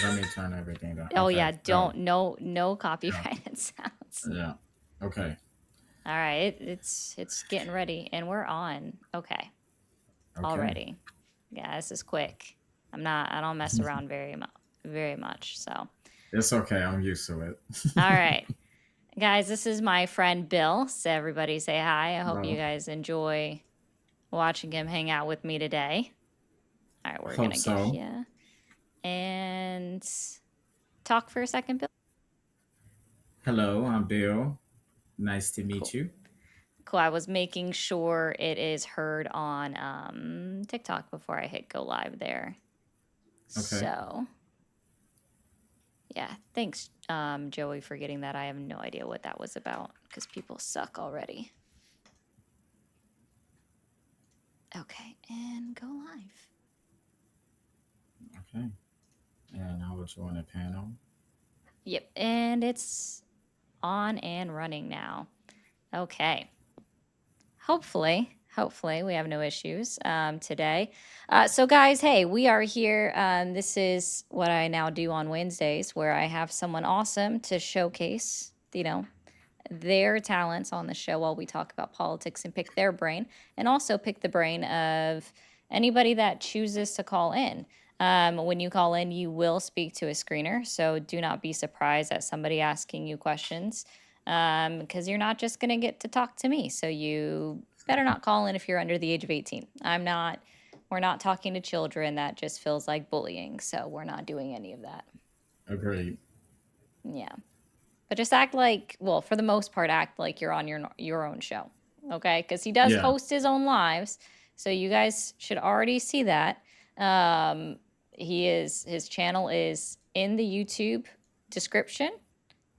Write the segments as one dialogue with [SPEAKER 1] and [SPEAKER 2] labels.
[SPEAKER 1] Let me turn everything down.
[SPEAKER 2] Oh
[SPEAKER 1] Okay.
[SPEAKER 2] yeah,
[SPEAKER 1] Oh,
[SPEAKER 2] no
[SPEAKER 1] yeah.
[SPEAKER 2] copyrighted sounds.
[SPEAKER 1] Yeah. Okay.
[SPEAKER 2] All right, it's getting ready, and we're on. Okay,
[SPEAKER 1] Okay.
[SPEAKER 2] already. Yeah, this is quick. I don't mess around very much. So, all
[SPEAKER 1] It's okay. I'm used to it.
[SPEAKER 2] right, guys, this is my friend Bill. So everybody say hi. I hope you
[SPEAKER 1] Well,
[SPEAKER 2] guys enjoy watching him hang out with me today. All right, we're
[SPEAKER 1] hope
[SPEAKER 2] gonna give
[SPEAKER 1] so.
[SPEAKER 2] you and talk for a second, Bill.
[SPEAKER 1] Hello, I'm Bill. Nice to meet
[SPEAKER 2] Cool.
[SPEAKER 1] you.
[SPEAKER 2] Cool. I was making sure it is heard on TikTok before I hit go live there.
[SPEAKER 1] Okay.
[SPEAKER 2] So, yeah, thanks, Joey, for getting that. I have no idea what that was about because people suck already. Okay, and go live.
[SPEAKER 1] Okay. And I will join the panel.
[SPEAKER 2] Yep, and it's on and running now. Okay. Hopefully we have no issues today. So guys, hey, we are here. This is what I now do on Wednesdays, where I have someone awesome to showcase, their talents on the show while we talk about politics and pick their brain, and also pick the brain of anybody that chooses to call in. When you call in, you will speak to a screener, so do not be surprised at somebody asking you questions, because you're not just going to get to talk to me. So you better not call in if you're under the age of 18. We're not talking to children. That just feels like bullying. So we're not doing any of that.
[SPEAKER 1] Agreed.
[SPEAKER 2] Yeah. But just act like, well, for the most part, act like you're on your own show, okay? Because he does
[SPEAKER 1] Yeah.
[SPEAKER 2] host his own lives, so you guys should already see that. Um, his channel is in the YouTube description,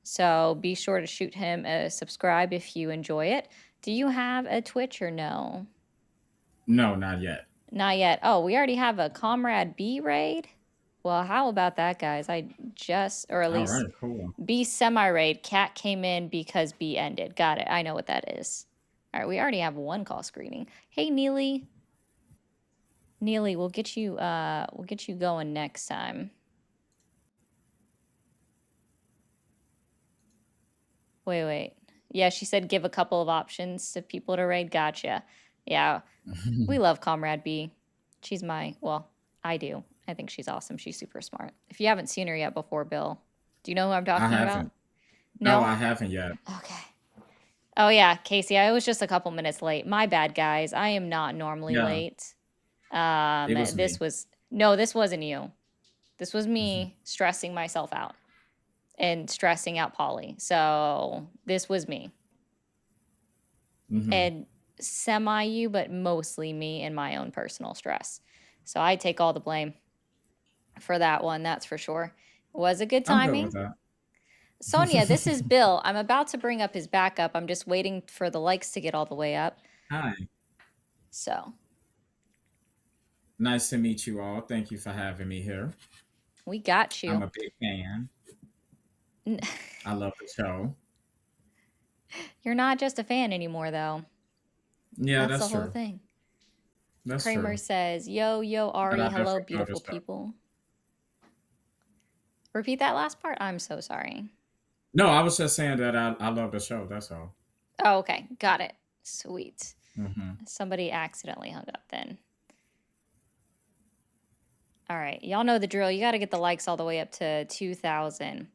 [SPEAKER 2] so be sure to shoot him a subscribe if you enjoy it. Do you have a Twitch or no?
[SPEAKER 1] No, not yet.
[SPEAKER 2] Not yet. Oh, we already have a Comrade B raid. Well, how about that, guys? Or at
[SPEAKER 1] All
[SPEAKER 2] least
[SPEAKER 1] right. Cool.
[SPEAKER 2] B semi raid. Cat came in because B ended. Got it. I know what that is. All right, we already have one call screening. Hey, Neely. Neely, we'll get you going next time. Wait. Yeah, she said give a couple of options to people to raid. Gotcha. Yeah, we love Comrade B. I do. I think she's awesome. She's super smart. If you haven't seen her yet before, Bill, do you know who I'm
[SPEAKER 1] I
[SPEAKER 2] talking about?
[SPEAKER 1] haven't. No,
[SPEAKER 2] No?
[SPEAKER 1] I haven't yet.
[SPEAKER 2] Okay. Oh, yeah, Casey, I was just a couple minutes late. My bad, guys. I am not normally
[SPEAKER 1] Yeah,
[SPEAKER 2] late.
[SPEAKER 1] it was me.
[SPEAKER 2] No, this wasn't you. This was me stressing myself out and stressing out Polly. So this was me.
[SPEAKER 1] Hmm.
[SPEAKER 2] And semi you, but mostly me and my own personal stress. So I take all the blame for that one, that's for sure. Was it good
[SPEAKER 1] I'm good with
[SPEAKER 2] timing?
[SPEAKER 1] that.
[SPEAKER 2] Sonia, this is Bill. I'm about to bring up his backup. I'm just waiting for the likes to get all the way up.
[SPEAKER 1] Hi.
[SPEAKER 2] So
[SPEAKER 1] Nice to meet you all. Thank you for having me here.
[SPEAKER 2] we got
[SPEAKER 1] I'm
[SPEAKER 2] you.
[SPEAKER 1] a big fan. I love the show.
[SPEAKER 2] You're not just a fan anymore, though.
[SPEAKER 1] Yeah,
[SPEAKER 2] That's the
[SPEAKER 1] that's
[SPEAKER 2] whole
[SPEAKER 1] true.
[SPEAKER 2] thing.
[SPEAKER 1] That's
[SPEAKER 2] Kramer
[SPEAKER 1] true.
[SPEAKER 2] says, yo,
[SPEAKER 1] But
[SPEAKER 2] Ari,
[SPEAKER 1] I
[SPEAKER 2] hello,
[SPEAKER 1] definitely love the
[SPEAKER 2] beautiful
[SPEAKER 1] show.
[SPEAKER 2] people. Repeat that last part. I'm so sorry.
[SPEAKER 1] No, I was just saying that I love the show. That's all.
[SPEAKER 2] Oh, okay. Got it. Sweet.
[SPEAKER 1] Hmm.
[SPEAKER 2] Somebody accidentally hung up then. All right. Y'all know the drill. You got to get the likes all the way up to 2,000.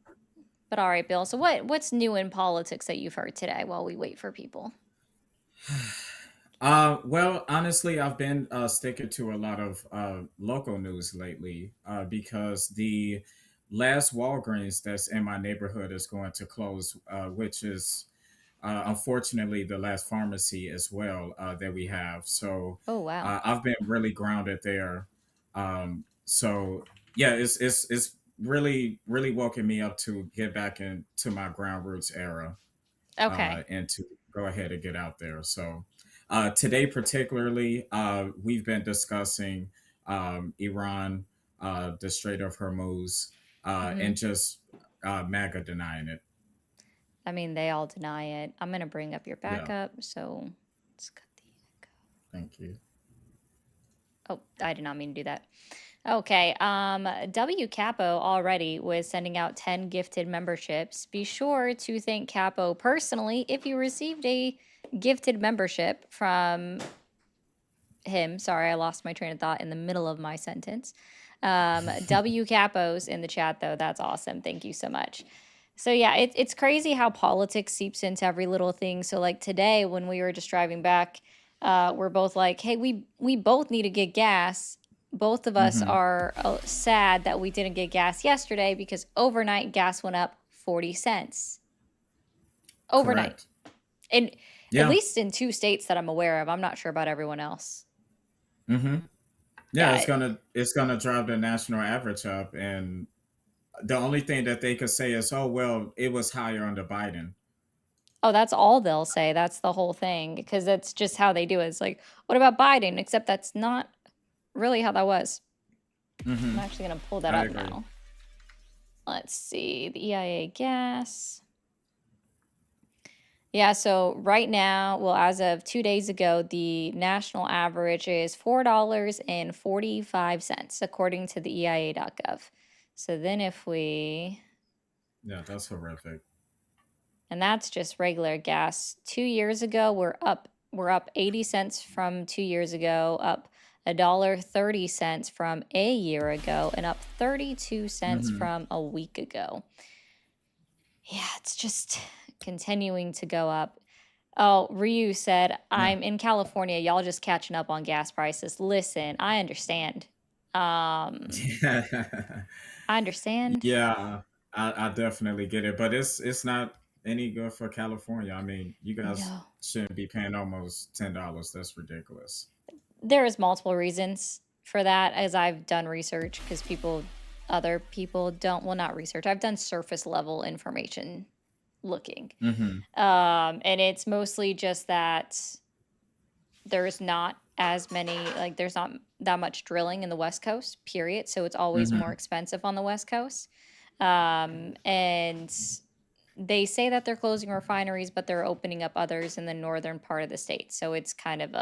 [SPEAKER 2] But all right, Bill. So what's new in politics that you've heard today while we wait for people?
[SPEAKER 1] Well, honestly, I've been sticking to a lot of local news lately because the last Walgreens that's in my neighborhood is going to close, which is unfortunately the last pharmacy as well that we have. So
[SPEAKER 2] Oh, wow.
[SPEAKER 1] I've been really grounded there. So yeah, it's really woken me up to get back into my ground roots era
[SPEAKER 2] Okay.
[SPEAKER 1] and to go ahead and get out there. So today, particularly, we've been discussing Iran, the Strait of Hormuz,
[SPEAKER 2] Hmm.
[SPEAKER 1] and just MAGA denying it.
[SPEAKER 2] I mean, they all deny it. I'm going to bring up your
[SPEAKER 1] Yeah,
[SPEAKER 2] backup. So let's cut the echo.
[SPEAKER 1] thank you.
[SPEAKER 2] Oh, I did not mean to do that. Okay, W Capo already was sending out 10 gifted memberships. Be sure to thank Capo personally if you received a gifted membership from him. Sorry, I lost my train of thought in the middle of my sentence. W Capos in the chat, though. That's awesome. Thank you so much. So, yeah, it's crazy how politics seeps into every little thing. So, like today, when we were just driving back, we're both like, hey, we both need to get gas. Both of us
[SPEAKER 1] Hmm.
[SPEAKER 2] are sad that we didn't get gas yesterday because overnight gas went up 40 cents. Overnight.
[SPEAKER 1] Correct.
[SPEAKER 2] And at
[SPEAKER 1] Yeah.
[SPEAKER 2] least in 2 states that I'm aware of. I'm not sure about everyone else.
[SPEAKER 1] Hmm. Yeah,
[SPEAKER 2] Yeah.
[SPEAKER 1] it's gonna drive the national average up, and the only thing that they could say is, "Oh well, it was higher under Biden."
[SPEAKER 2] Oh, that's all they'll say. That's the whole thing because that's just how they do it. It's like, what about Biden? Except that's not really how that was. I'm
[SPEAKER 1] Hmm.
[SPEAKER 2] actually going to pull that
[SPEAKER 1] I
[SPEAKER 2] up
[SPEAKER 1] agree.
[SPEAKER 2] now. Let's see the EIA gas. Yeah, so right now, well, as of 2 days ago, the national average is $4.45, according to the EIA.gov. So then if we,
[SPEAKER 1] Yeah, that's horrific.
[SPEAKER 2] and that's just regular gas. 2 years ago, we're up 80 cents from 2 years ago, up $1.30 from a year ago, and up 32 cents
[SPEAKER 1] Hmm.
[SPEAKER 2] from a week ago. Yeah, it's just continuing to go up. Oh, Ryu said,
[SPEAKER 1] Yeah.
[SPEAKER 2] I'm in California. Y'all just catching up on gas prices. Listen, I understand. Um, I understand.
[SPEAKER 1] Yeah, I definitely get it, but it's not any good for California. I mean, you guys
[SPEAKER 2] No.
[SPEAKER 1] shouldn't be paying almost $10. That's ridiculous.
[SPEAKER 2] There is multiple reasons for that as I've done research because other people don't, well, not research. I've done surface level information looking.
[SPEAKER 1] Hmm.
[SPEAKER 2] And it's mostly just that there's not as many, like, there's not that much drilling in the West Coast, period. So it's always more
[SPEAKER 1] Hmm.
[SPEAKER 2] expensive on the West Coast. And they say that they're closing refineries, but they're opening up others in the northern part of the state. So it's kind of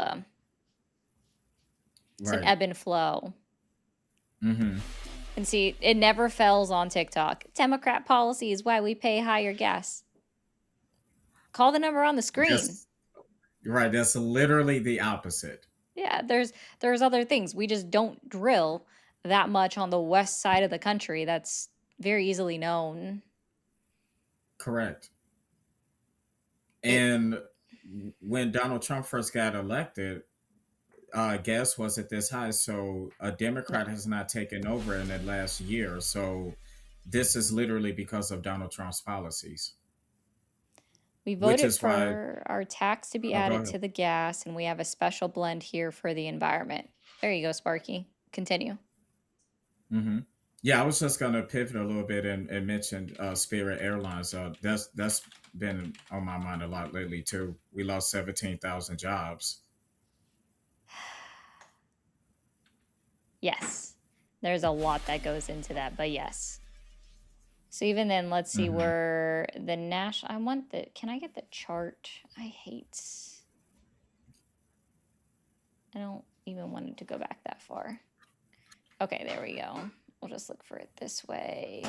[SPEAKER 2] it's an
[SPEAKER 1] Right.
[SPEAKER 2] ebb and flow.
[SPEAKER 1] Hmm.
[SPEAKER 2] And see, it never fails on TikTok. Democrat policy is why we pay higher gas. Call the number on the screen.
[SPEAKER 1] That's right. That's literally the opposite.
[SPEAKER 2] Yeah, there's other things. We just don't drill that much on the west side of the country. That's very easily known.
[SPEAKER 1] Correct.
[SPEAKER 2] It
[SPEAKER 1] And when Donald Trump first got elected, gas wasn't this high. So a
[SPEAKER 2] no.
[SPEAKER 1] Democrat has not taken over in the last year. So this is literally because of Donald Trump's policies,
[SPEAKER 2] We
[SPEAKER 1] which
[SPEAKER 2] voted
[SPEAKER 1] is why.
[SPEAKER 2] for our tax to be
[SPEAKER 1] Oh, go
[SPEAKER 2] added
[SPEAKER 1] ahead.
[SPEAKER 2] to the gas, and we have a special blend here for the environment. There you go, Sparky. Continue.
[SPEAKER 1] Hmm. Yeah, I was just gonna pivot a little bit and mention Spirit Airlines. That's been on my mind a lot lately too. We lost 17,000 jobs.
[SPEAKER 2] Yes. There's a lot that goes into that, but yes. So even then, let's see
[SPEAKER 1] Hmm.
[SPEAKER 2] where the national. I want the. Can I get the chart? I hate. I don't even want it to go back that far. Okay, there we go. We'll just look for it this way.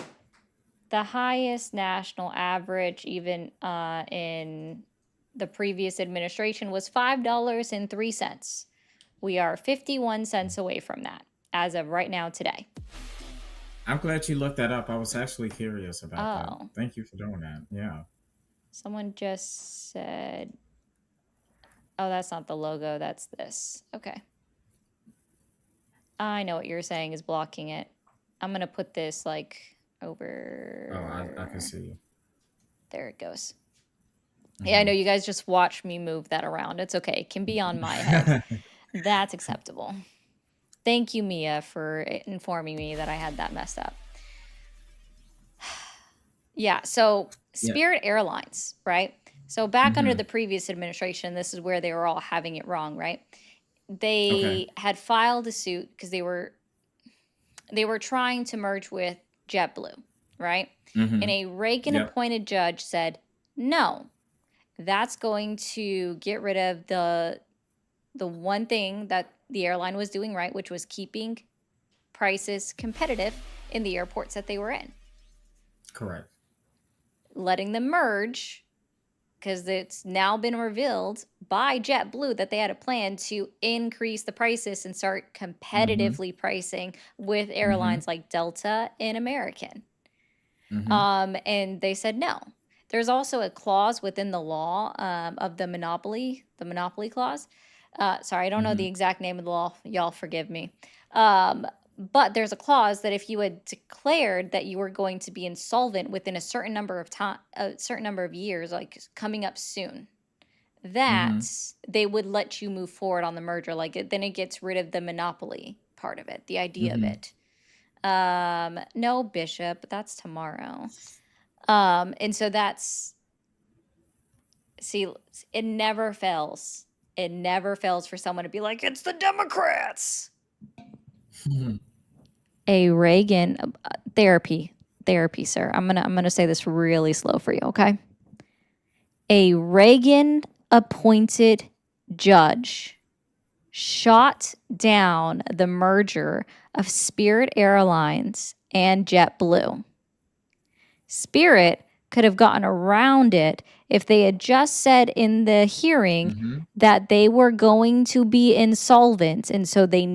[SPEAKER 2] The highest national average, even in the previous administration, was $5.03. We are 51 cents away from that as of right now today.
[SPEAKER 1] I'm glad you looked that up. I was actually curious about that.
[SPEAKER 2] Oh,
[SPEAKER 1] Thank you for doing that. Yeah.
[SPEAKER 2] someone just said, oh, that's not the logo, that's this. Okay. I know what you're saying is blocking it. I'm going to put this like
[SPEAKER 1] Oh, I can
[SPEAKER 2] over.
[SPEAKER 1] see you.
[SPEAKER 2] There it goes. Yeah, I know
[SPEAKER 1] Hmm.
[SPEAKER 2] you guys just watch me move that around. It's okay. It can be on my head. That's acceptable. Thank you, Mia, for informing me that I had that messed up. Yeah, so
[SPEAKER 1] Yeah.
[SPEAKER 2] Spirit Airlines, right? So back under
[SPEAKER 1] Hmm.
[SPEAKER 2] the previous administration, this is where they were all having it wrong, right?
[SPEAKER 1] Okay.
[SPEAKER 2] They had filed a suit because they were trying to merge with JetBlue, right? And
[SPEAKER 1] Hmm.
[SPEAKER 2] a Reagan
[SPEAKER 1] Yep.
[SPEAKER 2] appointed judge said, "No, that's going to get rid of the one thing that the airline was doing right, which was keeping prices competitive in the airports that they were in.
[SPEAKER 1] Correct.
[SPEAKER 2] Letting them merge, because it's now been revealed by JetBlue that they had a plan to increase the prices and start
[SPEAKER 1] Mm-hmm.
[SPEAKER 2] competitively pricing with
[SPEAKER 1] Mm-hmm.
[SPEAKER 2] airlines like Delta and American.
[SPEAKER 1] Mm-hmm.
[SPEAKER 2] And they said no. There's also a clause within the law of the monopoly clause. Sorry, I don't know
[SPEAKER 1] Mm-hmm.
[SPEAKER 2] the exact name of the law. Y'all forgive me. Um, but there's a clause that if you had declared that you were going to be insolvent within a certain number of time, a certain number of years, like coming up soon, that
[SPEAKER 1] Mm-hmm.
[SPEAKER 2] they would let you move forward on the merger. Then it gets rid of the monopoly part of it, the idea of
[SPEAKER 1] Mm-hmm.
[SPEAKER 2] it. No, Bishop, that's tomorrow. And so that's, see, it never fails. It never fails for someone to be like, it's the Democrats. A Reagan therapy, sir. I'm gonna say this really slow for you, okay? A Reagan appointed judge shot down the merger of Spirit Airlines and JetBlue. Spirit could have gotten around it if they had just said in the hearing
[SPEAKER 1] Mm-hmm.
[SPEAKER 2] that they were going to be insolvent and so they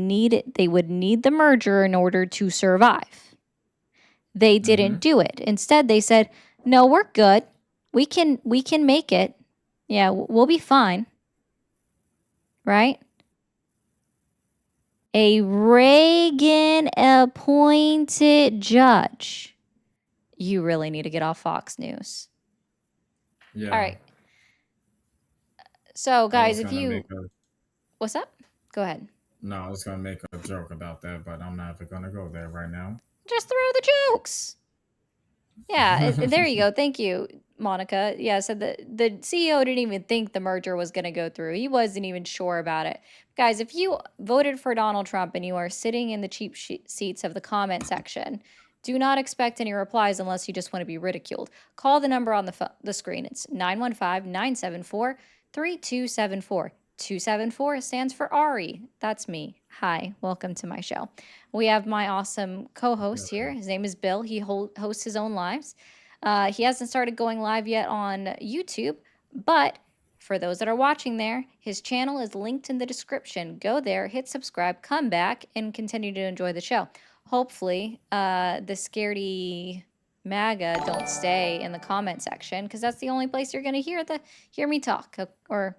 [SPEAKER 2] would need the merger in order to survive. They
[SPEAKER 1] Mm-hmm.
[SPEAKER 2] didn't do it. Instead, they said, "No, we're good. We can make it. Yeah, we'll be fine." Right? A Reagan appointed judge. You really need to get off Fox News. All
[SPEAKER 1] Yeah.
[SPEAKER 2] right. So,
[SPEAKER 1] I
[SPEAKER 2] guys,
[SPEAKER 1] was
[SPEAKER 2] if
[SPEAKER 1] gonna
[SPEAKER 2] you,
[SPEAKER 1] make a
[SPEAKER 2] what's up? Go ahead.
[SPEAKER 1] no, I was gonna make a joke about that, but I'm not gonna go there right now.
[SPEAKER 2] Just throw the jokes. Yeah, there you go. Thank you, Monica. Yeah, so the CEO didn't even think the merger was going to go through. He wasn't even sure about it. Guys, if you voted for Donald Trump and you are sitting in the cheap seats of the comment section, do not expect any replies unless you just want to be ridiculed. Call the number on the screen. It's 915-974-3274. 274 stands for Ari. That's me. Hi, welcome to my show. We have my awesome co-host here. His name is Bill. He hosts his own lives. He hasn't started going live yet on YouTube, but for those that are watching there, his channel is linked in the description. Go there, hit subscribe, come back, and continue to enjoy the show. Hopefully, the scaredy MAGA don't stay in the comment section, because that's the only place you're going to hear me talk or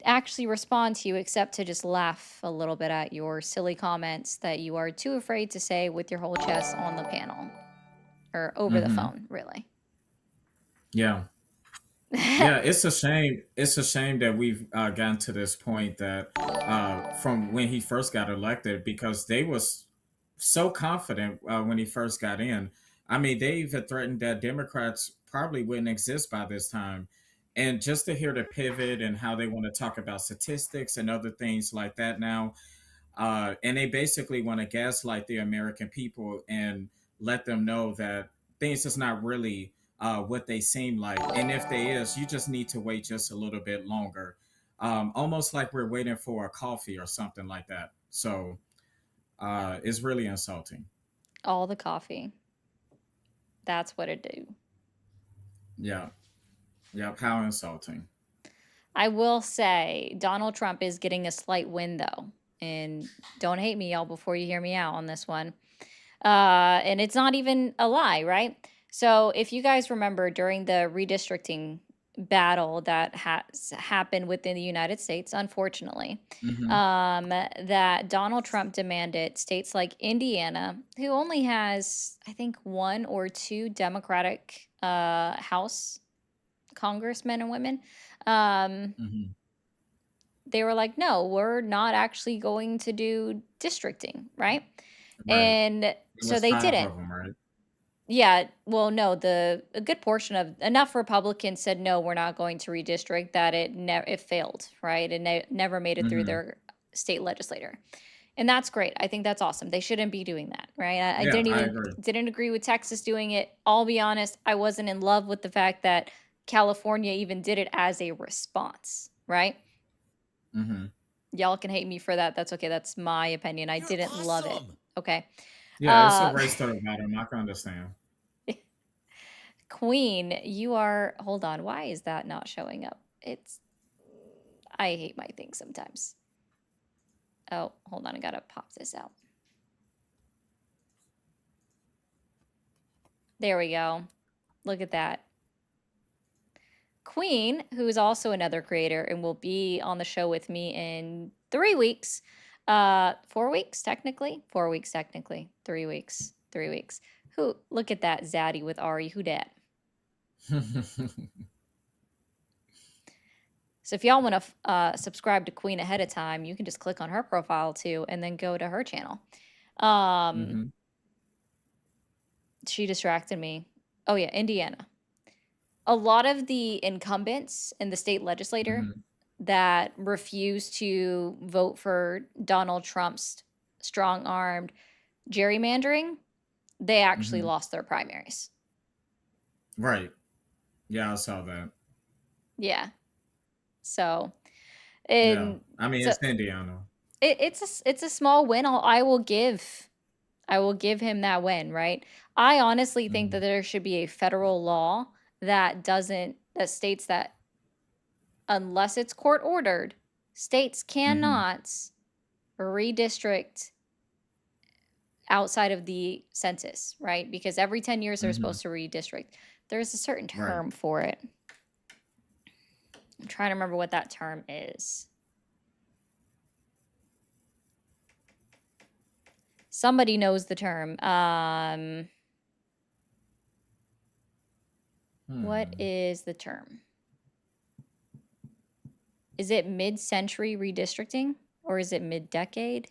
[SPEAKER 2] actually respond to you, except to just laugh a little bit at your silly comments that you are too afraid to say with your whole chest on the panel or over the
[SPEAKER 1] Mm-hmm.
[SPEAKER 2] phone, really.
[SPEAKER 1] Yeah. Yeah, it's a shame. It's a shame that we've gotten to this point that from when he first got elected, because they was so confident when he first got in. I mean, they even threatened that Democrats probably wouldn't exist by this time. And just to hear the pivot and how they want to talk about statistics and other things like that now, and they basically want to gaslight the American people and let them know that things is not really what they seem like. And if they is, you just need to wait just a little bit longer. Almost like we're waiting for a coffee or something like that. So it's really insulting.
[SPEAKER 2] All the coffee. That's what it do.
[SPEAKER 1] Yeah. Yeah. How insulting.
[SPEAKER 2] I will say Donald Trump is getting a slight win, though. And don't hate me, y'all, before you hear me out on this one. And it's not even a lie, right? So if you guys remember during the redistricting battle that has happened within the United States, unfortunately,
[SPEAKER 1] Mm-hmm.
[SPEAKER 2] that Donald Trump demanded states like Indiana, who only has, I think, one or two Democratic House congressmen and women, um,
[SPEAKER 1] Mm-hmm.
[SPEAKER 2] they were like, no, we're not actually going to do districting, right?
[SPEAKER 1] Right.
[SPEAKER 2] And
[SPEAKER 1] It
[SPEAKER 2] so
[SPEAKER 1] was
[SPEAKER 2] they
[SPEAKER 1] five
[SPEAKER 2] didn't.
[SPEAKER 1] of them, right?
[SPEAKER 2] Yeah, well, no, a good portion of enough Republicans said no, we're not going to redistrict that it failed, right? It never made it through
[SPEAKER 1] Mm-hmm.
[SPEAKER 2] their state legislator. And that's great. I think that's awesome. They shouldn't be doing that, right? I
[SPEAKER 1] Yeah,
[SPEAKER 2] didn't
[SPEAKER 1] I
[SPEAKER 2] even
[SPEAKER 1] agree.
[SPEAKER 2] didn't agree with Texas doing it. I'll be honest, I wasn't in love with the fact that California even did it as a response, right?
[SPEAKER 1] Mm-hmm.
[SPEAKER 2] Y'all can hate me for that. That's okay. That's my opinion. I
[SPEAKER 3] You're
[SPEAKER 2] didn't love it.
[SPEAKER 3] awesome.
[SPEAKER 2] Okay.
[SPEAKER 1] Yeah, it's a
[SPEAKER 2] Uh,
[SPEAKER 1] race to the bottom. I can understand.
[SPEAKER 2] Queen, you are. Hold on. Why is that not showing up? It's. I hate my thing sometimes. Oh, hold on. I gotta pop this out. There we go. Look at that. Queen, who is also another creator and will be on the show with me in 3 weeks. 4 weeks, technically. 4 weeks, technically. 3 weeks. 3 weeks. Who? Look at that Zaddy with Ari. Who dat? So if y'all want to subscribe to Queen ahead of time, you can just click on her profile too, and then go to her channel.
[SPEAKER 1] Hmm.
[SPEAKER 2] She distracted me. Oh yeah, Indiana. A lot of the incumbents in the state legislature
[SPEAKER 1] Hmm.
[SPEAKER 2] that refuse to vote for Donald Trump's strong-armed gerrymandering, they actually
[SPEAKER 1] Hmm.
[SPEAKER 2] lost their primaries.
[SPEAKER 1] Right. Yeah, I saw that.
[SPEAKER 2] Yeah. So,
[SPEAKER 1] Yeah.
[SPEAKER 2] and
[SPEAKER 1] I mean,
[SPEAKER 2] so
[SPEAKER 1] it's Indiana.
[SPEAKER 2] it's a small win. I will give him that win, right? I honestly think that
[SPEAKER 1] Hmm.
[SPEAKER 2] there should be a federal law that states that unless it's court ordered, states
[SPEAKER 1] Hmm.
[SPEAKER 2] cannot redistrict outside of the census, right? Because every 10 years they're
[SPEAKER 1] Hmm.
[SPEAKER 2] supposed to redistrict. There's a certain
[SPEAKER 1] Right.
[SPEAKER 2] term for it. I'm trying to remember what that term is. Somebody knows the term. What
[SPEAKER 1] Hmm.
[SPEAKER 2] is the term? Is it mid-century redistricting or is it mid-decade?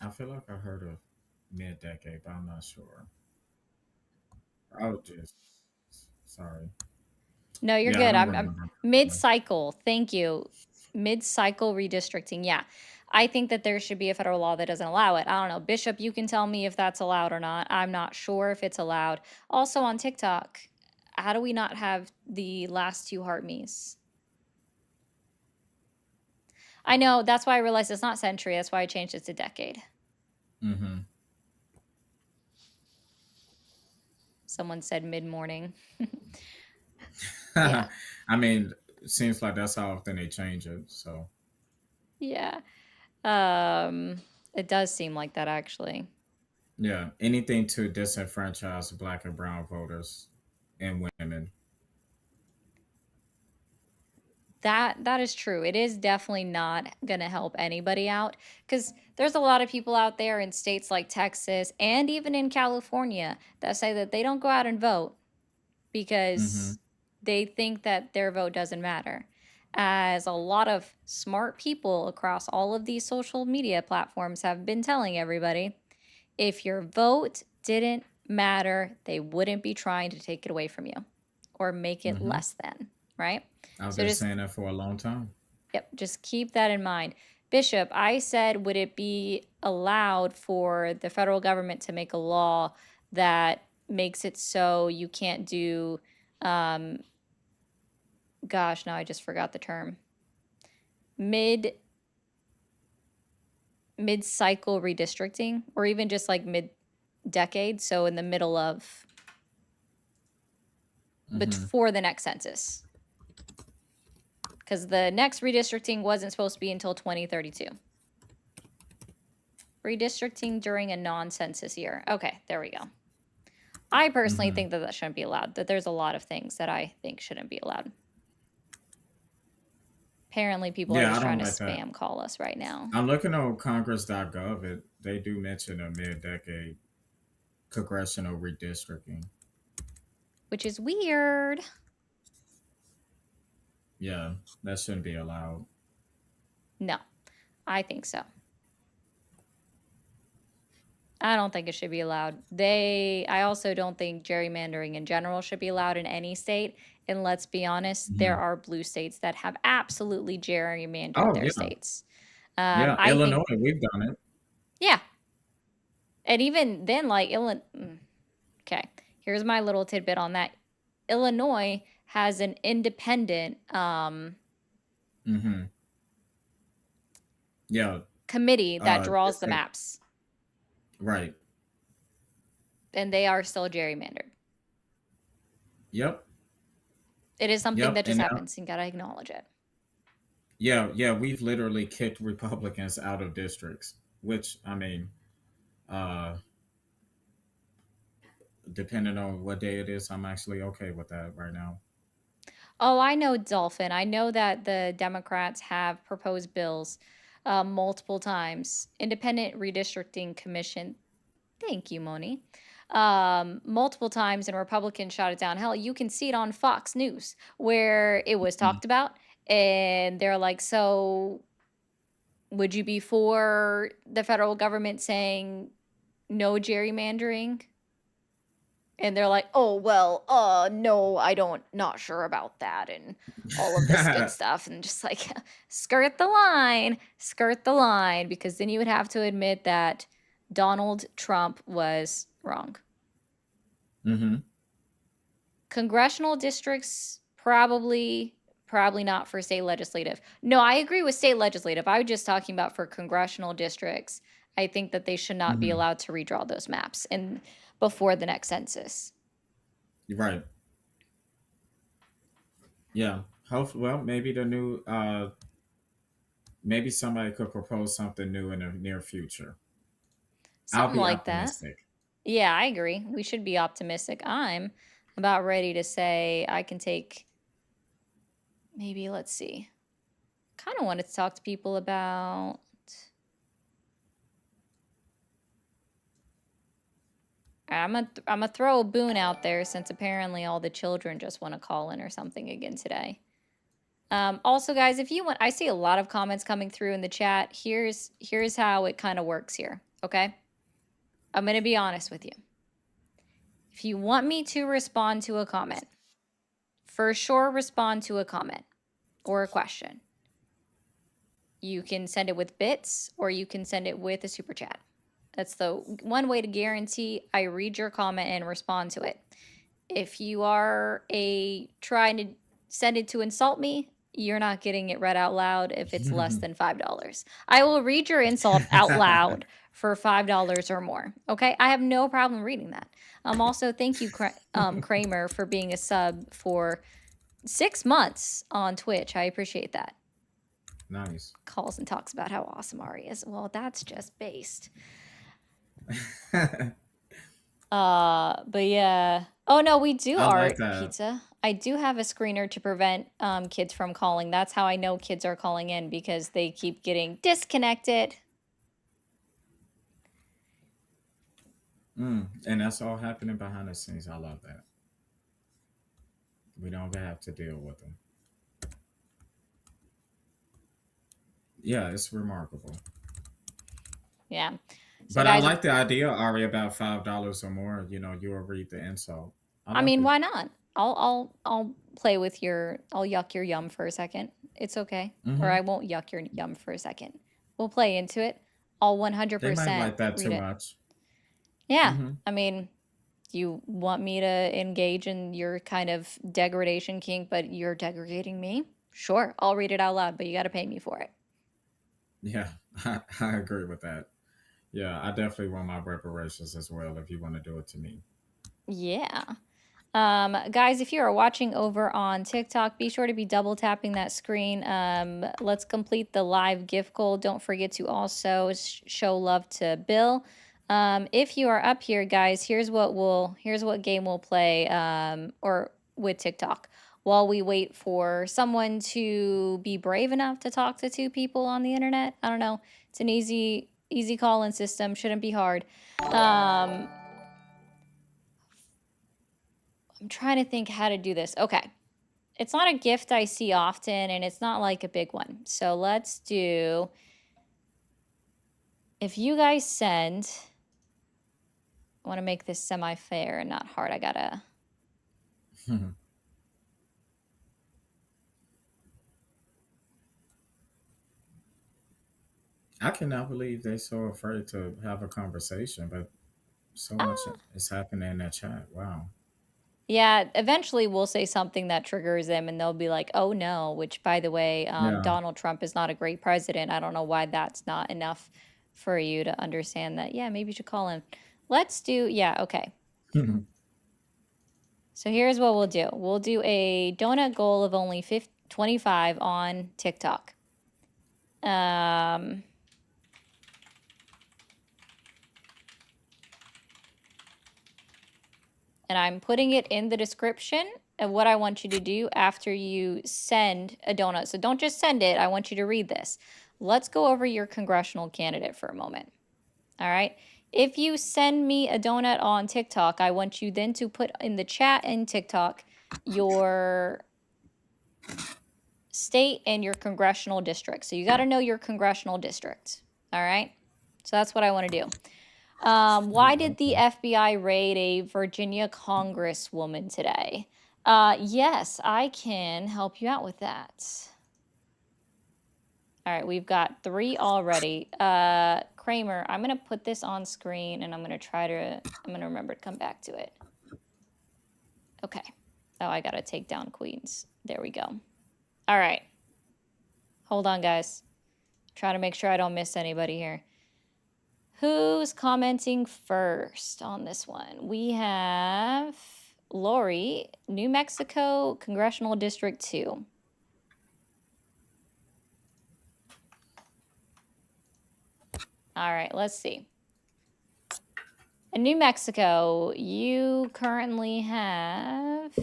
[SPEAKER 1] I feel like I heard of mid-decade, but I'm not sure. Oh, just sorry.
[SPEAKER 2] No, you're
[SPEAKER 1] Yeah, I
[SPEAKER 2] good.
[SPEAKER 1] don't
[SPEAKER 2] I'm
[SPEAKER 1] remember.
[SPEAKER 2] mid-cycle. Thank you. Mid-cycle redistricting. Yeah. I think that there should be a federal law that doesn't allow it. I don't know. Bishop, you can tell me if that's allowed or not. I'm not sure if it's allowed. Also on TikTok, how do we not have the last two heart me's? I know. That's why I realized it's not century. That's why I changed it to decade.
[SPEAKER 1] Hmm.
[SPEAKER 2] Someone said mid-morning. Yeah.
[SPEAKER 1] I mean, it seems like that's how often they change it. So
[SPEAKER 2] Yeah. Um, it does seem like that actually.
[SPEAKER 1] yeah, anything to disenfranchise black and brown voters and women.
[SPEAKER 2] That is true. It is definitely not going to help anybody out cuz there's a lot of people out there in states like Texas and even in California that say that they don't go out and vote
[SPEAKER 1] Hmm.
[SPEAKER 2] because they think that their vote doesn't matter. As a lot of smart people across all of these social media platforms have been telling everybody, if your vote didn't matter, they wouldn't be trying to take it away from you or make it
[SPEAKER 1] Hmm.
[SPEAKER 2] less than, right?
[SPEAKER 1] I've
[SPEAKER 2] So
[SPEAKER 1] been
[SPEAKER 2] just
[SPEAKER 1] saying that for a long time.
[SPEAKER 2] yep, just keep that in mind. Bishop, I said, would it be allowed for the federal government to make a law that makes it so you can't do, um, gosh, now I just forgot the term, mid mid cycle redistricting, or even just like mid decade, so in the middle of, but
[SPEAKER 1] Hmm.
[SPEAKER 2] for the next census, because the next redistricting wasn't supposed to be until 2032. Redistricting during a non-census year. Okay, there we go. I personally
[SPEAKER 1] Hmm.
[SPEAKER 2] think that that shouldn't be allowed, that there's a lot of things that I think shouldn't be allowed. Apparently, people are
[SPEAKER 1] Yeah, I
[SPEAKER 2] just
[SPEAKER 1] don't
[SPEAKER 2] trying to
[SPEAKER 1] like that.
[SPEAKER 2] spam call us right now,
[SPEAKER 1] I'm looking on Congress.gov. They do mention a mid-decade congressional redistricting.
[SPEAKER 2] which is weird.
[SPEAKER 1] Yeah, that shouldn't be allowed.
[SPEAKER 2] No, I think so. I don't think it should be allowed. I also don't think gerrymandering in general should be allowed in any state. And let's be honest, there
[SPEAKER 1] Hmm.
[SPEAKER 2] are blue states that have absolutely gerrymandered
[SPEAKER 1] Oh
[SPEAKER 2] their
[SPEAKER 1] yeah,
[SPEAKER 2] states.
[SPEAKER 1] yeah.
[SPEAKER 2] I
[SPEAKER 1] Illinois,
[SPEAKER 2] think,
[SPEAKER 1] we've done it.
[SPEAKER 2] yeah. And even then, like, okay, here's my little tidbit on that. Illinois has an independent
[SPEAKER 1] Hmm. Yeah.
[SPEAKER 2] committee that draws the
[SPEAKER 1] District.
[SPEAKER 2] maps,
[SPEAKER 1] Right.
[SPEAKER 2] and they are still gerrymandered.
[SPEAKER 1] Yep.
[SPEAKER 2] It is something
[SPEAKER 1] Yep.
[SPEAKER 2] that just
[SPEAKER 1] And now,
[SPEAKER 2] happens, and you gotta acknowledge it.
[SPEAKER 1] yeah, yeah, we've literally kicked Republicans out of districts, which I mean, uh, depending on what day it is, I'm actually okay with that right now.
[SPEAKER 2] Oh, I know, Dolphin. I know that the Democrats have proposed bills multiple times. Independent Redistricting Commission. Thank you, Moni. Multiple times, and Republicans shot it down. Hell, you can see it on Fox News where it was
[SPEAKER 1] Mm.
[SPEAKER 2] talked about, and they're like, "So, would you be for the federal government saying no gerrymandering?" And they're like, "Oh, well, no, I don't not sure about that," and all of this good stuff, and just like skirt the line, because then you would have to admit that Donald Trump was wrong.
[SPEAKER 1] Mm-hmm.
[SPEAKER 2] Congressional districts, probably not for state legislative. No, I agree with state legislative. I was just talking about for congressional districts. I think that they should not be
[SPEAKER 1] Mm-hmm.
[SPEAKER 2] allowed to redraw those maps and before the next census.
[SPEAKER 1] You're right. Yeah. Hopefully, well, maybe the new, maybe somebody could propose something new in the near future. I'll
[SPEAKER 2] Something
[SPEAKER 1] be
[SPEAKER 2] like that.
[SPEAKER 1] optimistic.
[SPEAKER 2] Yeah, I agree. We should be optimistic. I'm about ready to say I can take, maybe, let's see. Kind of wanted to talk to people about. I'm gonna throw a boon out there, since apparently all the children just want to call in or something again today. Also, guys, if you want, I see a lot of comments coming through in the chat. Here's how it kind of works here. Okay, I'm gonna be honest with you. If you want me to respond to a comment, for sure respond to a comment or a question. You can send it with bits, or you can send it with a super chat. That's the one way to guarantee I read your comment and respond to it. If you are a trying to send it to insult me, you're not getting it read out loud if it's less than $5. I will read your insult out loud for $5 or more. Okay, I have no problem reading that. Also, thank you, Kramer, for being a sub for 6 months on Twitch. I appreciate that.
[SPEAKER 1] Nice.
[SPEAKER 2] Calls and talks about how awesome Ari is. Well, that's just based. But yeah. Oh no, we do
[SPEAKER 1] I like
[SPEAKER 2] art
[SPEAKER 1] that.
[SPEAKER 2] pizza. I do have a screener to prevent kids from calling. That's how I know kids are calling in, because they keep getting disconnected.
[SPEAKER 1] And that's all happening behind the scenes. I love that. We don't have to deal with them. Yeah, it's remarkable.
[SPEAKER 2] Yeah. So
[SPEAKER 1] But I
[SPEAKER 2] guys,
[SPEAKER 1] like the idea, Ari, about $5 or more. You will read the insult. I
[SPEAKER 2] I
[SPEAKER 1] like
[SPEAKER 2] mean,
[SPEAKER 1] it.
[SPEAKER 2] why not? I'll play with your I'll yuck your yum for a second. It's okay. Or
[SPEAKER 1] Hmm.
[SPEAKER 2] I won't yuck your yum for a second. We'll play into it. I'll
[SPEAKER 1] They might
[SPEAKER 2] 100%
[SPEAKER 1] like that
[SPEAKER 2] read
[SPEAKER 1] too
[SPEAKER 2] it.
[SPEAKER 1] much.
[SPEAKER 2] Yeah.
[SPEAKER 1] Hmm.
[SPEAKER 2] I mean, you want me to engage in your kind of degradation kink, but you're degrading me? Sure, I'll read it out loud, but you got to pay me for it.
[SPEAKER 1] Yeah, I agree with that. Yeah, I definitely want my reparations as well if you want to do it to me.
[SPEAKER 2] Yeah. Guys, if you are watching over on TikTok, be sure to be double tapping that screen. Let's complete the live gift goal. Don't forget to also show love to Bill. If you are up here, guys, here's what game we'll play, or with TikTok, while we wait for someone to be brave enough to talk to two people on the internet. I don't know. It's an easy call-in system. Shouldn't be hard. Um, I'm trying to think how to do this. Okay. It's not a gift I see often, and it's not like a big one. So let's do, if you guys send, I want to make this semi-fair and not hard. I gotta,
[SPEAKER 1] I cannot believe they're so afraid to have a conversation, but so much
[SPEAKER 2] ah,
[SPEAKER 1] is happening in that chat. Wow.
[SPEAKER 2] Yeah, eventually we'll say something that triggers them and they'll be like, oh no, which by the way,
[SPEAKER 1] Yeah.
[SPEAKER 2] Donald Trump is not a great president. I don't know why that's not enough for you to understand that. Yeah, maybe you should call him. Let's do, yeah, okay. So here's what we'll do. We'll do a donut goal of only 25 on TikTok. And I'm putting it in the description of what I want you to do after you send a donut. So don't just send it. I want you to read this. Let's go over your congressional candidate for a moment. All right. If you send me a donut on TikTok, I want you then to put in the chat in TikTok your state and your congressional district. So you got to know your congressional district. All right. So that's what I want to do. Why did the FBI raid a Virginia congresswoman today? Yes, I can help you out with that. All right, we've got 3 already. Kramer, I'm going to put this on screen and I'm going to remember to come back to it. Okay. Oh, I got to take down Queens. There we go. All right. Hold on, guys. Try to make sure I don't miss anybody here. Who's commenting first on this one? We have Lori, New Mexico, Congressional District 2. All right, let's see. In New Mexico, you currently have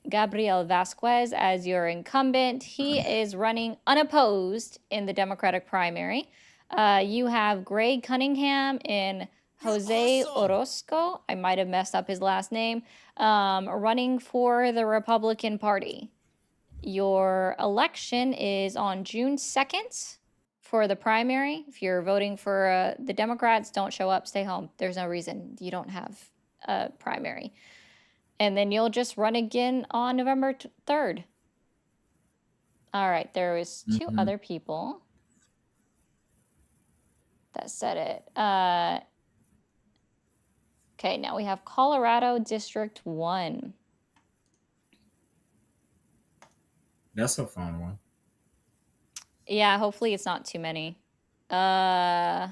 [SPEAKER 2] Gabriel Vasquez as your incumbent. He is running unopposed in the Democratic primary. You have Greg Cunningham and Jose Orozco, I might have messed up his last name, running for the Republican Party. Your election is on June 2nd for the primary. If you're voting for the Democrats, don't show up, stay home. There's no reason you don't have a primary. And then you'll just run again on November 3rd. All right, there was 2 other people that said it. Okay, now we have Colorado District 1.
[SPEAKER 1] That's a fun one.
[SPEAKER 2] Yeah, hopefully it's not too many. Okay.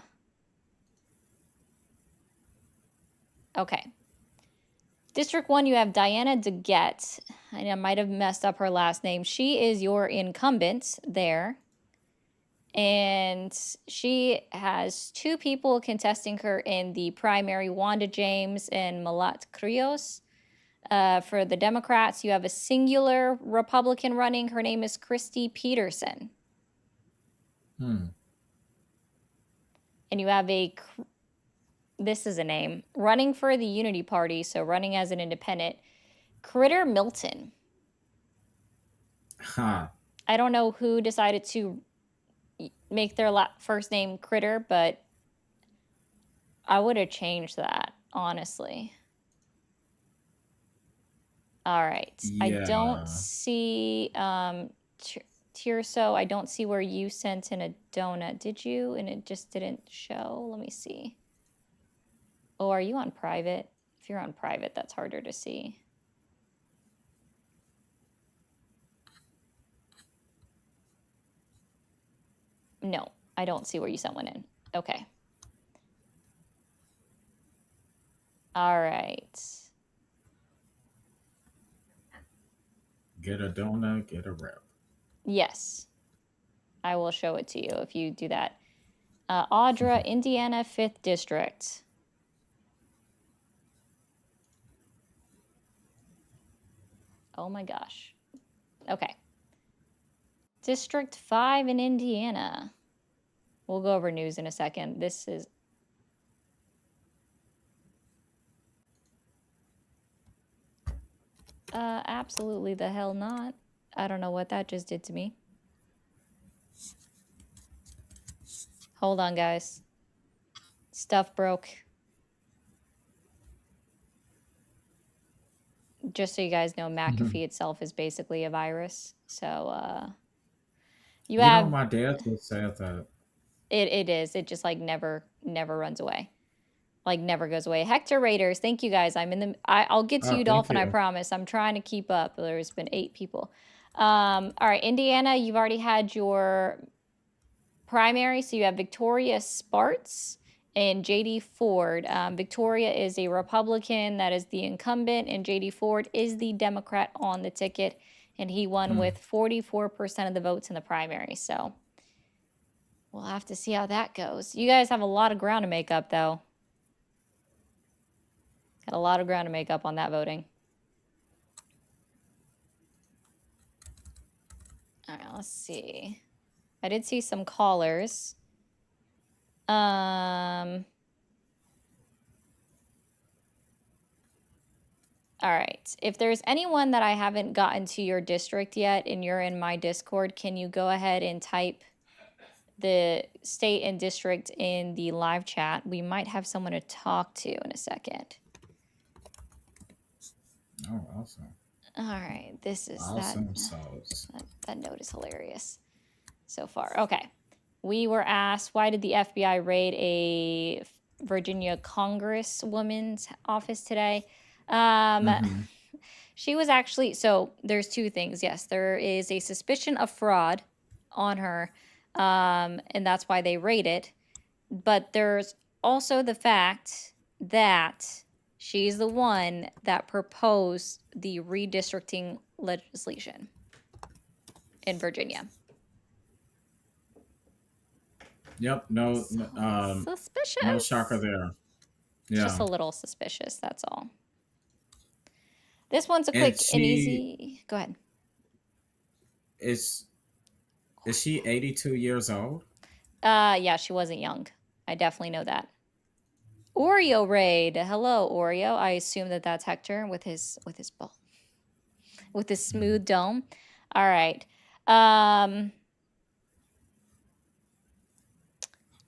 [SPEAKER 2] District 1, you have Diana DeGette. I might have messed up her last name. She is your incumbent there. And she has 2 people contesting her in the primary, Wanda James and Malat Krios. For the Democrats, you have a singular Republican running. Her name is Christy Peterson. And you have this is a name, running for the Unity Party, so running as an independent, Critter Milton.
[SPEAKER 1] Huh.
[SPEAKER 2] I don't know who decided to make their first name Critter, but I would have changed that, honestly. All right.
[SPEAKER 1] Yeah.
[SPEAKER 2] I don't see Tirso. I don't see where you sent in a donut. Did you? And it just didn't show. Let me see. Oh, are you on private? If you're on private, that's harder to see. No, I don't see where you sent one in. Okay. All right.
[SPEAKER 1] Get a donut, get a wrap.
[SPEAKER 2] Yes. I will show it to you if you do that. Audra, Indiana, 5th District. Oh my gosh. Okay. District 5 in Indiana. We'll go over news in a second. This is... absolutely the hell not. I don't know what that just did to me. Hold on, guys. Stuff broke. Just so you guys know, McAfee itself is basically a virus. So, you have...
[SPEAKER 1] my dad just said that.
[SPEAKER 2] It is. It just like never runs away. like never goes away. Hector Raiders, thank you guys. I'll get to
[SPEAKER 1] Oh,
[SPEAKER 2] you,
[SPEAKER 1] thank
[SPEAKER 2] Dolphin, I
[SPEAKER 1] you.
[SPEAKER 2] promise. I'm trying to keep up. There's been 8 people. All right, Indiana, you've already had your primary, so you have Victoria Spartz and JD Ford. Victoria is a Republican, that is the incumbent, and JD Ford is the Democrat on the ticket, and he won
[SPEAKER 1] Hmm.
[SPEAKER 2] with 44% of the votes in the primary. So we'll have to see how that goes. You guys have a lot of ground to make up, though. Got a lot of ground to make up on that voting. All right, let's see. I did see some callers. All right. If there's anyone that I haven't gotten to your district yet and you're in my Discord, can you go ahead and type the state and district in the live chat? We might have someone to talk to in a second.
[SPEAKER 1] Oh, awesome.
[SPEAKER 2] All right. This is
[SPEAKER 1] Awesome sauce.
[SPEAKER 2] that note is hilarious so far. Okay. We were asked, why did the FBI raid a Virginia Congresswoman's office today?
[SPEAKER 1] Hmm.
[SPEAKER 2] She was actually, so there's 2 things. Yes, there is a suspicion of fraud on her, and that's why they raid it. But there's also the fact that she's the one that proposed the redistricting legislation in Virginia.
[SPEAKER 1] Yep.
[SPEAKER 2] So
[SPEAKER 1] No shocker
[SPEAKER 2] suspicious.
[SPEAKER 1] there.
[SPEAKER 2] Just
[SPEAKER 1] Yeah.
[SPEAKER 2] a little suspicious, that's all. This one's a
[SPEAKER 1] And
[SPEAKER 2] quick and
[SPEAKER 1] she
[SPEAKER 2] easy. Go ahead.
[SPEAKER 1] is she 82 years old?
[SPEAKER 2] Yeah, she wasn't young. I definitely know that. Oreo raid. Hello, Oreo. I assume that that's Hector with his ball, with his smooth dome. All right.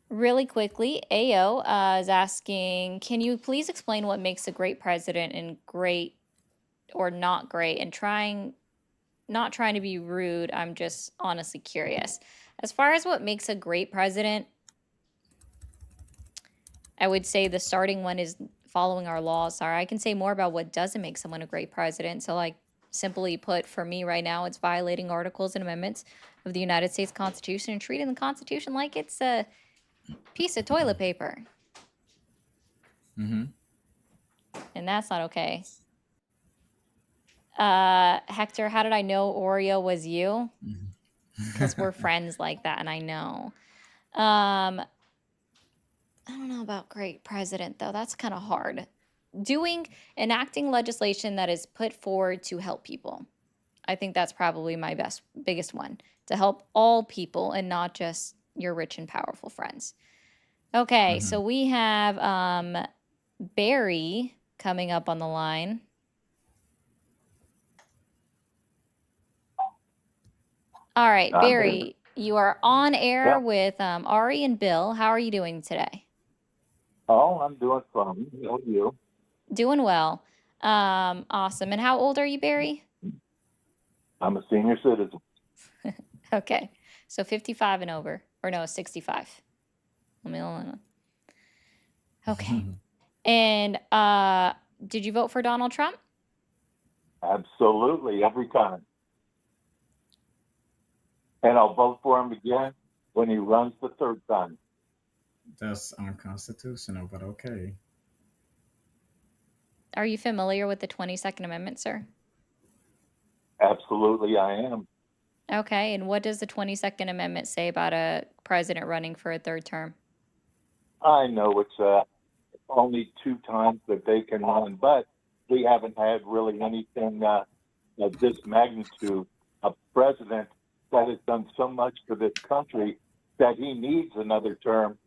[SPEAKER 2] Really quickly, AO is asking, can you please explain what makes a great president and great or not great? And not trying to be rude, I'm just honestly curious. As far as what makes a great president, I would say the starting one is following our laws. Sorry, I can say more about what doesn't make someone a great president. So, like, simply put, for me right now, it's violating articles and amendments of the United States Constitution and treating the Constitution like it's a piece of toilet paper.
[SPEAKER 1] Mm-hmm.
[SPEAKER 2] And that's not okay. Hector, how did I know Oreo was you? Because we're friends like that, and I know. I don't know about great president, though. That's kind of hard. Enacting legislation that is put forward to help people. I think that's probably my biggest one, to help all people and not just your rich and powerful friends. Okay,
[SPEAKER 1] Hmm.
[SPEAKER 2] so we have Barry coming up on the line. All right,
[SPEAKER 3] I'm here.
[SPEAKER 2] Barry, you are on air
[SPEAKER 3] Yep.
[SPEAKER 2] with Ari and Bill. How are you doing today?
[SPEAKER 3] Oh, I'm doing fine. How are you?
[SPEAKER 2] Doing well. Awesome. And how old are you, Barry?
[SPEAKER 3] I'm a senior citizen.
[SPEAKER 2] Okay, so 55 and over, or no, 65. Let me. Okay. And did you vote for Donald Trump?
[SPEAKER 3] Absolutely, every time. And I'll vote for him again when he runs the 3rd time.
[SPEAKER 1] That's unconstitutional, but okay.
[SPEAKER 2] Are you familiar with the 22nd Amendment, sir?
[SPEAKER 3] Absolutely, I am.
[SPEAKER 2] Okay, and what does the 22nd Amendment say about a president running for a 3rd term?
[SPEAKER 3] I know it's only 2 times that they can run, but we haven't had really anything of this magnitude. A president that has done so much for this country that he needs another term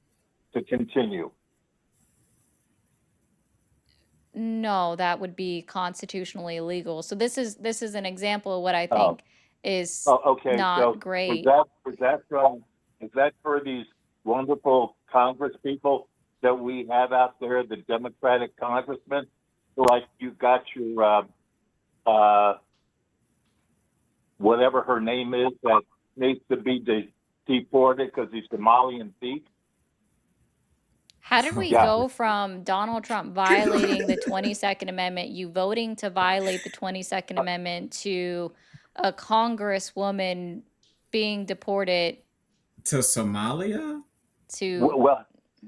[SPEAKER 3] to continue.
[SPEAKER 2] No, that would be constitutionally illegal. So this is an example of what I
[SPEAKER 3] Oh,
[SPEAKER 2] think is
[SPEAKER 3] okay.
[SPEAKER 2] not
[SPEAKER 3] So
[SPEAKER 2] great.
[SPEAKER 3] is that for these wonderful Congress people that we have out there, the Democratic congressmen? Like you got your whatever her name is that needs to be deported because he's Somalian thief.
[SPEAKER 2] How did we
[SPEAKER 3] Yeah.
[SPEAKER 2] go from Donald Trump violating the 22nd Amendment, you voting to violate the 22nd Amendment, to a congresswoman being deported
[SPEAKER 1] To Somalia?
[SPEAKER 2] to,
[SPEAKER 3] Well,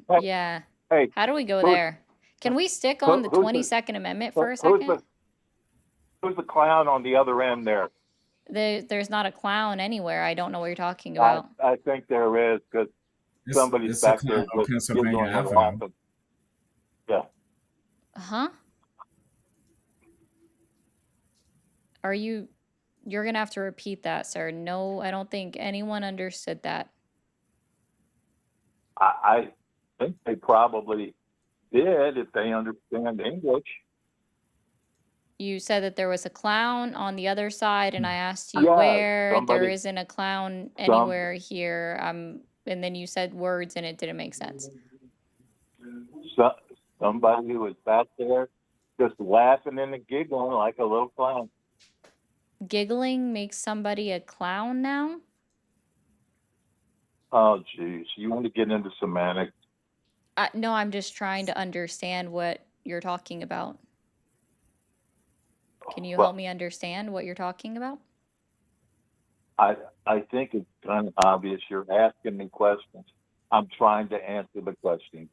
[SPEAKER 3] hey,
[SPEAKER 2] yeah.
[SPEAKER 3] hey,
[SPEAKER 2] How do we go
[SPEAKER 3] who's
[SPEAKER 2] there? Can we stick on the
[SPEAKER 3] who's the
[SPEAKER 2] 22nd Amendment for a
[SPEAKER 3] who's
[SPEAKER 2] second?
[SPEAKER 3] the who's the clown on the other end there?
[SPEAKER 2] There's not a clown anywhere. I don't know what you're talking
[SPEAKER 3] I
[SPEAKER 2] about.
[SPEAKER 3] I think there is, because somebody's
[SPEAKER 1] It's a
[SPEAKER 3] back
[SPEAKER 1] clown
[SPEAKER 3] there
[SPEAKER 1] on
[SPEAKER 3] just
[SPEAKER 1] Pennsylvania
[SPEAKER 3] giggling and
[SPEAKER 1] Avenue.
[SPEAKER 3] laughing. Yeah.
[SPEAKER 2] Huh? You're gonna have to repeat that, sir. No, I don't think anyone understood that.
[SPEAKER 3] I think they probably did if they understand English.
[SPEAKER 2] You said that there was a clown on the other side, and I asked you
[SPEAKER 3] Yeah,
[SPEAKER 2] where. There
[SPEAKER 3] somebody,
[SPEAKER 2] isn't a clown
[SPEAKER 3] some,
[SPEAKER 2] anywhere here. And then you said words, and it didn't make sense.
[SPEAKER 3] some somebody was back there just laughing and giggling like a little clown.
[SPEAKER 2] Giggling makes somebody a clown now?
[SPEAKER 3] Oh, geez, you want to get into semantics?
[SPEAKER 2] No, I'm just trying to understand what you're talking about. Can you help
[SPEAKER 3] Well,
[SPEAKER 2] me understand what you're talking about?
[SPEAKER 3] I I think it's kind of obvious. You're asking me questions. I'm trying to answer the question.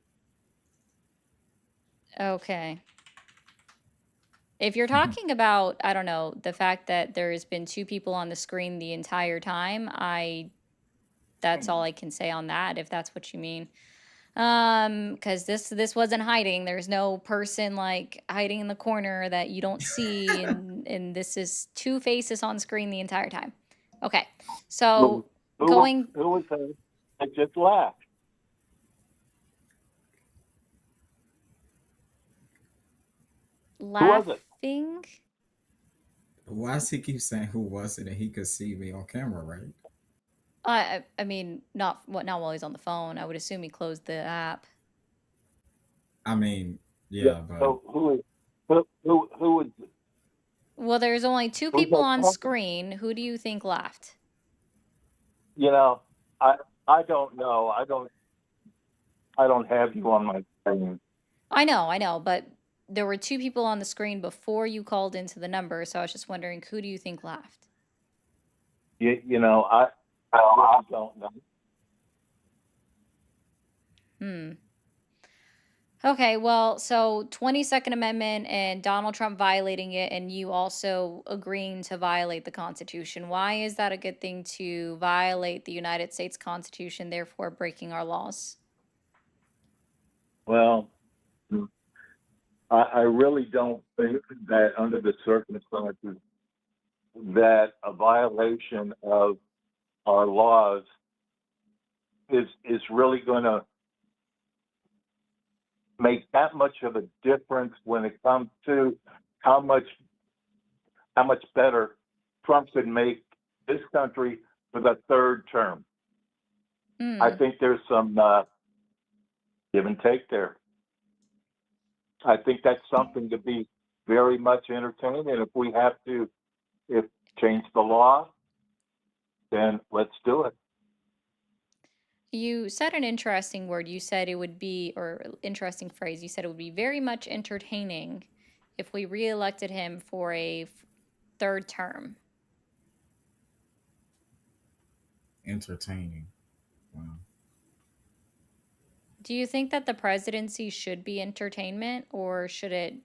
[SPEAKER 2] Okay. If you're talking about, I don't know, the fact that there's been two people on the screen the entire time, that's all I can say on that, if that's what you mean. Because this wasn't hiding. There's no person like hiding in the corner that you don't see, and this is two faces on screen the entire time. Okay,
[SPEAKER 3] Who
[SPEAKER 2] so
[SPEAKER 3] who
[SPEAKER 2] going
[SPEAKER 3] who was there? I just laughed. Who was it?
[SPEAKER 2] laughing.
[SPEAKER 1] Why does he keep saying who was it and he could see me on camera, right?
[SPEAKER 2] I mean, not while he's on the phone. I would assume he closed the app.
[SPEAKER 1] I mean,
[SPEAKER 3] Yeah.
[SPEAKER 1] yeah, but
[SPEAKER 3] So who was
[SPEAKER 2] Well, there's only two
[SPEAKER 3] who's
[SPEAKER 2] people
[SPEAKER 3] that
[SPEAKER 2] on
[SPEAKER 3] talking?
[SPEAKER 2] screen. Who do you think laughed?
[SPEAKER 3] You know, I don't know. I don't have you on my screen.
[SPEAKER 2] I know, but there were two people on the screen before you called into the number, so I was just wondering, who do you think laughed?
[SPEAKER 3] You know, I really don't know.
[SPEAKER 2] Hmm. Okay, well, so 22nd Amendment and Donald Trump violating it, and you also agreeing to violate the Constitution. Why is that a good thing to violate the United States Constitution, therefore breaking our laws?
[SPEAKER 3] Well, I really don't think that under the circumstances that a violation of our laws is really going to make that much of a difference when it comes to how much how much better Trump could make this country for the third term. I
[SPEAKER 2] Hmm.
[SPEAKER 3] think there's some give and take there. I think that's something to be very much entertained. And if we have to, if change the law, then let's do it.
[SPEAKER 2] You said an interesting word. You said it would be, or interesting phrase, you said it would be very much entertaining if we reelected him for a third term.
[SPEAKER 1] entertaining. Wow.
[SPEAKER 2] Do you think that the presidency should be entertainment, or should it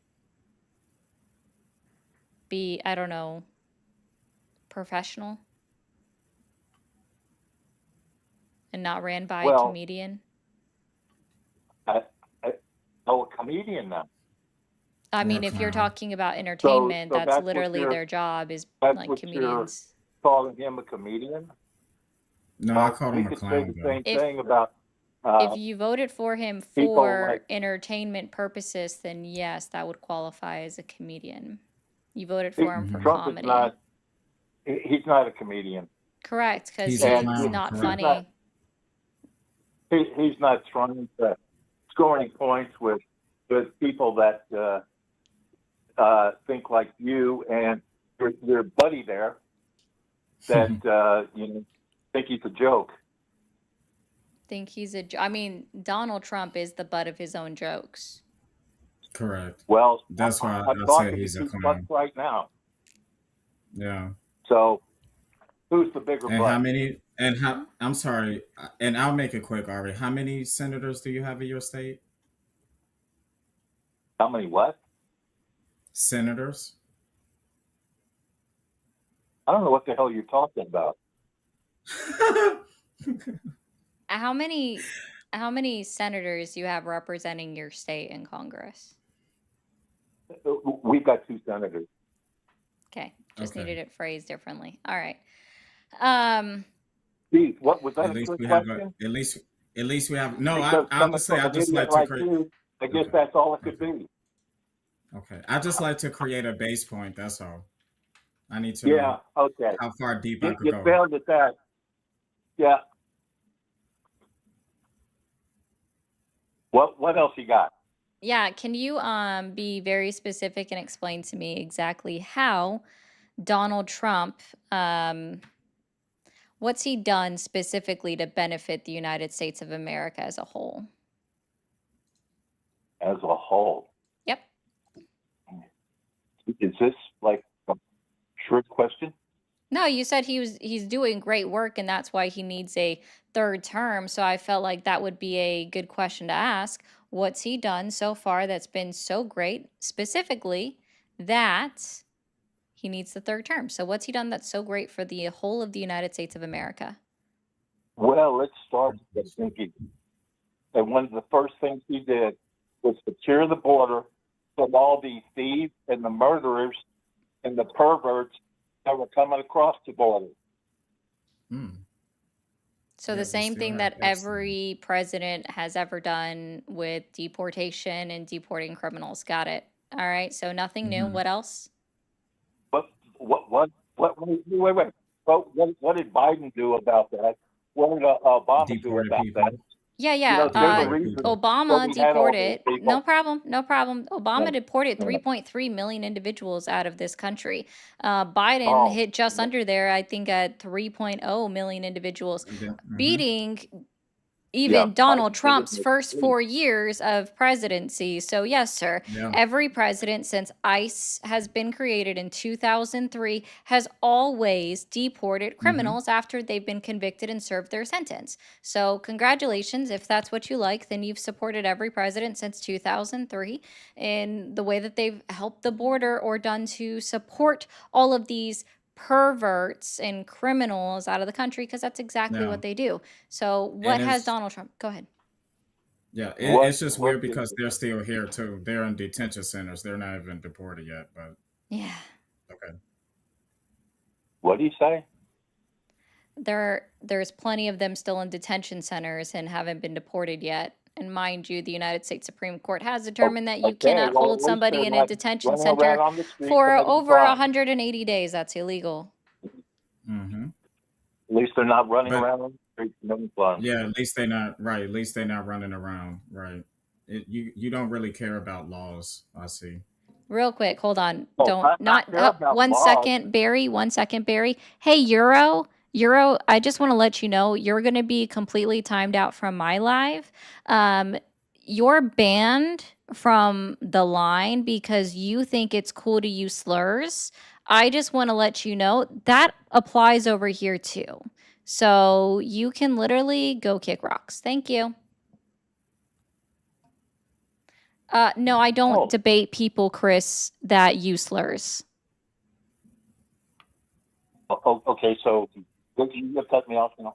[SPEAKER 2] be, I don't know, professional and not ran by a
[SPEAKER 3] Well,
[SPEAKER 2] comedian?
[SPEAKER 3] I, I, oh, a comedian now.
[SPEAKER 2] I
[SPEAKER 1] Or a
[SPEAKER 2] mean, if you're
[SPEAKER 1] clown.
[SPEAKER 2] talking about
[SPEAKER 3] So,
[SPEAKER 2] entertainment,
[SPEAKER 3] so
[SPEAKER 2] that's literally their job, is
[SPEAKER 3] that's
[SPEAKER 2] like
[SPEAKER 3] what you're
[SPEAKER 2] comedians.
[SPEAKER 3] calling him, a comedian.
[SPEAKER 1] No, I
[SPEAKER 3] Well,
[SPEAKER 1] called
[SPEAKER 3] we
[SPEAKER 1] him a
[SPEAKER 3] could say
[SPEAKER 1] clown
[SPEAKER 3] the
[SPEAKER 1] though.
[SPEAKER 3] same
[SPEAKER 2] If
[SPEAKER 3] thing about
[SPEAKER 2] if
[SPEAKER 3] uh,
[SPEAKER 2] you voted for him
[SPEAKER 3] people
[SPEAKER 2] for
[SPEAKER 3] like
[SPEAKER 2] entertainment purposes, then yes, that would qualify as a comedian. You voted for him for
[SPEAKER 1] Hmm.
[SPEAKER 3] Trump is
[SPEAKER 2] comedy.
[SPEAKER 3] not. He's not a comedian,
[SPEAKER 2] Correct, because
[SPEAKER 1] He's a
[SPEAKER 3] and
[SPEAKER 2] he's
[SPEAKER 1] clown,
[SPEAKER 2] not
[SPEAKER 3] he's
[SPEAKER 1] correct?
[SPEAKER 3] not.
[SPEAKER 2] funny.
[SPEAKER 3] He's not trying to score any points with people that think like you and your buddy there that think he's a joke.
[SPEAKER 2] think he's I mean, Donald Trump is the butt of his own jokes.
[SPEAKER 1] Correct.
[SPEAKER 3] Well,
[SPEAKER 1] That's why
[SPEAKER 3] I'm
[SPEAKER 1] I said
[SPEAKER 3] talking to
[SPEAKER 1] he's a
[SPEAKER 3] two butts
[SPEAKER 1] clown.
[SPEAKER 3] right now.
[SPEAKER 1] Yeah.
[SPEAKER 3] So who's the bigger
[SPEAKER 1] And how
[SPEAKER 3] butt?
[SPEAKER 1] many? And how? I'm sorry. And I'll make it quick, Ari. How many senators do you have in your state?
[SPEAKER 3] How many what?
[SPEAKER 1] Senators.
[SPEAKER 3] I don't know what the hell you're talking about.
[SPEAKER 2] How many senators you have representing your state in Congress?
[SPEAKER 3] We've got 2 senators.
[SPEAKER 2] Okay, just
[SPEAKER 1] Okay.
[SPEAKER 2] needed it phrased differently. All right.
[SPEAKER 3] Steve, what was that
[SPEAKER 1] At
[SPEAKER 3] a
[SPEAKER 1] least
[SPEAKER 3] trick
[SPEAKER 1] we have a.
[SPEAKER 3] question?
[SPEAKER 1] At least we have. No, I
[SPEAKER 3] Because coming
[SPEAKER 1] honestly,
[SPEAKER 3] from
[SPEAKER 1] I
[SPEAKER 3] an
[SPEAKER 1] just
[SPEAKER 3] idiot
[SPEAKER 1] like to
[SPEAKER 3] like
[SPEAKER 1] create.
[SPEAKER 3] you, I guess
[SPEAKER 1] Okay.
[SPEAKER 3] that's all it could
[SPEAKER 1] Okay.
[SPEAKER 3] be.
[SPEAKER 1] Okay. I just like to create a base point. That's all. I need to
[SPEAKER 3] Yeah,
[SPEAKER 1] know
[SPEAKER 3] okay.
[SPEAKER 1] how far deep I
[SPEAKER 3] You,
[SPEAKER 1] could
[SPEAKER 3] you
[SPEAKER 1] go.
[SPEAKER 3] failed at that. Yeah. What else you got?
[SPEAKER 2] Yeah, can you be very specific and explain to me exactly how Donald Trump what's he done specifically to benefit the United States of America as a whole?
[SPEAKER 3] As a whole,
[SPEAKER 2] Yep.
[SPEAKER 3] is this like a trick question?
[SPEAKER 2] No, you said he's doing great work and that's why he needs a third term. So I felt like that would be a good question to ask. What's he done so far that's been so great, specifically that he needs the third term? So what's he done that's so great for the whole of the United States of America?
[SPEAKER 3] Well, let's start with the thinking. And one of the first things he did was secure the border from all the thieves and the murderers and the perverts that were coming across the border.
[SPEAKER 1] Hmm.
[SPEAKER 2] So
[SPEAKER 1] Yeah,
[SPEAKER 2] the
[SPEAKER 1] we
[SPEAKER 2] same
[SPEAKER 1] still
[SPEAKER 2] thing
[SPEAKER 1] have
[SPEAKER 2] that
[SPEAKER 1] Epstein.
[SPEAKER 2] every president has ever done with deportation and deporting criminals. Got it. All right. So nothing new.
[SPEAKER 1] Hmm.
[SPEAKER 2] What else?
[SPEAKER 3] What, wait. What did Biden do about that? What did Obama do
[SPEAKER 1] Deported
[SPEAKER 3] about that?
[SPEAKER 1] people.
[SPEAKER 2] Yeah,
[SPEAKER 3] You
[SPEAKER 2] yeah.
[SPEAKER 3] know, there's a
[SPEAKER 1] Deported
[SPEAKER 3] reason
[SPEAKER 1] people.
[SPEAKER 3] that
[SPEAKER 2] Obama
[SPEAKER 3] we had all those
[SPEAKER 2] deported. No
[SPEAKER 3] people.
[SPEAKER 2] problem. No problem. Obama
[SPEAKER 3] Yeah,
[SPEAKER 2] deported
[SPEAKER 3] yeah.
[SPEAKER 2] 3.3 million individuals out of this country. Biden
[SPEAKER 3] Oh,
[SPEAKER 2] hit just
[SPEAKER 3] yeah,
[SPEAKER 2] under there, I think, at 3.0 million individuals,
[SPEAKER 1] Mm-hmm.
[SPEAKER 2] beating
[SPEAKER 3] yeah.
[SPEAKER 2] even Donald
[SPEAKER 3] Biden did it
[SPEAKER 2] Trump's
[SPEAKER 3] in
[SPEAKER 2] first
[SPEAKER 3] his
[SPEAKER 2] 4 years of presidency. So, yes, sir,
[SPEAKER 1] Yeah.
[SPEAKER 2] every president since ICE has been created in 2003 has always deported
[SPEAKER 1] Mm-hmm.
[SPEAKER 2] criminals after they've been convicted and served their sentence. So, congratulations. If that's what you like, then you've supported every president since 2003 in the way that they've helped the border or done to support all of these perverts and criminals out of the country, because that's exactly
[SPEAKER 1] Yeah.
[SPEAKER 2] what they do. So,
[SPEAKER 1] And
[SPEAKER 2] what has
[SPEAKER 1] it's
[SPEAKER 2] Donald Trump? Go ahead.
[SPEAKER 1] yeah,
[SPEAKER 3] what
[SPEAKER 1] it's just
[SPEAKER 3] what
[SPEAKER 1] weird
[SPEAKER 3] did
[SPEAKER 1] because they're still here too. They're in detention centers. They're not even deported yet, but
[SPEAKER 2] Yeah.
[SPEAKER 1] okay.
[SPEAKER 3] what do you say?
[SPEAKER 2] There's plenty of them still in detention centers and haven't been deported yet. And mind you, the United States Supreme Court has determined that you
[SPEAKER 3] Okay,
[SPEAKER 2] cannot
[SPEAKER 3] well
[SPEAKER 2] hold
[SPEAKER 3] at least
[SPEAKER 2] somebody
[SPEAKER 3] they're
[SPEAKER 2] in a
[SPEAKER 3] not
[SPEAKER 2] detention
[SPEAKER 3] running around
[SPEAKER 2] center
[SPEAKER 3] on the street
[SPEAKER 2] for
[SPEAKER 3] committing
[SPEAKER 2] over
[SPEAKER 3] crime.
[SPEAKER 2] 180 days. That's illegal.
[SPEAKER 1] Mm-hmm.
[SPEAKER 3] At least they're not running
[SPEAKER 1] But
[SPEAKER 3] around on the street committing crime.
[SPEAKER 1] yeah, at least they're not right. At least they're not running around. Right. You don't really care about laws. I see.
[SPEAKER 2] Real quick, hold on.
[SPEAKER 3] Oh,
[SPEAKER 2] Don't
[SPEAKER 3] I
[SPEAKER 2] not
[SPEAKER 3] care about
[SPEAKER 2] one
[SPEAKER 3] laws.
[SPEAKER 2] second, Barry. 1 second, Barry. Hey, Euro. I just want to let you know you're going to be completely timed out from my live. Um, you're banned from the line because you think it's cool to use slurs. I just want to let you know that applies over here too. So you can literally go kick rocks. Thank you. No, I don't
[SPEAKER 3] Oh,
[SPEAKER 2] debate people, Chris, that use slurs.
[SPEAKER 3] okay. So you just cut me off now.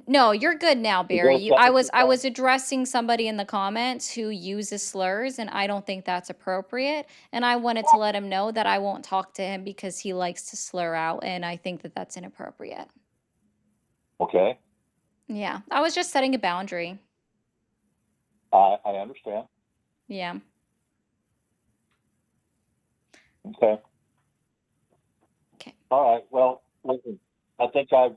[SPEAKER 2] No, you're good now,
[SPEAKER 3] Is
[SPEAKER 2] Barry.
[SPEAKER 3] that
[SPEAKER 2] You,
[SPEAKER 3] what you're
[SPEAKER 2] I
[SPEAKER 3] saying?
[SPEAKER 2] was addressing somebody in the comments who uses slurs, and I don't think that's appropriate. And I wanted to let him know that I won't talk to him because he likes to slur out, and I think that that's inappropriate.
[SPEAKER 3] Okay,
[SPEAKER 2] Yeah, I was just setting a boundary.
[SPEAKER 3] I understand.
[SPEAKER 2] Yeah.
[SPEAKER 3] Okay,
[SPEAKER 2] Okay.
[SPEAKER 3] all right. Well, listen, I think I've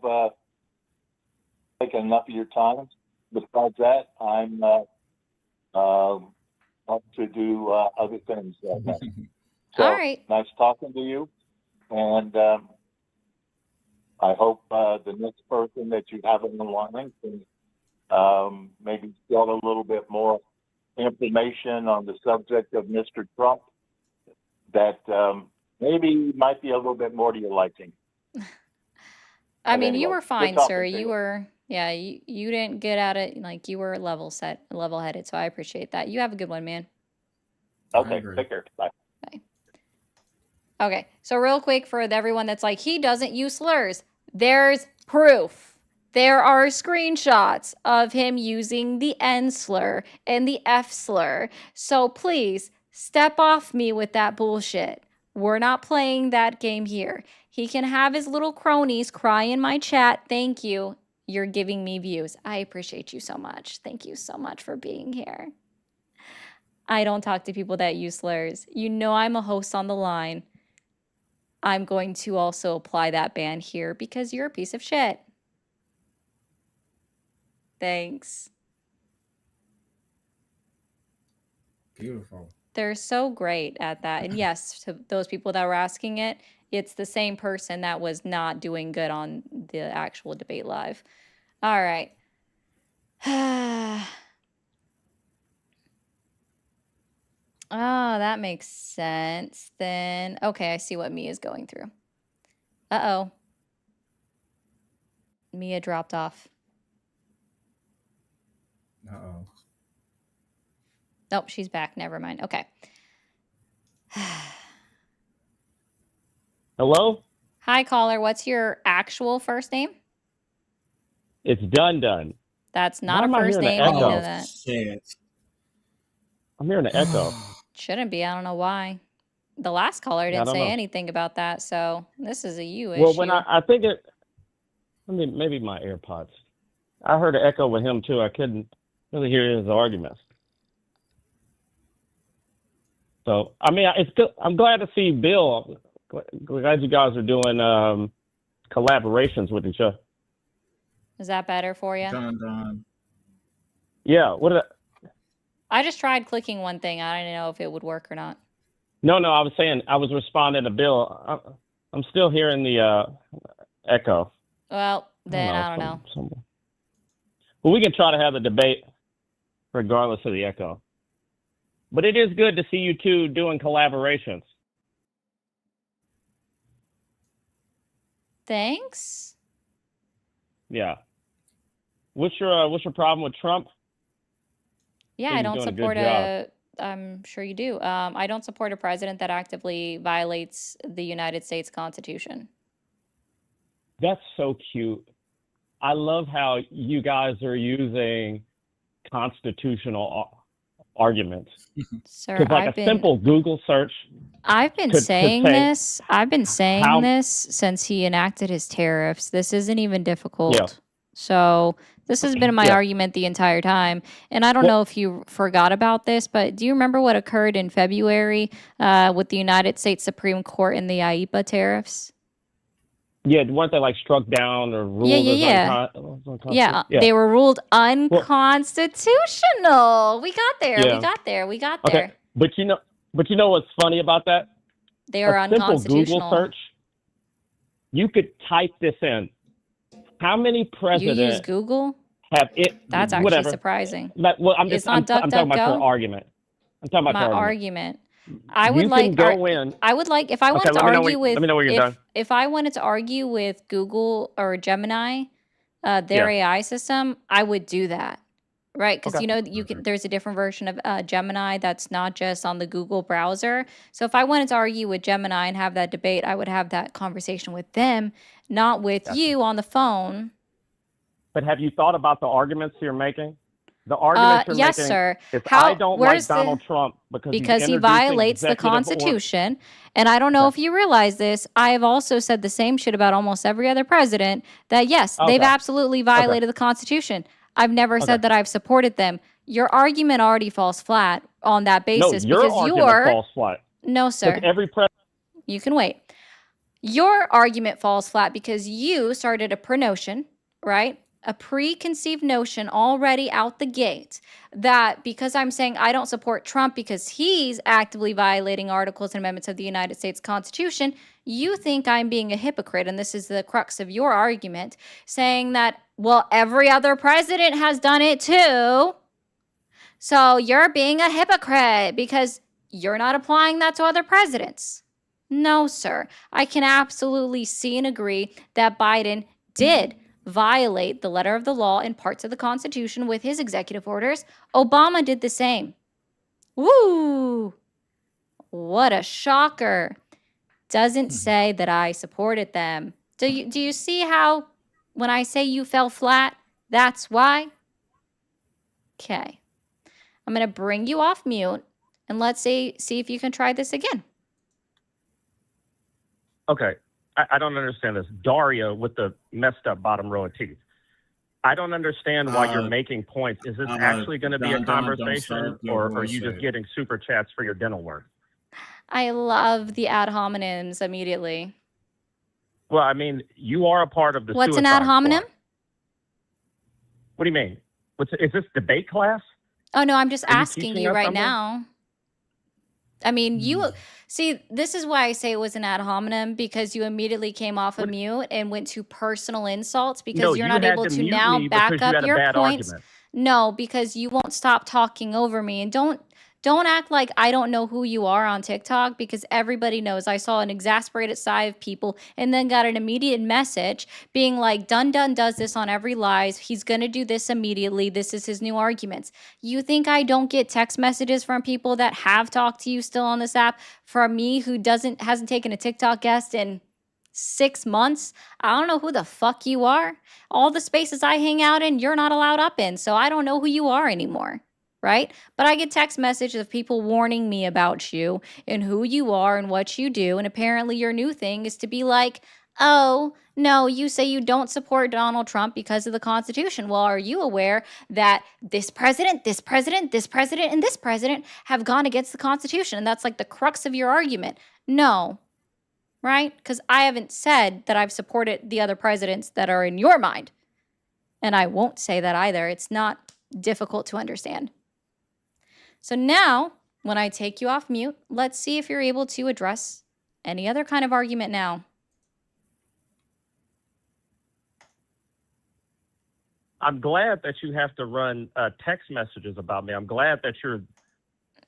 [SPEAKER 3] taken enough of your time. Besides that, I'm up to do other things right now.
[SPEAKER 2] All
[SPEAKER 3] So
[SPEAKER 2] right.
[SPEAKER 3] nice talking to you, and I hope the next person that you have in the line can maybe get a little bit more information on the subject of Mr. Trump that maybe might be a little bit more to your liking.
[SPEAKER 2] I
[SPEAKER 3] But
[SPEAKER 2] mean, you
[SPEAKER 3] anyway,
[SPEAKER 2] were
[SPEAKER 3] good
[SPEAKER 2] fine,
[SPEAKER 3] talking
[SPEAKER 2] sir.
[SPEAKER 3] to
[SPEAKER 2] You
[SPEAKER 3] you.
[SPEAKER 2] were, yeah, you didn't get at it like you were level headed. So I appreciate that. You have a good one, man.
[SPEAKER 1] I
[SPEAKER 3] Okay,
[SPEAKER 1] agree.
[SPEAKER 3] take care. Bye.
[SPEAKER 2] Bye. Okay, so real quick for everyone that's like, he doesn't use slurs. There's proof. There are screenshots of him using the N slur and the F slur. So please step off me with that bullshit. We're not playing that game here. He can have his little cronies cry in my chat. Thank you. You're giving me views. I appreciate you so much. Thank you so much for being here. I don't talk to people that use slurs. You know I'm a host on the line. I'm going to also apply that ban here because you're a piece of shit. Thanks.
[SPEAKER 1] Beautiful.
[SPEAKER 2] They're so great at that. And yes, to those people that were asking it, it's the same person that was not doing good on the actual debate live. All right. Oh, that makes sense. Then, okay, I see what Mia's going through. Uh-oh. Mia dropped off.
[SPEAKER 1] Uh-oh.
[SPEAKER 2] Nope, she's back. Never mind. Okay.
[SPEAKER 4] Hello?
[SPEAKER 2] Hi, caller. What's your actual first name?
[SPEAKER 4] It's done.
[SPEAKER 2] That's
[SPEAKER 4] Why
[SPEAKER 2] not a
[SPEAKER 4] am I
[SPEAKER 2] first
[SPEAKER 4] hearing an
[SPEAKER 2] name. We know
[SPEAKER 4] echo?
[SPEAKER 2] that.
[SPEAKER 1] Shit.
[SPEAKER 4] I'm hearing an echo.
[SPEAKER 2] Shouldn't be. I don't know why. The last caller
[SPEAKER 4] Yeah, I
[SPEAKER 2] didn't
[SPEAKER 4] don't
[SPEAKER 2] say
[SPEAKER 4] know.
[SPEAKER 2] anything about that, so this is a you
[SPEAKER 4] Well,
[SPEAKER 2] issue.
[SPEAKER 4] when I think it, I mean, maybe my AirPods. I heard an echo with him too. I couldn't really hear his arguments. So, I mean, it's good. I'm glad to see Bill. Glad you guys are doing collaborations with each other.
[SPEAKER 2] Is that better for you?
[SPEAKER 1] Done.
[SPEAKER 4] Yeah.
[SPEAKER 2] I just tried clicking one thing. I didn't know if it would work or not.
[SPEAKER 4] No. I was saying I was responding to Bill. I'm still hearing the echo.
[SPEAKER 2] Well, then I don't know.
[SPEAKER 4] Well, we can try to have a debate regardless of the echo. But it is good to see you two doing collaborations.
[SPEAKER 2] Thanks.
[SPEAKER 4] Yeah. What's your problem with Trump?
[SPEAKER 2] Yeah, I don't support I'm sure you do. I don't support a president that actively violates the United States Constitution.
[SPEAKER 4] That's so cute. I love how you guys are using constitutional arguments.
[SPEAKER 2] Sir,
[SPEAKER 4] Like simple Google search.
[SPEAKER 2] I've been saying this. I've been saying this since he enacted his tariffs. This isn't even difficult.
[SPEAKER 4] Yeah.
[SPEAKER 2] So this has been my argument the entire time. And I don't know if you forgot about this, but do you remember what occurred in February with the United States Supreme Court and the IEEPA tariffs?
[SPEAKER 4] Yeah, weren't they like struck down or ruled
[SPEAKER 2] as
[SPEAKER 4] unconstitutional?
[SPEAKER 2] Yeah, they were ruled unconstitutional. We got there.
[SPEAKER 4] Yeah.
[SPEAKER 2] We got there.
[SPEAKER 4] Okay, but you know what's funny about that?
[SPEAKER 2] They are unconstitutional.
[SPEAKER 4] Simple Google search. You could type this in. How many presidents?
[SPEAKER 2] You use Google?
[SPEAKER 4] Have it?
[SPEAKER 2] That's actually surprising.
[SPEAKER 4] Well, I'm talking about your argument. I'm talking about
[SPEAKER 2] my
[SPEAKER 4] your
[SPEAKER 2] argument. I would
[SPEAKER 4] you
[SPEAKER 2] like
[SPEAKER 4] can go in.
[SPEAKER 2] I would like if I wanted to argue with.
[SPEAKER 4] Let me know when you're done.
[SPEAKER 2] If I wanted to argue with Google or Gemini, their AI system, I would do that, right? Because there's a different version of Gemini that's not just on the Google browser. So if I wanted to argue with Gemini and have that debate, I would have that conversation with them, not with you on the phone.
[SPEAKER 4] But have you thought about the arguments you're making? The arguments you're
[SPEAKER 2] yes,
[SPEAKER 4] making
[SPEAKER 2] sir.
[SPEAKER 4] is I don't like Donald Trump because
[SPEAKER 2] he violates the Constitution. And I don't know if you realize this. I have also said the same shit about almost every other president that, yes, they've absolutely violated the Constitution. I've never said that I've supported them. Your argument already falls flat on that basis.
[SPEAKER 4] No, your argument falls flat.
[SPEAKER 2] No, sir. You can wait. Your argument falls flat because you started a pro-notion, right? a preconceived notion already out the gate that because I'm saying I don't support Trump because he's actively violating articles and amendments of the United States Constitution, you think I'm being a hypocrite. And this is the crux of your argument, saying that, well, every other president has done it too. So you're being a hypocrite because you're not applying that to other presidents. No, sir. I can absolutely see and agree that Biden did violate the letter of the law and parts of the Constitution with his executive orders. Obama did the same. Woo! What a shocker. Doesn't say that I supported them. Do you see how when I say you fell flat, that's why? Okay. I'm going to bring you off mute and let's see if you can try this again.
[SPEAKER 4] Okay. I don't understand this. Dario with the messed up bottom row of teeth. I don't understand why you're making points. Is this actually going to be a conversation, or are you just getting super chats for your dental work?
[SPEAKER 2] I love the ad hominems immediately.
[SPEAKER 4] Well, I mean, you are a part of the
[SPEAKER 2] What's an ad hominem?
[SPEAKER 4] Squad. What do you mean? Is this debate class?
[SPEAKER 2] Oh, no, I'm just asking you right now. I mean, you see, this is why I say it was an ad hominem, because you immediately came off of mute and went to personal insults because you're not able to now back up your points. No, because you won't stop talking over me. And don't act like I don't know who you are on TikTok, because everybody knows. I saw an exasperated side of people and then got an immediate message being like, Dun Dun does this on every live. He's going to do this immediately. This is his new arguments. You think I don't get text messages from people that have talked to you still on this app? From me, who hasn't taken a TikTok guest in 6 months? I don't know who the fuck you are. All the spaces I hang out in, you're not allowed up in. So I don't know who you are anymore. Right? But I get text messages of people warning me about you and who you are and what you do. And apparently your new thing is to be like, oh, no, you say you don't support Donald Trump because of the Constitution. Well, are you aware that this president, this president, this president, and this president have gone against the Constitution? And that's like the crux of your argument. No. Right? Because I haven't said that I've supported the other presidents that are in your mind. And I won't say that either. It's not difficult to understand. So now, when I take you off mute, let's see if you're able to address any other kind of argument now.
[SPEAKER 4] I'm glad that you have to run text messages about me. I'm glad that you're...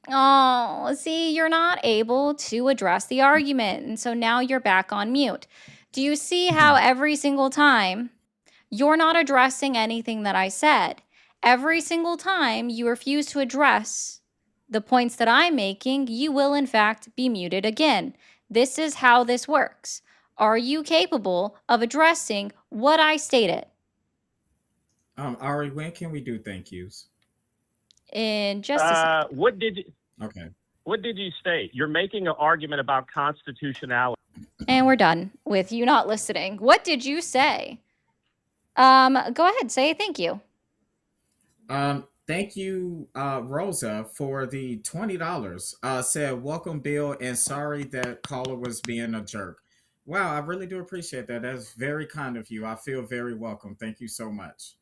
[SPEAKER 2] Oh, see, you're not able to address the argument. And so now you're back on mute. Do you see how every single time you're not addressing anything that I said? Every single time you refuse to address the points that I'm making, you will in fact be muted again. This is how this works. Are you capable of addressing what I stated?
[SPEAKER 1] Ari, when can we do thank yous?
[SPEAKER 2] In just a second.
[SPEAKER 4] What did you...
[SPEAKER 1] Okay.
[SPEAKER 4] What did you state? You're making an argument about constitutionality.
[SPEAKER 2] And we're done with you not listening. What did you say? Go ahead, say thank you.
[SPEAKER 1] Thank you, Rosa, for the $20. Said, welcome, Bill, and sorry that caller was being a jerk. Wow, I really do appreciate that. That's very kind of you. I feel very welcome. Thank you so much.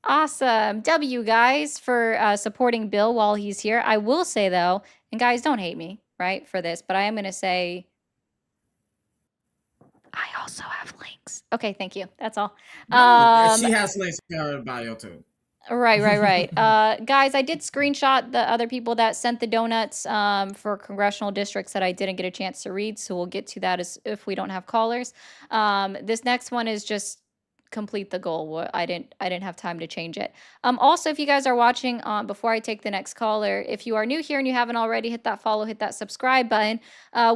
[SPEAKER 2] Awesome. W, guys, for supporting Bill while he's here. I will say, though, and guys, don't hate me, right, for this, but I am going to say I also have links. Okay, thank you. That's all.
[SPEAKER 1] She has links in her bio, too.
[SPEAKER 2] Right. Guys, I did screenshot the other people that sent the donuts for congressional districts that I didn't get a chance to read, so we'll get to that if we don't have callers. This next one is just complete the goal. I didn't have time to change it. Also, if you guys are watching, before I take the next caller, if you are new here and you haven't already, hit that follow, hit that subscribe button.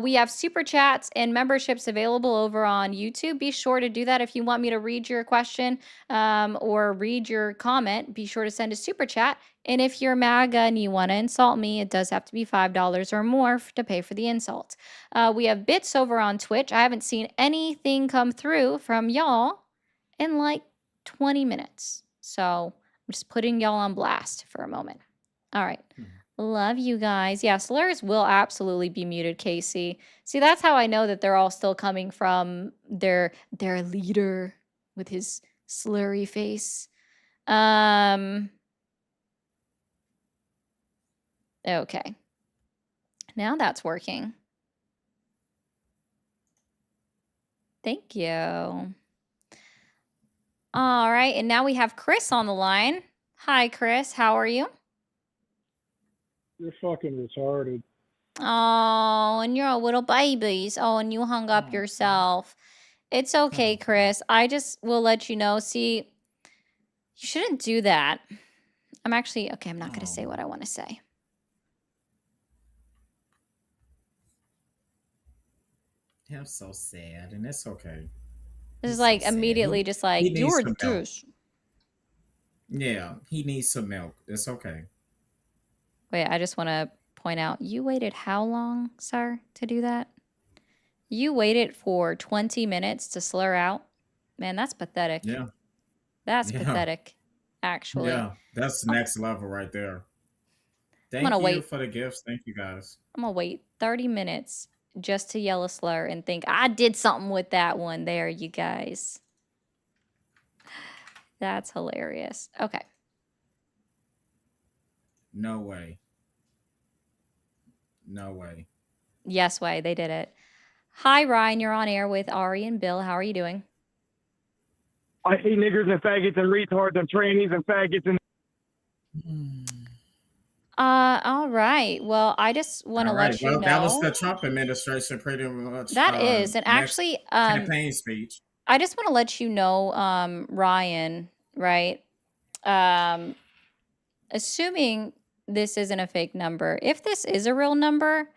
[SPEAKER 2] We have super chats and memberships available over on YouTube. Be sure to do that. If you want me to read your question or read your comment, be sure to send a super chat. And if you're MAGA and you want to insult me, it does have to be $5 or more to pay for the insult. We have bits over on Twitch. I haven't seen anything come through from y'all in like 20 minutes. So I'm just putting y'all on blast for a moment. All right. Love you guys. Yeah, slurs will absolutely be muted, Casey. See, that's how I know that they're all still coming from their leader with his Slurry face. Okay. Now that's working. Thank you. All right, and now we have Chris on the line. Hi, Chris. How are you?
[SPEAKER 5] You're fucking retarded.
[SPEAKER 2] Oh, and you're a little babies. Oh, and you hung up yourself. It's okay, Chris. I just will let you know. See, you shouldn't do that. I'm not going to say what I want to say.
[SPEAKER 1] I'm so sad, and it's okay.
[SPEAKER 2] This is like immediately just like, you're juice.
[SPEAKER 1] Yeah, he needs some milk. It's okay.
[SPEAKER 2] Wait, I just want to point out, you waited how long, sir, to do that? You waited for 20 minutes to slur out? Man, that's pathetic.
[SPEAKER 1] Yeah.
[SPEAKER 2] That's pathetic, actually.
[SPEAKER 1] Yeah, that's next level right there. Thank you for the gifts. Thank you, guys.
[SPEAKER 2] I'm going to wait 30 minutes just to yell a slur and think, I did something with that one there, you guys. That's hilarious. Okay.
[SPEAKER 1] No way. No way.
[SPEAKER 2] Yes way, they did it. Hi, Ryan. You're on air with Ari and Bill. How are you doing?
[SPEAKER 5] I hate niggers and faggots and retards and trannies and faggots and...
[SPEAKER 2] All right. Well, I just want to let you know.
[SPEAKER 1] That was the Trump administration pretty much.
[SPEAKER 2] That is. And actually,
[SPEAKER 1] campaign speech.
[SPEAKER 2] I just want to let you know, Ryan, right? Assuming this isn't a fake number, if this is a real number,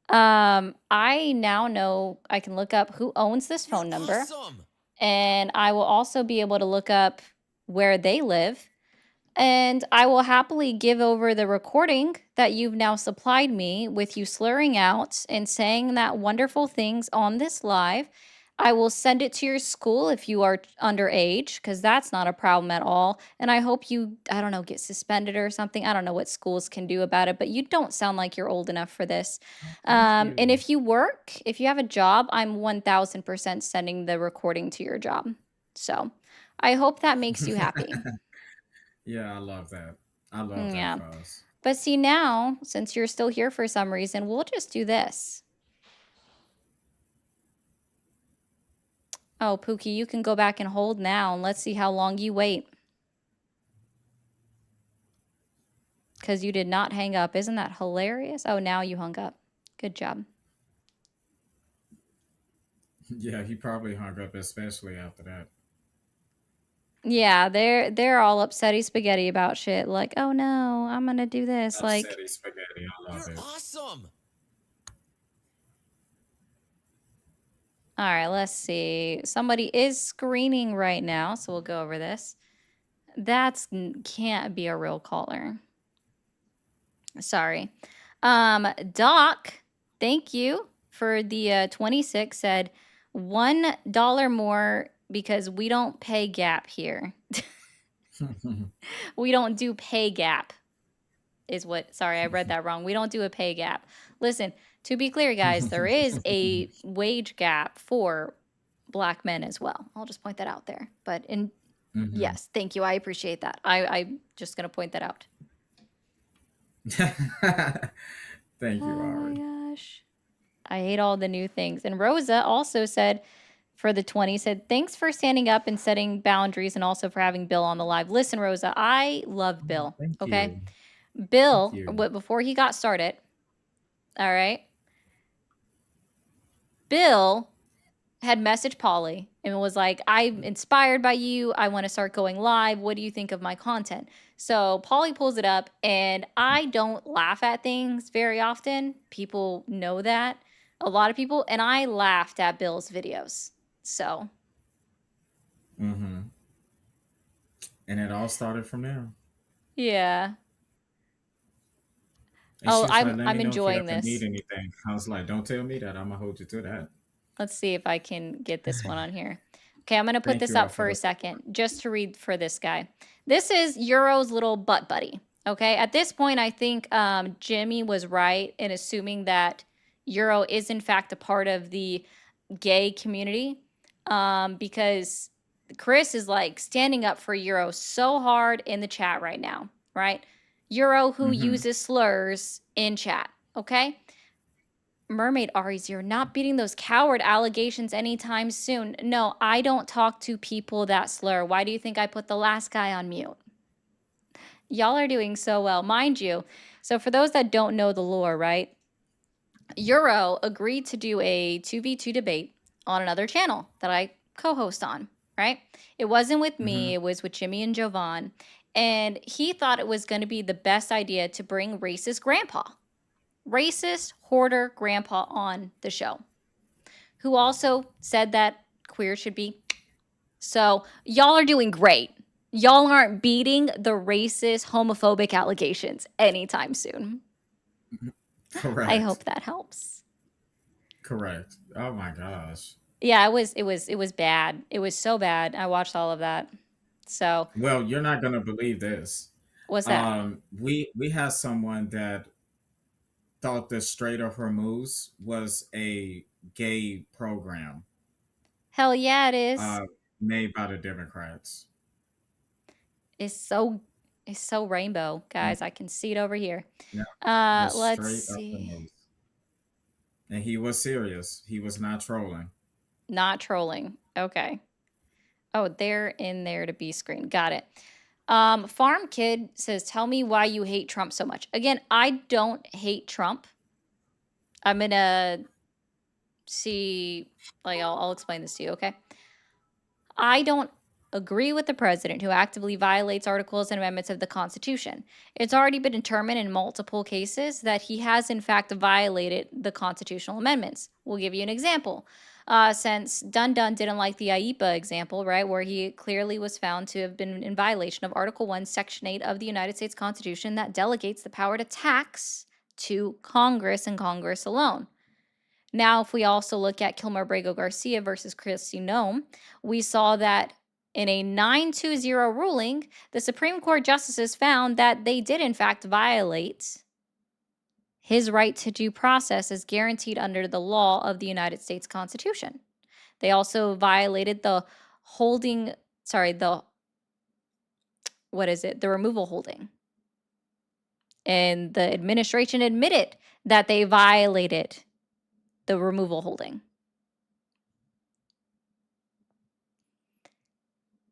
[SPEAKER 2] I now know I can look up who owns this phone number.
[SPEAKER 6] Awesome.
[SPEAKER 2] And I will also be able to look up where they live. And I will happily give over the recording that you've now supplied me with you slurring out and saying that wonderful things on this live. I will send it to your school if you are underage, because that's not a problem at all. And I hope you, I don't know, get suspended or something. I don't know what schools can do about it, but you don't sound like you're old enough for this. And if you work, if you have a job, I'm 1000% sending the recording to your job. So I hope that makes you happy.
[SPEAKER 1] Yeah, I love that. I love that for us.
[SPEAKER 2] But see, now, since you're still here for some reason, we'll just do this. Oh, Pookie, you can go back and hold now, and let's see how long you wait. Because you did not hang up. Isn't that hilarious? Oh, now you hung up. Good job.
[SPEAKER 1] Yeah, he probably hung up, especially after that.
[SPEAKER 2] Yeah, they're all upsetty spaghetti about shit. Like, oh no, I'm gonna do this.
[SPEAKER 1] Upsetty
[SPEAKER 2] like,
[SPEAKER 1] spaghetti. I love
[SPEAKER 6] You're
[SPEAKER 1] it.
[SPEAKER 6] awesome.
[SPEAKER 2] All right, let's see. Somebody is screening right now, so we'll go over this. That can't be a real caller. Sorry. Doc, thank you for the 26. Said $1 more because we don't pay gap here. We don't do pay gap is what, sorry, I read that wrong. We don't do a pay gap. Listen, to be clear, guys, there is a wage gap for Black men as well. I'll just point that out there. But yes, thank you. I appreciate that. I'm just going to point that out.
[SPEAKER 1] Thank you, Ari.
[SPEAKER 2] Oh my gosh. I hate all the new things. And Rosa also said, for the 20, said, thanks for standing up and setting boundaries and also for having Bill on the live. Listen, Rosa, I love Bill. Okay. Bill, before he got started, all right, Bill had messaged Polly and was like, I'm inspired by you. I want to start going live. What do you think of my content? So Polly pulls it up, and I don't laugh at things very often. People know that. A lot of people. And I laughed at Bill's videos. So.
[SPEAKER 1] And it all started from there.
[SPEAKER 2] Yeah.
[SPEAKER 1] And
[SPEAKER 2] I'm enjoying this.
[SPEAKER 1] Need anything. I was like, don't tell me that. I'm going to hold you to that.
[SPEAKER 2] Let's see if I can get this one on here. Okay, I'm going to put this up for a second just to read for this guy. This is Euro's little butt buddy. Okay, at this point, I think Jimmy was right in assuming that Euro is in fact a part of the gay community because Chris is like standing up for Euro so hard in the chat right now, right? Euro who uses slurs in chat, okay? Mermaid Aries, you're not beating those coward allegations anytime soon. No, I don't talk to people that slur. Why do you think I put the last guy on mute? Y'all are doing so well, mind you. So for those that don't know the lore, right? Euro agreed to do a 2v2 debate on another channel that I co-host on, right? It wasn't with me, it was with Jimmy and Jovan. And he thought it was going to be the best idea to bring racist hoarder grandpa on the show, who also said that queer should be. So y'all are doing great. Y'all aren't beating the racist, homophobic allegations anytime soon.
[SPEAKER 1] Correct.
[SPEAKER 2] I hope that helps.
[SPEAKER 1] Correct. Oh my gosh.
[SPEAKER 2] Yeah, it was bad. It was so bad. I watched all of that. So
[SPEAKER 1] well, you're not gonna believe this.
[SPEAKER 2] What's that?
[SPEAKER 1] We had someone that thought the Strait of Hormuz was a gay program.
[SPEAKER 2] Hell yeah, it is.
[SPEAKER 1] Made by the Democrats.
[SPEAKER 2] It's so rainbow, guys. I can see it over here.
[SPEAKER 1] Yeah,
[SPEAKER 2] let's see.
[SPEAKER 1] And he was serious. He was not trolling.
[SPEAKER 2] Not trolling. Okay. Oh, they're in there to be screened. Got it. Farm Kid says, tell me why you hate Trump so much. Again, I don't hate Trump. I'm going to see, like, I'll explain this to you, okay? I don't agree with the president who actively violates articles and amendments of the Constitution. It's already been determined in multiple cases that he has, in fact, violated the constitutional amendments. We'll give you an example. Since Dun didn't like the IEPA example, right, where he clearly was found to have been in violation of Article 1, Section 8 of the United States Constitution that delegates the power to tax to Congress and Congress alone. Now, if we also look at Kilmer Brago Garcia versus Kristi Noem, we saw that in a 9-2-0 ruling, the Supreme Court justices found that they did, in fact, violate his right to due process as guaranteed under the law of the United States Constitution. They also violated the removal holding. And the administration admitted that they violated the removal holding.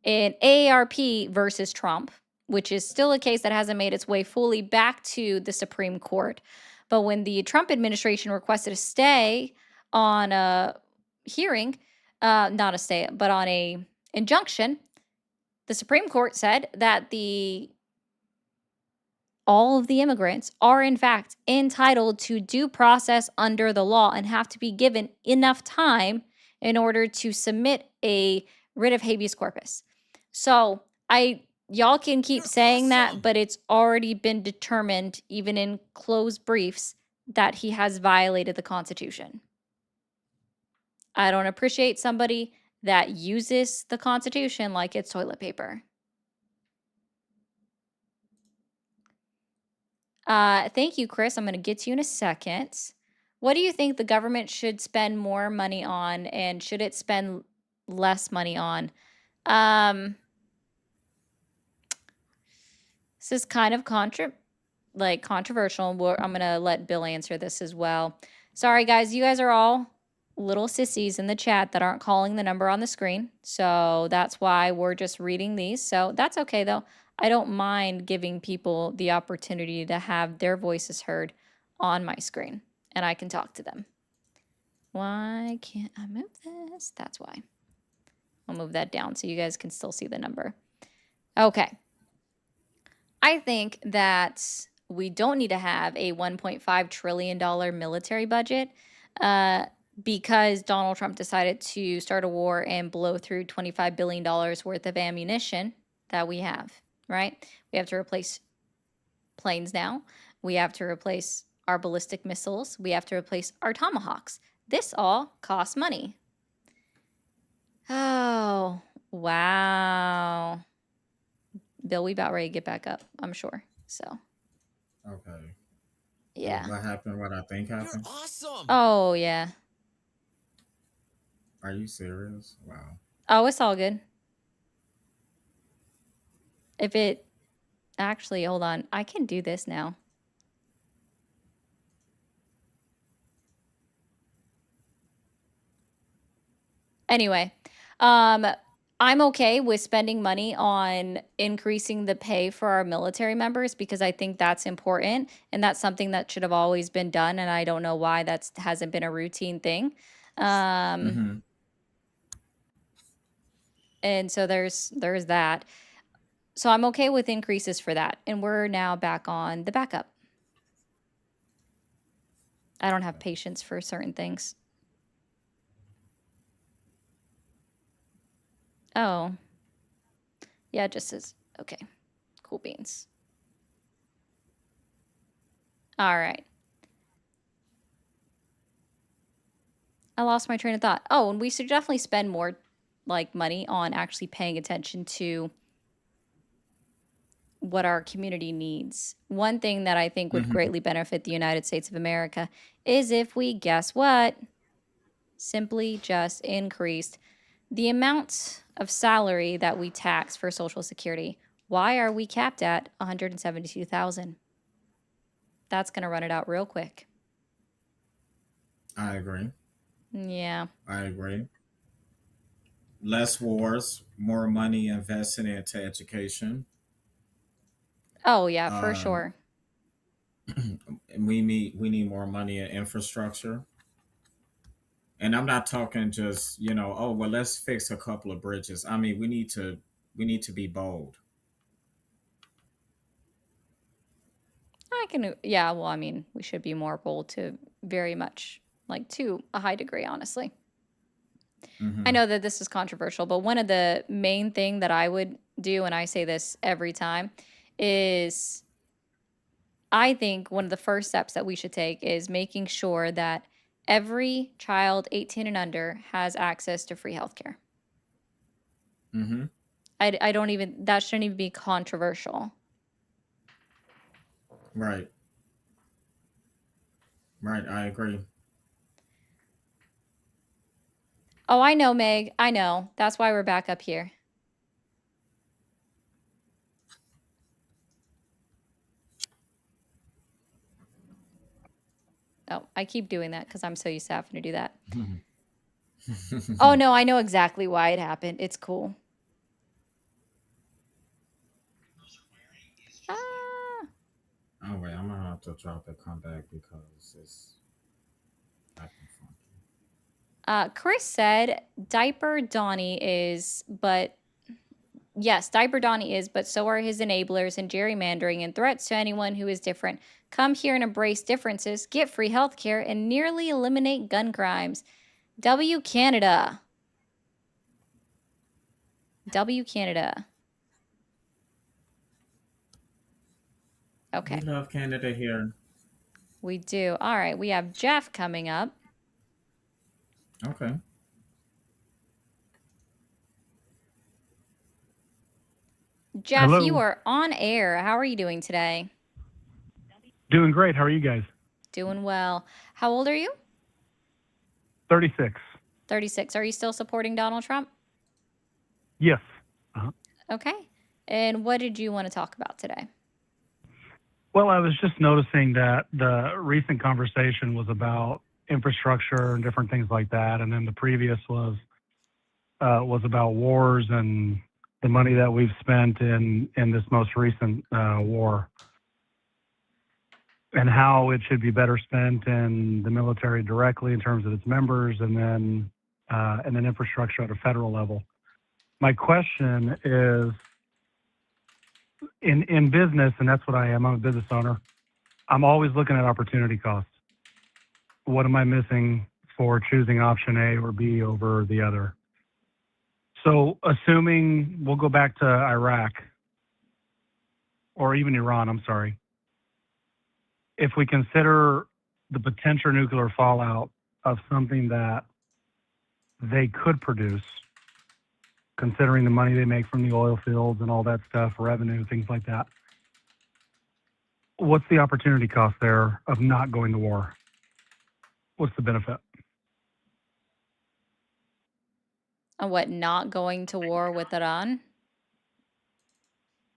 [SPEAKER 2] In AARP versus Trump, which is still a case that hasn't made its way fully back to the Supreme Court. But when the Trump administration requested a stay on a hearing, not a stay, but on a injunction, the Supreme Court said that all of the immigrants are in fact entitled to due process under the law and have to be given enough time in order to submit a writ of habeas corpus. So y'all can keep saying that, but it's already been determined, even in closed briefs, that he has violated the Constitution. I don't appreciate somebody that uses the Constitution like it's toilet paper. Thank you, Chris. I'm going to get to you in a second. What do you think the government should spend more money on, and should it spend less money on? This is kind of controversial. I'm going to let Bill answer this as well. Sorry, guys. You guys are all little sissies in the chat that aren't calling the number on the screen. So that's why we're just reading these. So that's okay, though. I don't mind giving people the opportunity to have their voices heard on my screen, and I can talk to them. Why can't I move this? That's why. I'll move that down so you guys can still see the number. Okay. I think that we don't need to have a $1.5 trillion military budget because Donald Trump decided to start a war and blow through $25 billion worth of ammunition that we have, right? We have to replace planes now. We have to replace our ballistic missiles. We have to replace our Tomahawks. This all costs money. Oh, wow. Bill, we about ready to get back up, I'm sure. So.
[SPEAKER 1] Okay.
[SPEAKER 2] Yeah.
[SPEAKER 1] What happened? What I think happened?
[SPEAKER 6] You're awesome.
[SPEAKER 2] Oh, yeah.
[SPEAKER 1] Are you serious? Wow.
[SPEAKER 2] Oh, it's all good. If it actually, hold on, I can do this now. Anyway, I'm okay with spending money on increasing the pay for our military members because I think that's important and that's something that should have always been done. And I don't know why that hasn't been a routine thing.
[SPEAKER 1] Mm-hmm.
[SPEAKER 2] And so there's that. So I'm okay with increases for that. And we're now back on the backup. I don't have patience for certain things. Oh. Yeah, it just says, okay, cool beans. All right. I lost my train of thought. Oh, and we should definitely spend more like money on actually paying attention to what our community needs. One thing that I think would
[SPEAKER 1] Mm-hmm.
[SPEAKER 2] greatly benefit the United States of America is if we, guess what, simply just increased the amount of salary that we tax for Social Security. Why are we capped at $172,000? That's going to run it out real quick.
[SPEAKER 1] I agree.
[SPEAKER 2] Yeah.
[SPEAKER 1] I agree. Less wars, more money invested into education.
[SPEAKER 2] Oh, yeah, for
[SPEAKER 1] Um,
[SPEAKER 2] sure.
[SPEAKER 1] we need more money in infrastructure. And I'm not talking just, oh well, let's fix a couple of bridges. I mean, we need to be bold.
[SPEAKER 2] I can, yeah, well, I mean, we should be more bold to very much, like, to a high degree, honestly. I
[SPEAKER 1] Mm-hmm.
[SPEAKER 2] know that this is controversial, but one of the main thing that I would do, and I say this every time, is I think one of the first steps that we should take is making sure that every child 18 and under has access to free healthcare.
[SPEAKER 1] Mm-hmm.
[SPEAKER 2] I don't even, that shouldn't even be controversial.
[SPEAKER 1] Right. Right. I agree.
[SPEAKER 2] Oh, I know, Meg. I know. That's why we're back up here. Oh, I keep doing that because I'm so used to having to do that. Oh, no, I know exactly why it happened. It's cool. Ah.
[SPEAKER 1] Oh wait, I'm gonna have to drop it, come back because it's acting funky.
[SPEAKER 2] Chris said Diaper Donnie is, but yes, Diaper Donnie is, but so are his enablers and gerrymandering and threats to anyone who is different. Come here and embrace differences, get free healthcare, and nearly eliminate gun crimes. W Canada. W Canada. Okay.
[SPEAKER 1] We love Canada here.
[SPEAKER 2] We do. All right. We have Jeff coming up.
[SPEAKER 1] Okay.
[SPEAKER 2] Jeff, you
[SPEAKER 5] Hello.
[SPEAKER 2] are on air. How are you doing today?
[SPEAKER 5] Doing great. How are you guys?
[SPEAKER 2] Doing well. How old are you?
[SPEAKER 5] 36.
[SPEAKER 2] 36. Are you still supporting Donald Trump?
[SPEAKER 5] Yes.
[SPEAKER 2] Okay. And what did you want to talk about today?
[SPEAKER 5] Well, I was just noticing that the recent conversation was about infrastructure and different things like that, and then the previous was about wars and the money that we've spent in this most recent war, and how it should be better spent in the military directly in terms of its members, and then infrastructure at a federal level. My question is, in business, and that's what I am. I'm a business owner. I'm always looking at opportunity costs. What am I missing for choosing option A or B over the other? So assuming we'll go back to Iraq or even Iran, I'm sorry. If we consider the potential nuclear fallout of something that they could produce, considering the money they make from the oil fields and all that stuff, revenue, things like that, what's the opportunity cost there of not going to war? What's the benefit?
[SPEAKER 2] On what, not going to war with Iran?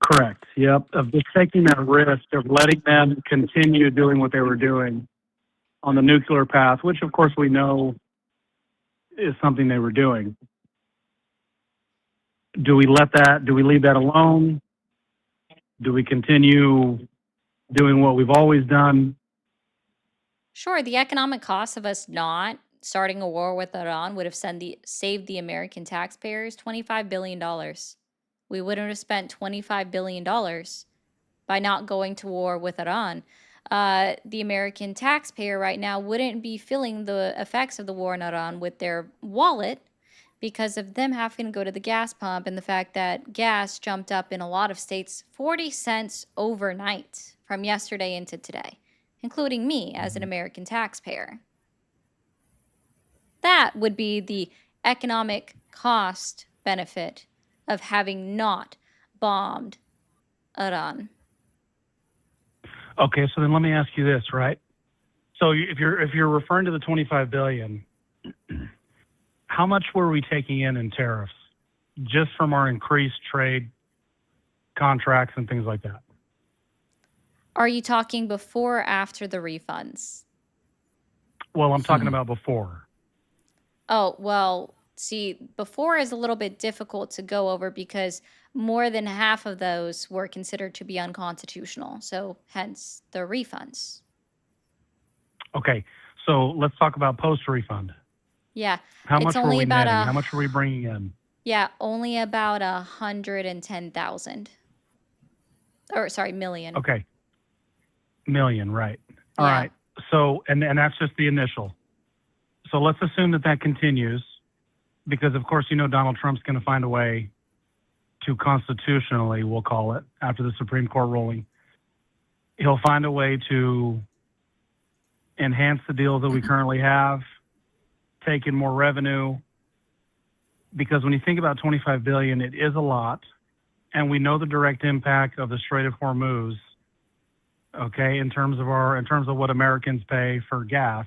[SPEAKER 5] Correct. Yep. Of just taking that risk of letting them continue doing what they were doing on the nuclear path, which of course we know is something they were doing. Do we leave that alone? Do we continue doing what we've always done?
[SPEAKER 2] Sure, the economic cost of us not starting a war with Iran would have saved the American taxpayers $25 billion. We wouldn't have spent $25 billion by not going to war with Iran. The American taxpayer right now wouldn't be feeling the effects of the war in Iran with their wallet because of them having to go to the gas pump and the fact that gas jumped up in a lot of states 40 cents overnight from yesterday into today, including me as an American taxpayer. That would be the economic cost benefit of having not bombed Iran.
[SPEAKER 5] Okay, so then let me ask you this, right? So if you're referring to the 25 billion, how much were we taking in tariffs just from our increased trade contracts and things like that?
[SPEAKER 2] Are you talking before or after the refunds?
[SPEAKER 5] Well, I'm talking about before.
[SPEAKER 2] Oh, well, see, before is a little bit difficult to go over because more than half of those were considered to be unconstitutional. So hence the refunds.
[SPEAKER 5] Okay, so let's talk about post-refund.
[SPEAKER 2] Yeah.
[SPEAKER 5] How
[SPEAKER 2] it's
[SPEAKER 5] much were
[SPEAKER 2] only
[SPEAKER 5] we
[SPEAKER 2] about
[SPEAKER 5] netting? How much were we bringing in?
[SPEAKER 2] Yeah, only about 110,000. Or sorry, million.
[SPEAKER 5] Okay, million, right. All
[SPEAKER 2] Yeah.
[SPEAKER 5] right, so, and that's just the initial. So let's assume that continues because, of course, Donald Trump's going to find a way to constitutionally, we'll call it, after the Supreme Court ruling, he'll find a way to enhance the deals that we currently have, take in more revenue, because when you think about 25 billion, it is a lot, and we know the direct impact of the Strait of Hormuz, okay, in terms of what Americans pay for gas.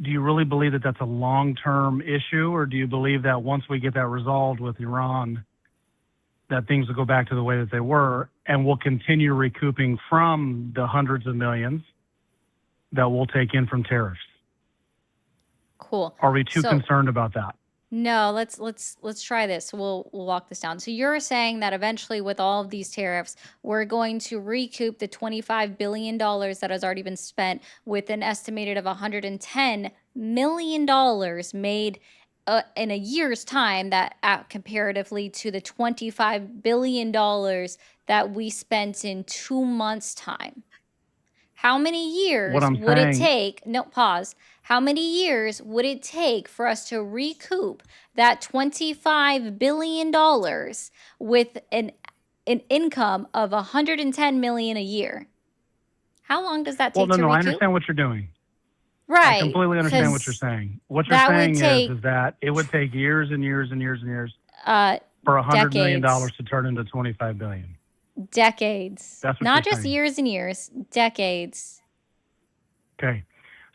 [SPEAKER 5] Do you really believe that that's a long-term issue, or do you believe that once we get that resolved with Iran, that things will go back to the way that they were, and we'll continue recouping from the hundreds of millions that we'll take in from tariffs?
[SPEAKER 2] Cool.
[SPEAKER 5] Are we too concerned about that?
[SPEAKER 2] No, let's try this. We'll walk this down. So you're saying that eventually with all of these tariffs, we're going to recoup the $25 billion that has already been spent with an estimated of $110 million made in a year's time, that comparatively to the $25 billion that we spent in 2 months' time. How many years would it take? No, pause. How many years would it take for us to recoup that $25 billion with an income of $110 million a year? How long does that take to recoup?
[SPEAKER 5] I understand what you're doing.
[SPEAKER 2] Right.
[SPEAKER 5] I completely understand what you're saying. What you're saying is that it would take years and years and years and years for $100 million to turn into $25 billion.
[SPEAKER 2] Decades.
[SPEAKER 5] That's what
[SPEAKER 2] Not
[SPEAKER 5] you're
[SPEAKER 2] just
[SPEAKER 5] saying.
[SPEAKER 2] years and years, decades.
[SPEAKER 5] Okay.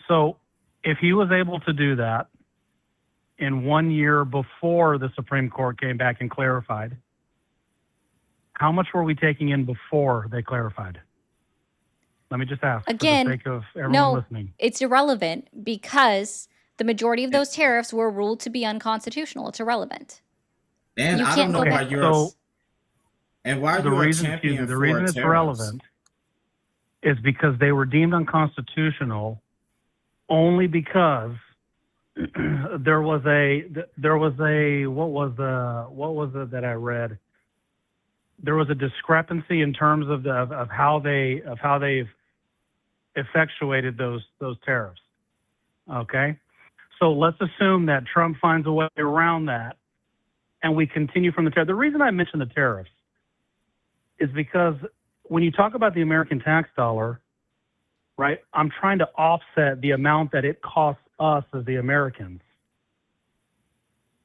[SPEAKER 5] So if he was able to do that in 1 year before the Supreme Court came back and clarified, how much were we taking in before they clarified? Let me just ask,
[SPEAKER 2] again,
[SPEAKER 5] for the sake of everyone listening.
[SPEAKER 2] It's irrelevant because the majority of those tariffs were ruled to be unconstitutional. It's irrelevant.
[SPEAKER 1] And I don't know why you're... And why
[SPEAKER 5] the reason it's relevant is because they were deemed unconstitutional only because there was a what was it that I read? There was a discrepancy in terms of how they've effectuated those tariffs. Okay, so let's assume that Trump finds a way around that, and we continue from the tariff. The reason I mentioned the tariffs is because when you talk about the American tax dollar, right, I'm trying to offset the amount that it costs us as the Americans,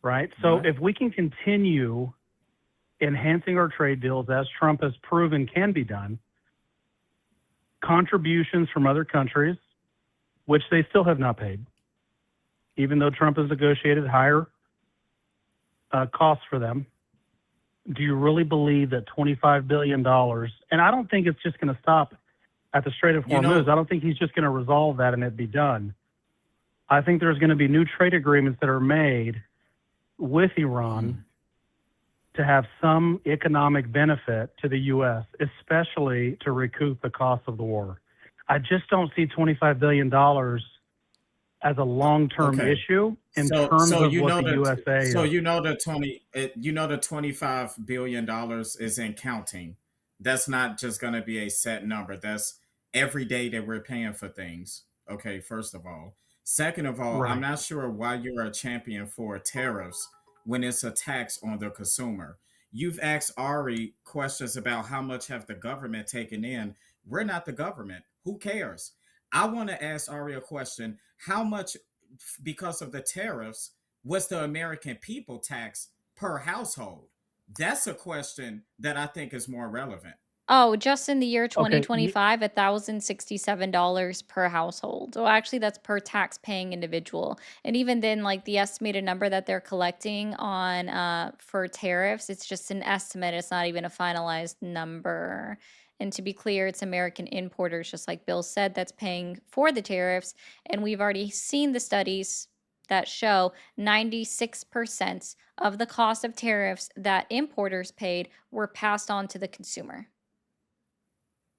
[SPEAKER 5] right? So if we can continue enhancing our trade deals as Trump has proven can be done, contributions from other countries, which they still have not paid, even though Trump has negotiated higher costs for them, do you really believe that $25 billion, and I don't think it's just going to stop at the Strait of Hormuz. I don't think he's just going to resolve that and it be done. I think there's going to be new trade agreements that are made with Iran to have some economic benefit to the U.S., especially to recoup the cost of the war. I just don't see $25 billion as a long-term issue in terms of what the USA.
[SPEAKER 1] So you know the $25 billion is in counting. That's not just going to be a set number. That's every day that we're paying for things. Okay, first of all. Second of all, I'm not sure why you're a champion for tariffs when it's a tax on the consumer. You've asked Ari questions about how much have the government taken in. We're not the government. Who cares? I want to ask Ari a question. How much, because of the tariffs, was the American people taxed per household? That's a question that I think is more relevant.
[SPEAKER 2] Oh, just in the year 2025, $1,067 per household. Well, actually, that's per tax-paying individual. And even then, like the estimated number that they're collecting on for tariffs, it's just an estimate. It's not even a finalized number. And to be clear, it's American importers, just like Bill said, that's paying for the tariffs. And we've already seen the studies that show 96% of the cost of tariffs that importers paid were passed on to the consumer.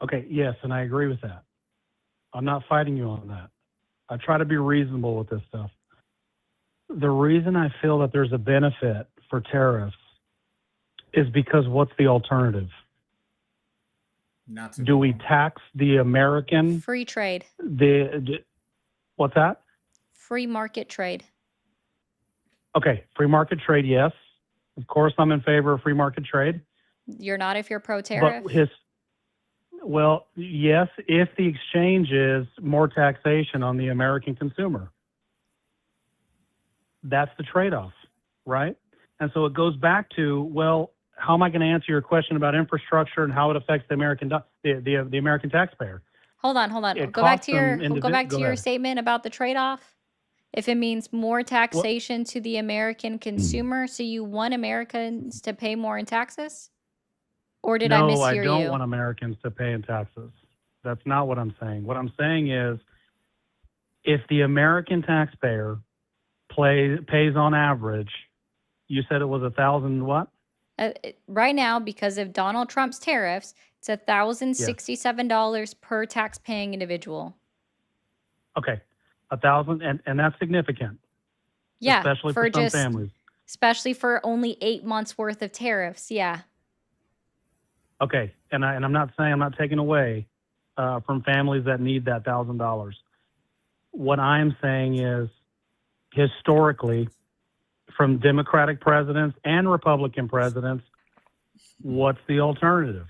[SPEAKER 5] Okay, yes, and I agree with that. I'm not fighting you on that. I try to be reasonable with this stuff. The reason I feel that there's a benefit for tariffs is because what's the alternative? Do we tax the American?
[SPEAKER 2] Free trade.
[SPEAKER 5] What's that?
[SPEAKER 2] Free market trade.
[SPEAKER 5] Okay, free market trade, yes. Of course, I'm in favor of free market trade.
[SPEAKER 2] You're not if you're pro-tariff?
[SPEAKER 5] But well, yes, if the exchange is more taxation on the American consumer. That's the trade-off, right? And so it goes back to, well, how am I going to answer your question about infrastructure and how it affects the American the American taxpayer?
[SPEAKER 2] Hold on. Go back to your statement about the trade-off. If it means more taxation to the American consumer, so you want Americans to pay more in taxes? Or did I mishear you?
[SPEAKER 5] No, I don't want Americans to pay in taxes. That's not what I'm saying. What I'm saying is, if the American taxpayer pays on average, you said it was 1,000 what?
[SPEAKER 2] Right now, because of Donald Trump's tariffs, it's $1,067 per tax-paying individual.
[SPEAKER 5] Okay, 1,000, and that's significant.
[SPEAKER 2] Yeah,
[SPEAKER 5] especially for some families.
[SPEAKER 2] Especially for only 8 months worth of tariffs. Yeah.
[SPEAKER 5] Okay, and I'm not saying I'm not taking away from families that need that $1,000. What I'm saying is, historically, from Democratic presidents and Republican presidents, what's the alternative?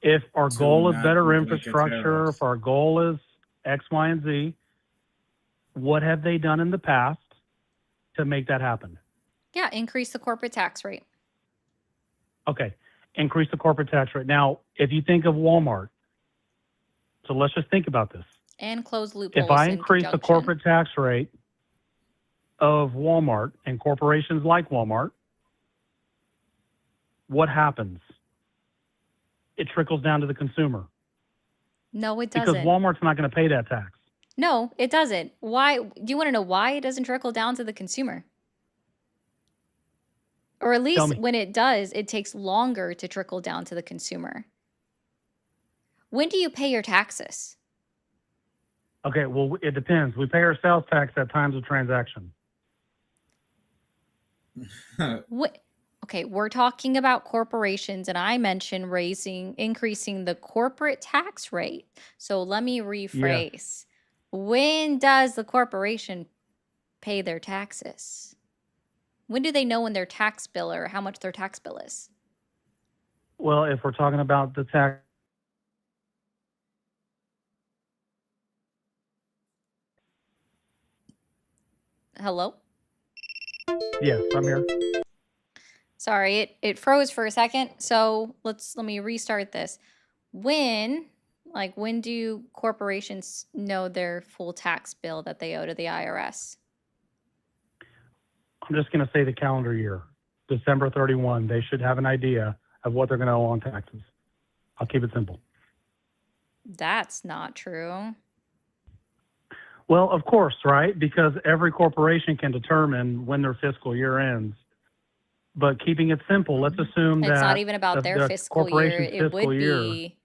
[SPEAKER 5] If our goal is better infrastructure, if our goal is X, Y, and Z, what have they done in the past to make that happen?
[SPEAKER 2] Yeah, increase the corporate tax rate.
[SPEAKER 5] Okay, increase the corporate tax rate. Now, if you think of Walmart, so let's just think about this.
[SPEAKER 2] And close loopholes.
[SPEAKER 5] If I increase the corporate tax rate of Walmart and corporations like Walmart, what happens? It trickles down to the consumer.
[SPEAKER 2] No, it doesn't.
[SPEAKER 5] Because Walmart's not going to pay that tax.
[SPEAKER 2] No, it doesn't. Why? Do you want to know why it doesn't trickle down to the consumer? Or at least when it does, it takes longer to trickle down to the consumer. When do you pay your taxes?
[SPEAKER 5] Okay, well, it depends. We pay our sales tax at times of transaction.
[SPEAKER 2] Okay, we're talking about corporations, and I mentioned increasing the corporate tax rate. So let me rephrase. Yeah. When does the corporation pay their taxes? When do they know when their tax bill or how much their tax bill is?
[SPEAKER 5] Well, if we're talking about the tax.
[SPEAKER 2] Hello?
[SPEAKER 5] Yes, I'm here.
[SPEAKER 2] Sorry, it froze for a second. So let me restart this. When do corporations know their full tax bill that they owe to the IRS?
[SPEAKER 5] I'm just going to say the calendar year. December 31, they should have an idea of what they're going to owe on taxes. I'll keep it simple.
[SPEAKER 2] That's not true.
[SPEAKER 5] Well, of course, right? Because every corporation can determine when their fiscal year ends. But keeping it simple, let's assume
[SPEAKER 2] It's
[SPEAKER 5] that
[SPEAKER 2] not even about their
[SPEAKER 5] the
[SPEAKER 2] fiscal year.
[SPEAKER 5] corporation's
[SPEAKER 2] It
[SPEAKER 5] fiscal
[SPEAKER 2] would
[SPEAKER 5] year.
[SPEAKER 2] be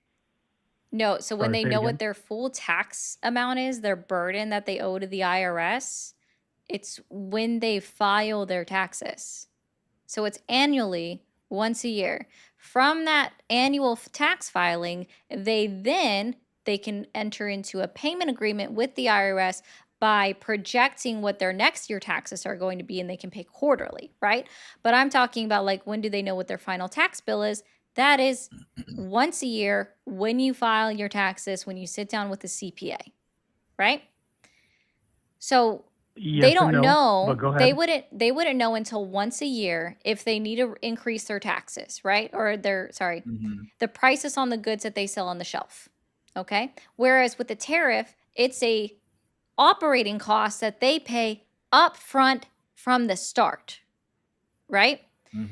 [SPEAKER 2] no. So when
[SPEAKER 5] Sorry,
[SPEAKER 2] they
[SPEAKER 5] say it
[SPEAKER 2] know
[SPEAKER 5] again.
[SPEAKER 2] what their full tax amount is, their burden that they owe to the IRS, it's when they file their taxes. So it's annually, once a year. From that annual tax filing, they can enter into a payment agreement with the IRS by projecting what their next year taxes are going to be, and they can pay quarterly, right? But I'm talking about, like, when do they know what their final tax bill is? That is once a year when you file your taxes, when you sit down with the CPA, right? So
[SPEAKER 5] Yes
[SPEAKER 2] they don't
[SPEAKER 5] and no, but
[SPEAKER 2] know.
[SPEAKER 5] go ahead.
[SPEAKER 2] They wouldn't know until once a year if they need to increase their taxes, right? Or the prices on the goods that they sell on the shelf. Okay? Whereas with the tariff, it's a operating cost that they pay upfront from the start, right?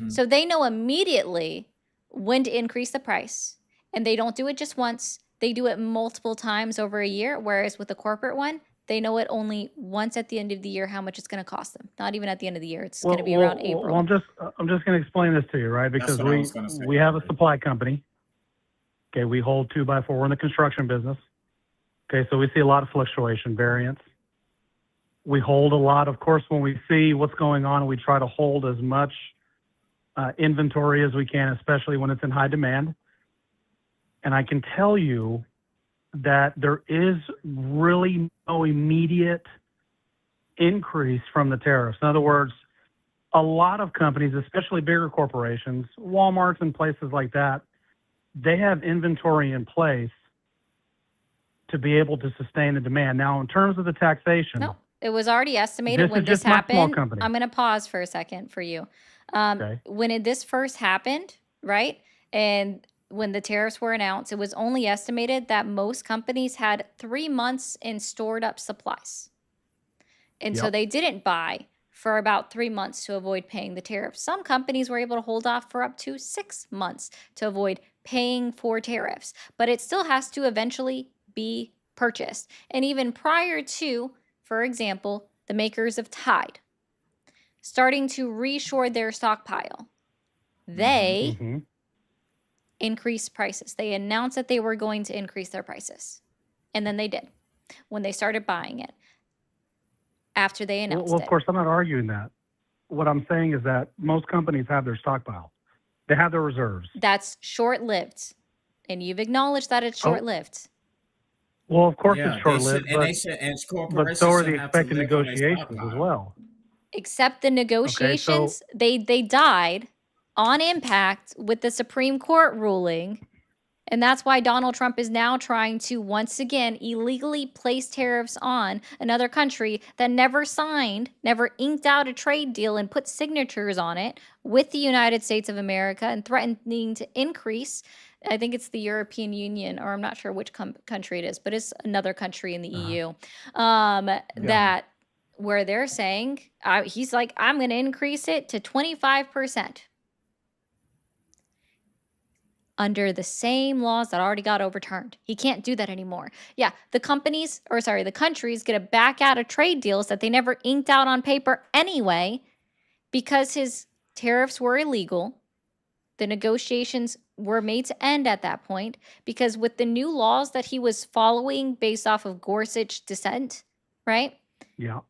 [SPEAKER 2] So they know immediately when to increase the price, and they don't do it just once. They do it multiple times over a year, whereas with the corporate one, they know it only once at the end of the year how much it's going to cost them. Not even at the end of the year. It's going to be around April.
[SPEAKER 5] Well, I'm just going to explain this to you, right? Because
[SPEAKER 1] That's what I was gonna say,
[SPEAKER 5] we have a
[SPEAKER 1] Gary.
[SPEAKER 5] supply company. Okay, we hold 2x4. We're in the construction business. Okay, so we see a lot of fluctuation, variance. We hold a lot, of course, when we see what's going on, we try to hold as much inventory as we can, especially when it's in high demand. And I can tell you that there is really no immediate increase from the tariffs. In other words, a lot of companies, especially bigger corporations, Walmarts and places like that, they have inventory in place to be able to sustain the demand. Now, in terms of the taxation,
[SPEAKER 2] No, it was already estimated
[SPEAKER 5] this
[SPEAKER 2] when
[SPEAKER 5] is
[SPEAKER 2] this
[SPEAKER 5] just my small
[SPEAKER 2] happened.
[SPEAKER 5] company.
[SPEAKER 2] I'm going to pause for a second for you.
[SPEAKER 5] Okay.
[SPEAKER 2] When this first happened, right? And when the tariffs were announced, it was only estimated that most companies had 3 months in stored up supplies. And so
[SPEAKER 5] Yep.
[SPEAKER 2] they didn't buy for about 3 months to avoid paying the tariff. Some companies were able to hold off for up to 6 months to avoid paying for tariffs, but it still has to eventually be purchased. And even prior to, for example, the makers of Tide starting to reshore their stockpile, they
[SPEAKER 5] Mm-hmm.
[SPEAKER 2] increased prices. They announced that they were going to increase their prices. And then they did when they started buying it after they announced
[SPEAKER 5] Well, of course, I'm not arguing that. What I'm saying is that most companies have their stockpile. They have their reserves.
[SPEAKER 2] That's short-lived. And you've acknowledged that it's short-lived.
[SPEAKER 5] Well, of course
[SPEAKER 1] Yeah,
[SPEAKER 5] it's short-lived,
[SPEAKER 1] and
[SPEAKER 5] but so
[SPEAKER 1] corporations
[SPEAKER 5] are the
[SPEAKER 1] shouldn't have to
[SPEAKER 5] expected
[SPEAKER 1] live on a
[SPEAKER 5] negotiations as
[SPEAKER 1] stockpile.
[SPEAKER 5] well.
[SPEAKER 2] Except the negotiations,
[SPEAKER 5] Okay,
[SPEAKER 2] they died on impact with the Supreme Court ruling. And that's why Donald Trump is now trying to once again illegally place tariffs on another country that never signed, never inked out a trade deal and put signatures on it with the United States of America, and threatening to increase. I think it's the European Union, or I'm not sure which country it is, but it's another country in the EU. That where they're saying, he's like, I'm going to increase it to 25%. Under the same laws that already got overturned. He can't do that anymore. Yeah, the countries get to back out of trade deals that they never inked out on paper anyway, because his tariffs were illegal. The negotiations were made to end at that point, because with the new laws that he was following based off of Gorsuch dissent, right?
[SPEAKER 5] Yeah.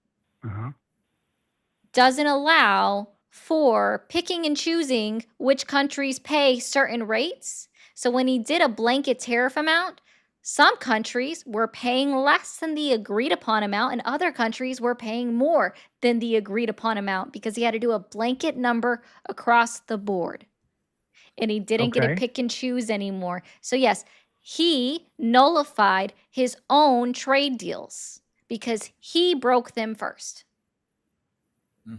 [SPEAKER 2] Doesn't allow for picking and choosing which countries pay certain rates. So when he did a blanket tariff amount, some countries were paying less than the agreed upon amount, and other countries were paying more than the agreed upon amount, because he had to do a blanket number across the board. And he didn't get to pick and choose anymore. So yes, he nullified his own trade deals because he broke them first.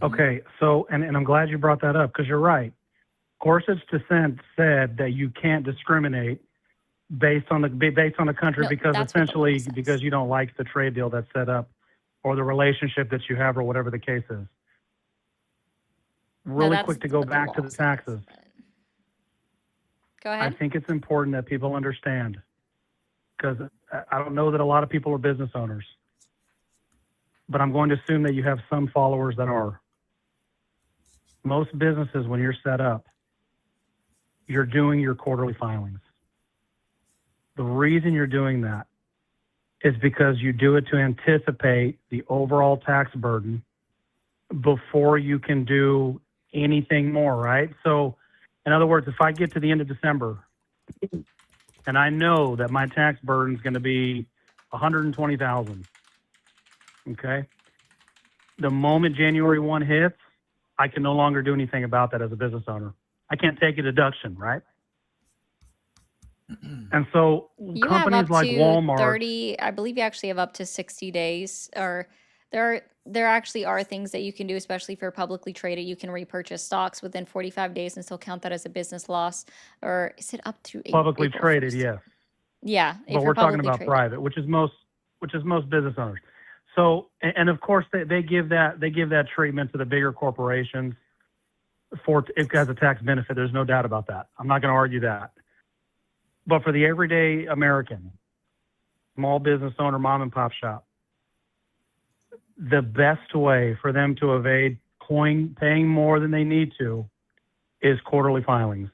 [SPEAKER 5] Okay, so, and I'm glad you brought that up, because you're right. Gorsuch dissent said that you can't discriminate based on the country, because essentially because you don't like the trade deal that's set up, or the relationship that you have, or whatever the case is.
[SPEAKER 2] No,
[SPEAKER 5] Really quick to go
[SPEAKER 2] what the
[SPEAKER 5] back to
[SPEAKER 2] law
[SPEAKER 5] the
[SPEAKER 2] says.
[SPEAKER 5] taxes.
[SPEAKER 2] Go
[SPEAKER 5] I
[SPEAKER 2] ahead.
[SPEAKER 5] think it's important that people understand, because I don't know that a lot of people are business owners, but I'm going to assume that you have some followers that are. Most businesses, when you're set up, you're doing your quarterly filings. The reason you're doing that is because you do it to anticipate the overall tax burden before you can do anything more, right? So, in other words, if I get to the end of December and I know that my tax burden is going to be 120,000, okay? The moment January 1 hits, I can no longer do anything about that as a business owner. I can't take a deduction, right? And so
[SPEAKER 2] You have
[SPEAKER 5] companies
[SPEAKER 2] up
[SPEAKER 5] like
[SPEAKER 2] to
[SPEAKER 5] Walmart,
[SPEAKER 2] 30, I believe you actually have up to 60 days, or there actually are things that you can do, especially if you're publicly traded. You can repurchase stocks within 45 days and still count that as a business loss. Or is it up to
[SPEAKER 5] publicly
[SPEAKER 2] April
[SPEAKER 5] traded,
[SPEAKER 2] 1st?
[SPEAKER 5] yes,
[SPEAKER 2] Yeah, if
[SPEAKER 5] but
[SPEAKER 2] you're
[SPEAKER 5] we're talking
[SPEAKER 2] publicly
[SPEAKER 5] about
[SPEAKER 2] traded.
[SPEAKER 5] private, which is most business owners. So, and of course they give that treatment to the bigger corporations for it has a tax benefit. There's no doubt about that. I'm not going to argue that. But for the everyday American, small business owner, mom and pop shop, the best way for them to evade paying more than they need to is quarterly filings.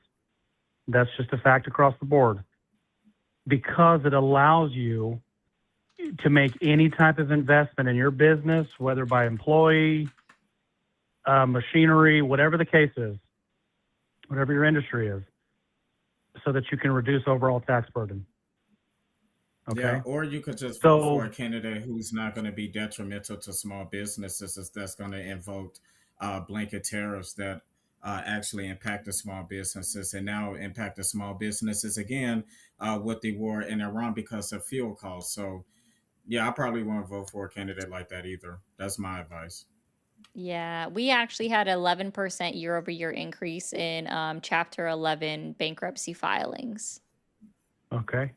[SPEAKER 5] That's just a fact across the board, because it allows you to make any type of investment in your business, whether by employee, machinery, whatever the case is, whatever your industry is, so that you can reduce overall tax burden. Okay.
[SPEAKER 1] Yeah, or you could just vote for a candidate who's not going to be detrimental to small businesses, that's going to invoke blanket tariffs that actually impact the small businesses and now impact the small businesses again with the war in Iran because of fuel costs. So, yeah, I probably won't vote for a candidate like that either. That's my advice.
[SPEAKER 2] Yeah, we actually had 11% year-over-year increase in Chapter 11 bankruptcy filings.
[SPEAKER 5] Okay.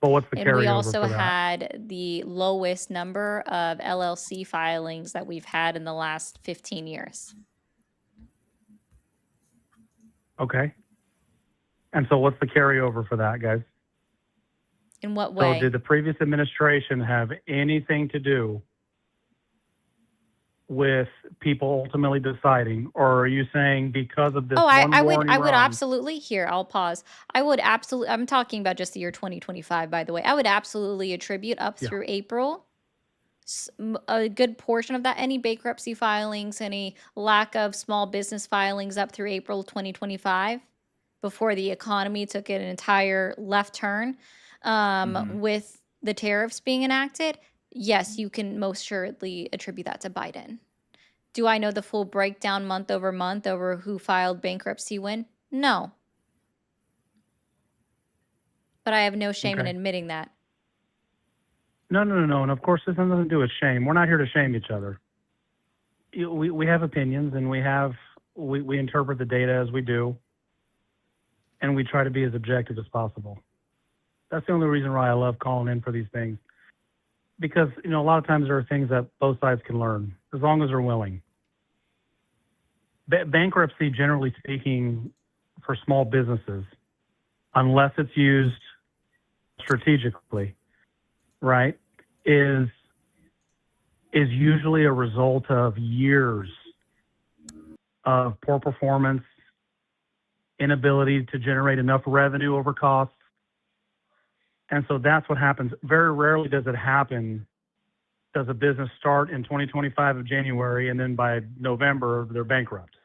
[SPEAKER 5] But what's the
[SPEAKER 2] And we
[SPEAKER 5] carryover
[SPEAKER 2] also
[SPEAKER 5] for that?
[SPEAKER 2] had the lowest number of LLC filings that we've had in the last 15 years.
[SPEAKER 5] Okay. And so what's the carryover for that, guys?
[SPEAKER 2] In what
[SPEAKER 5] So
[SPEAKER 2] way?
[SPEAKER 5] did the previous administration have anything to do with people ultimately deciding, or are you saying because of this
[SPEAKER 2] Oh,
[SPEAKER 5] one war in
[SPEAKER 2] I would
[SPEAKER 5] Iran?
[SPEAKER 2] absolutely, here, I'll pause. I would absolutely, I'm talking about just the year 2025, by the way. I would absolutely attribute up
[SPEAKER 5] Yeah.
[SPEAKER 2] through April a good portion of that, any bankruptcy filings, any lack of small business filings up through April 2025, before the economy took an entire left turn with the tariffs being enacted. Yes, you can most assuredly attribute that to Biden. Do I know the full breakdown month over who filed bankruptcy when? No. But I have no shame in
[SPEAKER 5] Okay.
[SPEAKER 2] admitting that.
[SPEAKER 5] No. And of course, this has nothing to do with shame. We're not here to shame each other. We have opinions, and we interpret the data as we do, and we try to be as objective as possible. That's the only reason why I love calling in for these things, because a lot of times there are things that both sides can learn as long as they're willing. Bankruptcy, generally speaking, for small businesses, unless it's used strategically, right, is usually a result of years of poor performance, inability to generate enough revenue over costs. And so that's what happens. Very rarely does it happen. Does a business start in 2025 of January and then by November they're bankrupt?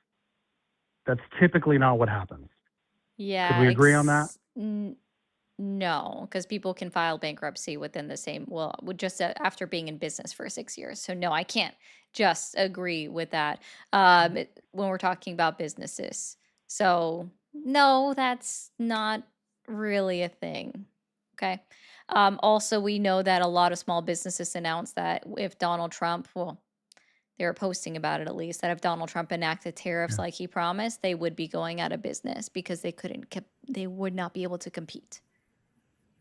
[SPEAKER 5] That's typically not what happens.
[SPEAKER 2] Yeah.
[SPEAKER 5] Could we agree on that?
[SPEAKER 2] No, because people can file bankruptcy within the same, well, just after being in business for 6 years. So no, I can't just agree with that when we're talking about businesses. So no, that's not really a thing. Okay. Also, we know that a lot of small businesses announced that if Donald Trump, well, they were posting about it at least, that if Donald Trump enacted tariffs like he promised, they would be going out of business because they would not be able to compete.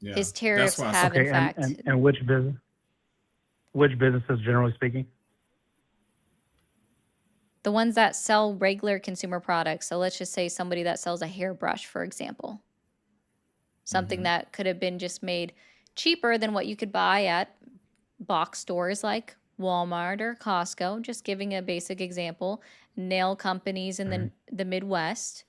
[SPEAKER 1] Yeah,
[SPEAKER 2] His
[SPEAKER 1] that's
[SPEAKER 2] tariffs
[SPEAKER 1] why.
[SPEAKER 2] have, in
[SPEAKER 5] Okay,
[SPEAKER 2] fact,
[SPEAKER 5] and which businesses, generally speaking?
[SPEAKER 2] The ones that sell regular consumer products. So let's just say somebody that sells a hairbrush, for example. Something that could have been just made cheaper than what you could buy at box stores like Walmart or Costco, just giving a basic example. Nail companies in the Midwest,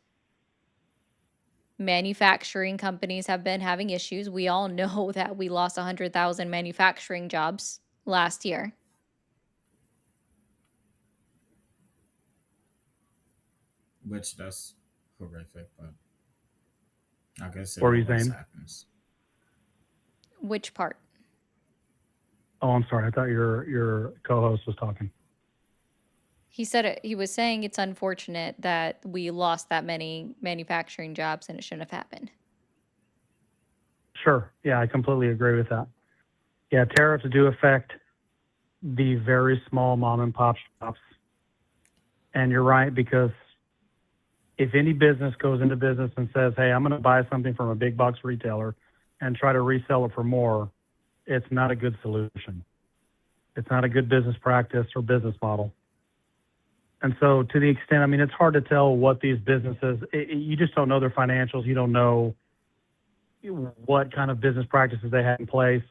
[SPEAKER 2] manufacturing companies have been having issues. We all know that we lost 100,000 manufacturing jobs last year.
[SPEAKER 1] Which that's horrific, but I guess it
[SPEAKER 5] What were you
[SPEAKER 1] always
[SPEAKER 5] saying?
[SPEAKER 1] happens.
[SPEAKER 2] Which part?
[SPEAKER 5] Oh, I'm sorry. I thought your co-host was talking.
[SPEAKER 2] He said it, he was saying it's unfortunate that we lost that many manufacturing jobs and it shouldn't have happened.
[SPEAKER 5] Sure. Yeah, I completely agree with that. Yeah, tariffs do affect the very small mom and pop shops. And you're right, because if any business goes into business and says, hey, I'm going to buy something from a big box retailer and try to resell it for more, it's not a good solution. It's not a good business practice or business model. And so to the extent, I mean, it's hard to tell what these businesses, you just don't know their financials. You don't know what kind of business practices they have in place.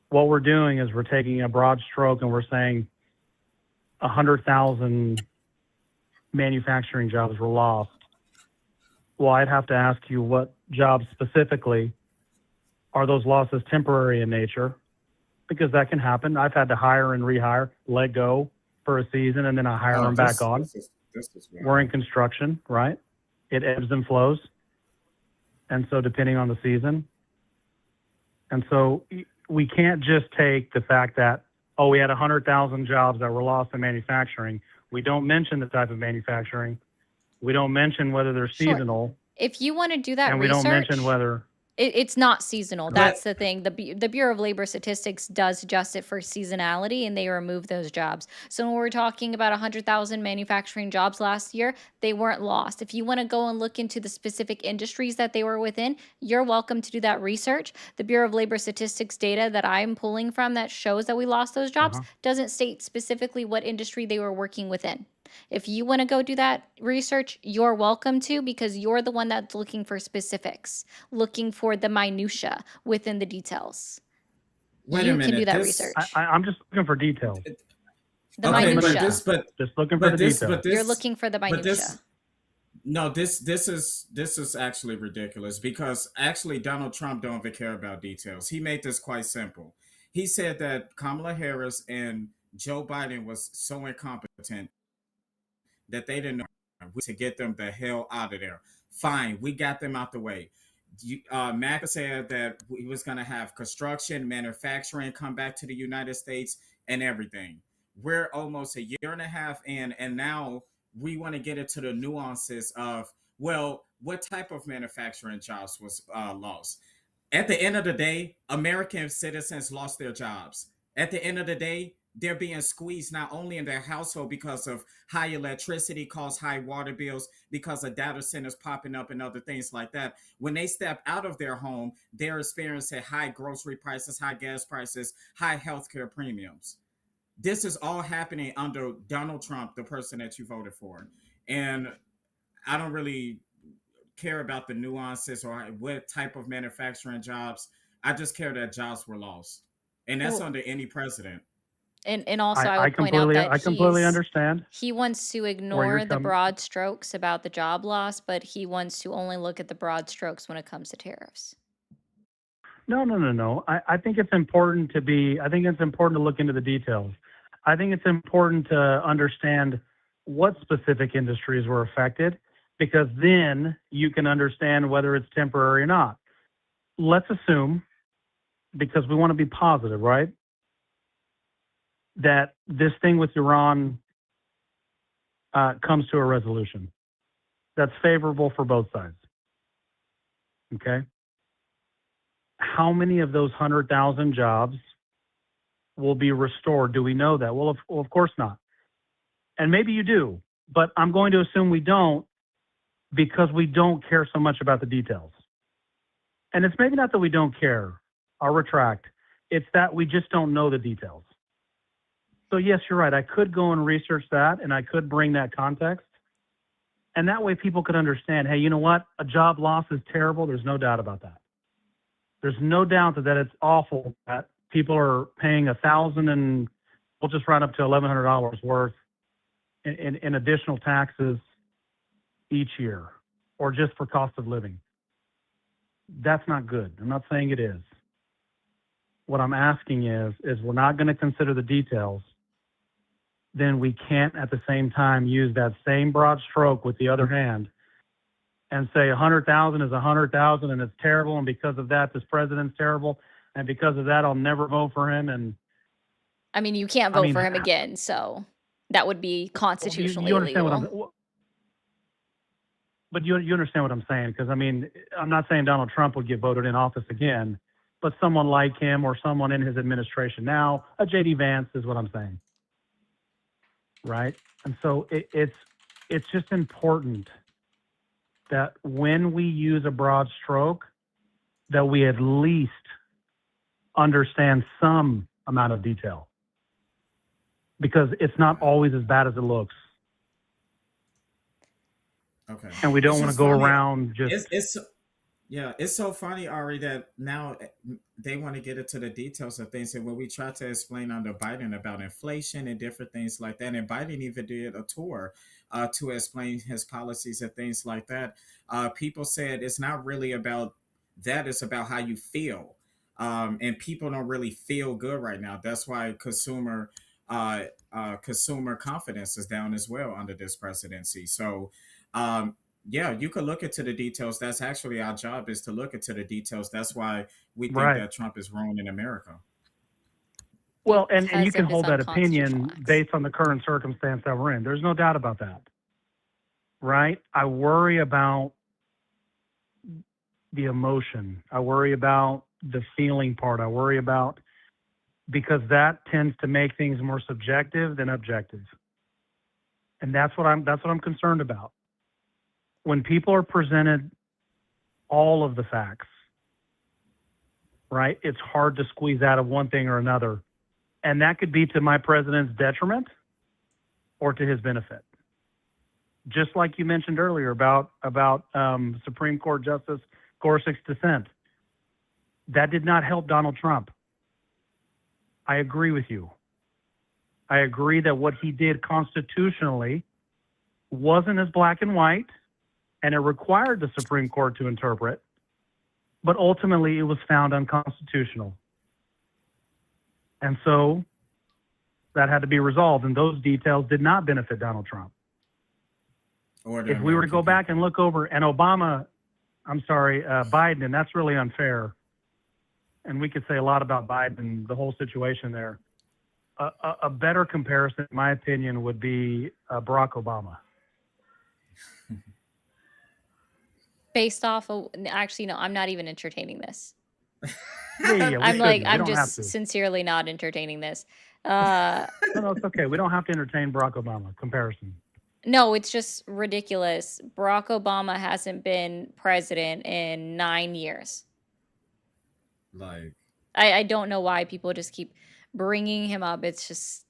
[SPEAKER 5] What we're doing is we're taking a broad stroke and we're saying 100,000 manufacturing jobs were lost. Well, I'd have to ask you what jobs specifically. Are those losses temporary in nature? Because that can happen. I've had to hire and rehire, let go for a season, and then I hire them back on.
[SPEAKER 1] This is
[SPEAKER 5] We're in construction, right? It ebbs and flows. And so depending on the season. And so we can't just take the fact that, oh, we had 100,000 jobs that were lost in manufacturing. We don't mention the type of manufacturing. We don't mention whether they're seasonal.
[SPEAKER 2] If you want to do that
[SPEAKER 5] and we
[SPEAKER 2] research,
[SPEAKER 5] don't mention whether
[SPEAKER 2] it's not seasonal.
[SPEAKER 1] But-
[SPEAKER 2] That's the thing. The Bureau of Labor Statistics does adjust it for seasonality, and they remove those jobs. So when we're talking about 100,000 manufacturing jobs last year, they weren't lost. If you want to go and look into the specific industries that they were within, you're welcome to do that research. The Bureau of Labor Statistics data that I'm pulling from that shows that we lost those jobs doesn't state specifically what industry they were working within. If you want to go do that research, you're welcome to, because you're the one that's looking for specifics, looking for the minutia within the details.
[SPEAKER 1] Wait
[SPEAKER 2] You
[SPEAKER 1] a minute.
[SPEAKER 2] can do that
[SPEAKER 1] this,
[SPEAKER 2] research.
[SPEAKER 5] I'm just looking for details.
[SPEAKER 2] The
[SPEAKER 1] okay,
[SPEAKER 2] minutia.
[SPEAKER 5] Just looking for the details.
[SPEAKER 2] You're looking for the minutia.
[SPEAKER 1] This is actually ridiculous, because actually Donald Trump don't even care about details. He made this quite simple. He said that Kamala Harris and Joe Biden was so incompetent that they didn't know to get them the hell out of there. Fine, we got them out the way. Mac said that he was going to have construction, manufacturing come back to the United States and everything. We're almost a year and a half in, and now we want to get into the nuances of, well, what type of manufacturing jobs was lost? At the end of the day, American citizens lost their jobs. At the end of the day, they're being squeezed not only in their household because of high electricity costs, high water bills, because of data centers popping up and other things like that. When they step out of their home, they're experiencing high grocery prices, high gas prices, high healthcare premiums. This is all happening under Donald Trump, the person that you voted for. And I don't really care about the nuances or what type of manufacturing jobs. I just care that jobs were lost. And that's under any president.
[SPEAKER 2] And also, I would point out that
[SPEAKER 5] I completely understand.
[SPEAKER 2] He wants to ignore the broad strokes about the job loss, but he wants to only look at the broad strokes when it comes to tariffs.
[SPEAKER 5] No. I think it's important to look into the details. I think it's important to understand what specific industries were affected, because then you can understand whether it's temporary or not. Let's assume, because we want to be positive, right, that this thing with Iran comes to a resolution that's favorable for both sides. Okay? How many of those 100,000 jobs will be restored? Do we know that? Well, of course not. And maybe you do, but I'm going to assume we don't, because we don't care so much about the details. And it's maybe not that we don't care. I'll retract. It's that we just don't know the details. So yes, you're right. I could go and research that, and I could bring that context. And that way people could understand, hey, you know what? A job loss is terrible. There's no doubt about that. There's no doubt that it's awful that people are paying $1,000 and we'll just run up to $1,100 worth in additional taxes each year, or just for cost of living. That's not good. I'm not saying it is. What I'm asking is we're not going to consider the details, then we can't at the same time use that same broad stroke with the other hand and say 100,000 is 100,000 and it's terrible, and because of that this president's terrible, and because of that I'll never vote for him. And
[SPEAKER 2] I mean, you can't vote for him again, so that would be constitutionally
[SPEAKER 5] you understand
[SPEAKER 2] illegal.
[SPEAKER 5] But you understand what I'm saying, because I mean, I'm not saying Donald Trump would get voted in office again, but someone like him or someone in his administration now, a J.D. Vance is what I'm saying, right? And so it's just important that when we use a broad stroke, that we at least understand some amount of detail, because it's not always as bad as it looks.
[SPEAKER 1] Okay.
[SPEAKER 5] And we don't want to go around just...
[SPEAKER 1] It's so funny, Ari, that now they want to get into the details of things. And when we try to explain under Biden about inflation and different things like that, and Biden even did a tour to explain his policies and things like that, people said it's not really about that. It's about how you feel. And people don't really feel good right now. That's why consumer confidence is down as well under this presidency. So, yeah, you could look into the details. That's actually our job, is to look into the details. That's why we think that Trump is ruining America.
[SPEAKER 5] Well, and you can hold that opinion based on the current circumstance that we're in. There's no doubt about that, right? I worry about the emotion. I worry about the feeling part. I worry about, because that tends to make things more subjective than objective. And that's what I'm concerned about. When people are presented all of the facts, right, it's hard to squeeze out of one thing or another. And that could be to my president's detriment or to his benefit. Just like you mentioned earlier about Supreme Court Justice Gorsuch's dissent. That did not help Donald Trump. I agree with you. I agree that what he did constitutionally wasn't as black and white, and it required the Supreme Court to interpret, but ultimately it was found unconstitutional. And so that had to be resolved, and those details did not benefit Donald Trump. If we were to go back and look over, and Biden, and that's really unfair, and we could say a lot about Biden, the whole situation there. A better comparison, in my opinion, would be Barack Obama.
[SPEAKER 2] Based off of, actually, no, I'm not even entertaining this. I'm just sincerely not entertaining this.
[SPEAKER 5] No, it's okay. We don't have to entertain Barack Obama comparison.
[SPEAKER 2] No, it's just ridiculous. Barack Obama hasn't been president in 9 years.
[SPEAKER 1] Like,
[SPEAKER 2] I don't know why people just keep bringing him up. It just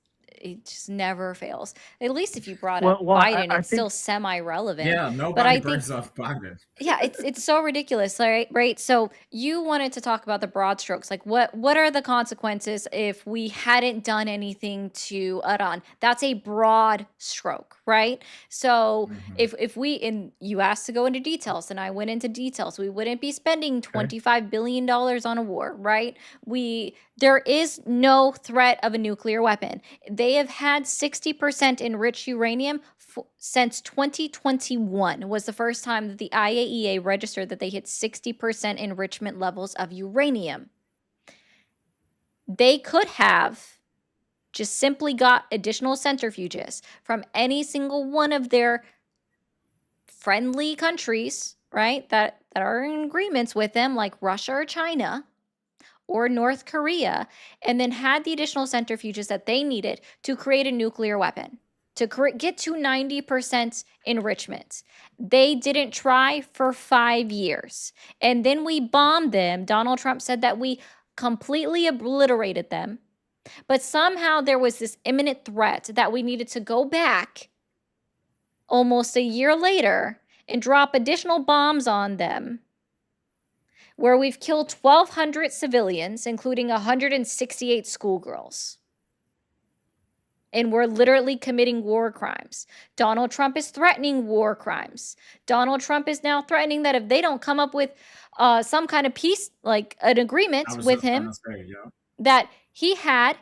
[SPEAKER 2] never fails. At least if you brought up Biden, it's still semi-relevant.
[SPEAKER 1] Yeah, nobody brings up Biden.
[SPEAKER 2] Yeah, it's so ridiculous, right? So you wanted to talk about the broad strokes. Like, what are the consequences if we hadn't done anything to Iran? That's a broad stroke, right? So if we, and you asked to go into details, and I went into details, we wouldn't be spending $25 billion on a war, right? There is no threat of a nuclear weapon. They have had 60% enriched uranium since 2021 was the first time that the IAEA registered that they hit 60% enrichment levels of uranium. They could have just simply got additional centrifuges from any single one of their friendly countries, right, that are in agreements with them, like Russia or China or North Korea, and then had the additional centrifuges that they needed to create a nuclear weapon, to get to 90% enrichment. They didn't try for 5 years. And then we bombed them. Donald Trump said that we completely obliterated them. But somehow there was this imminent threat that we needed to go back almost a year later and drop additional bombs on them, where we've killed 1,200 civilians, including 168 schoolgirls. And we're literally committing war crimes. Donald Trump is threatening war crimes. Donald Trump is now threatening that if they don't come up with some kind of peace, like an agreement with him, that he had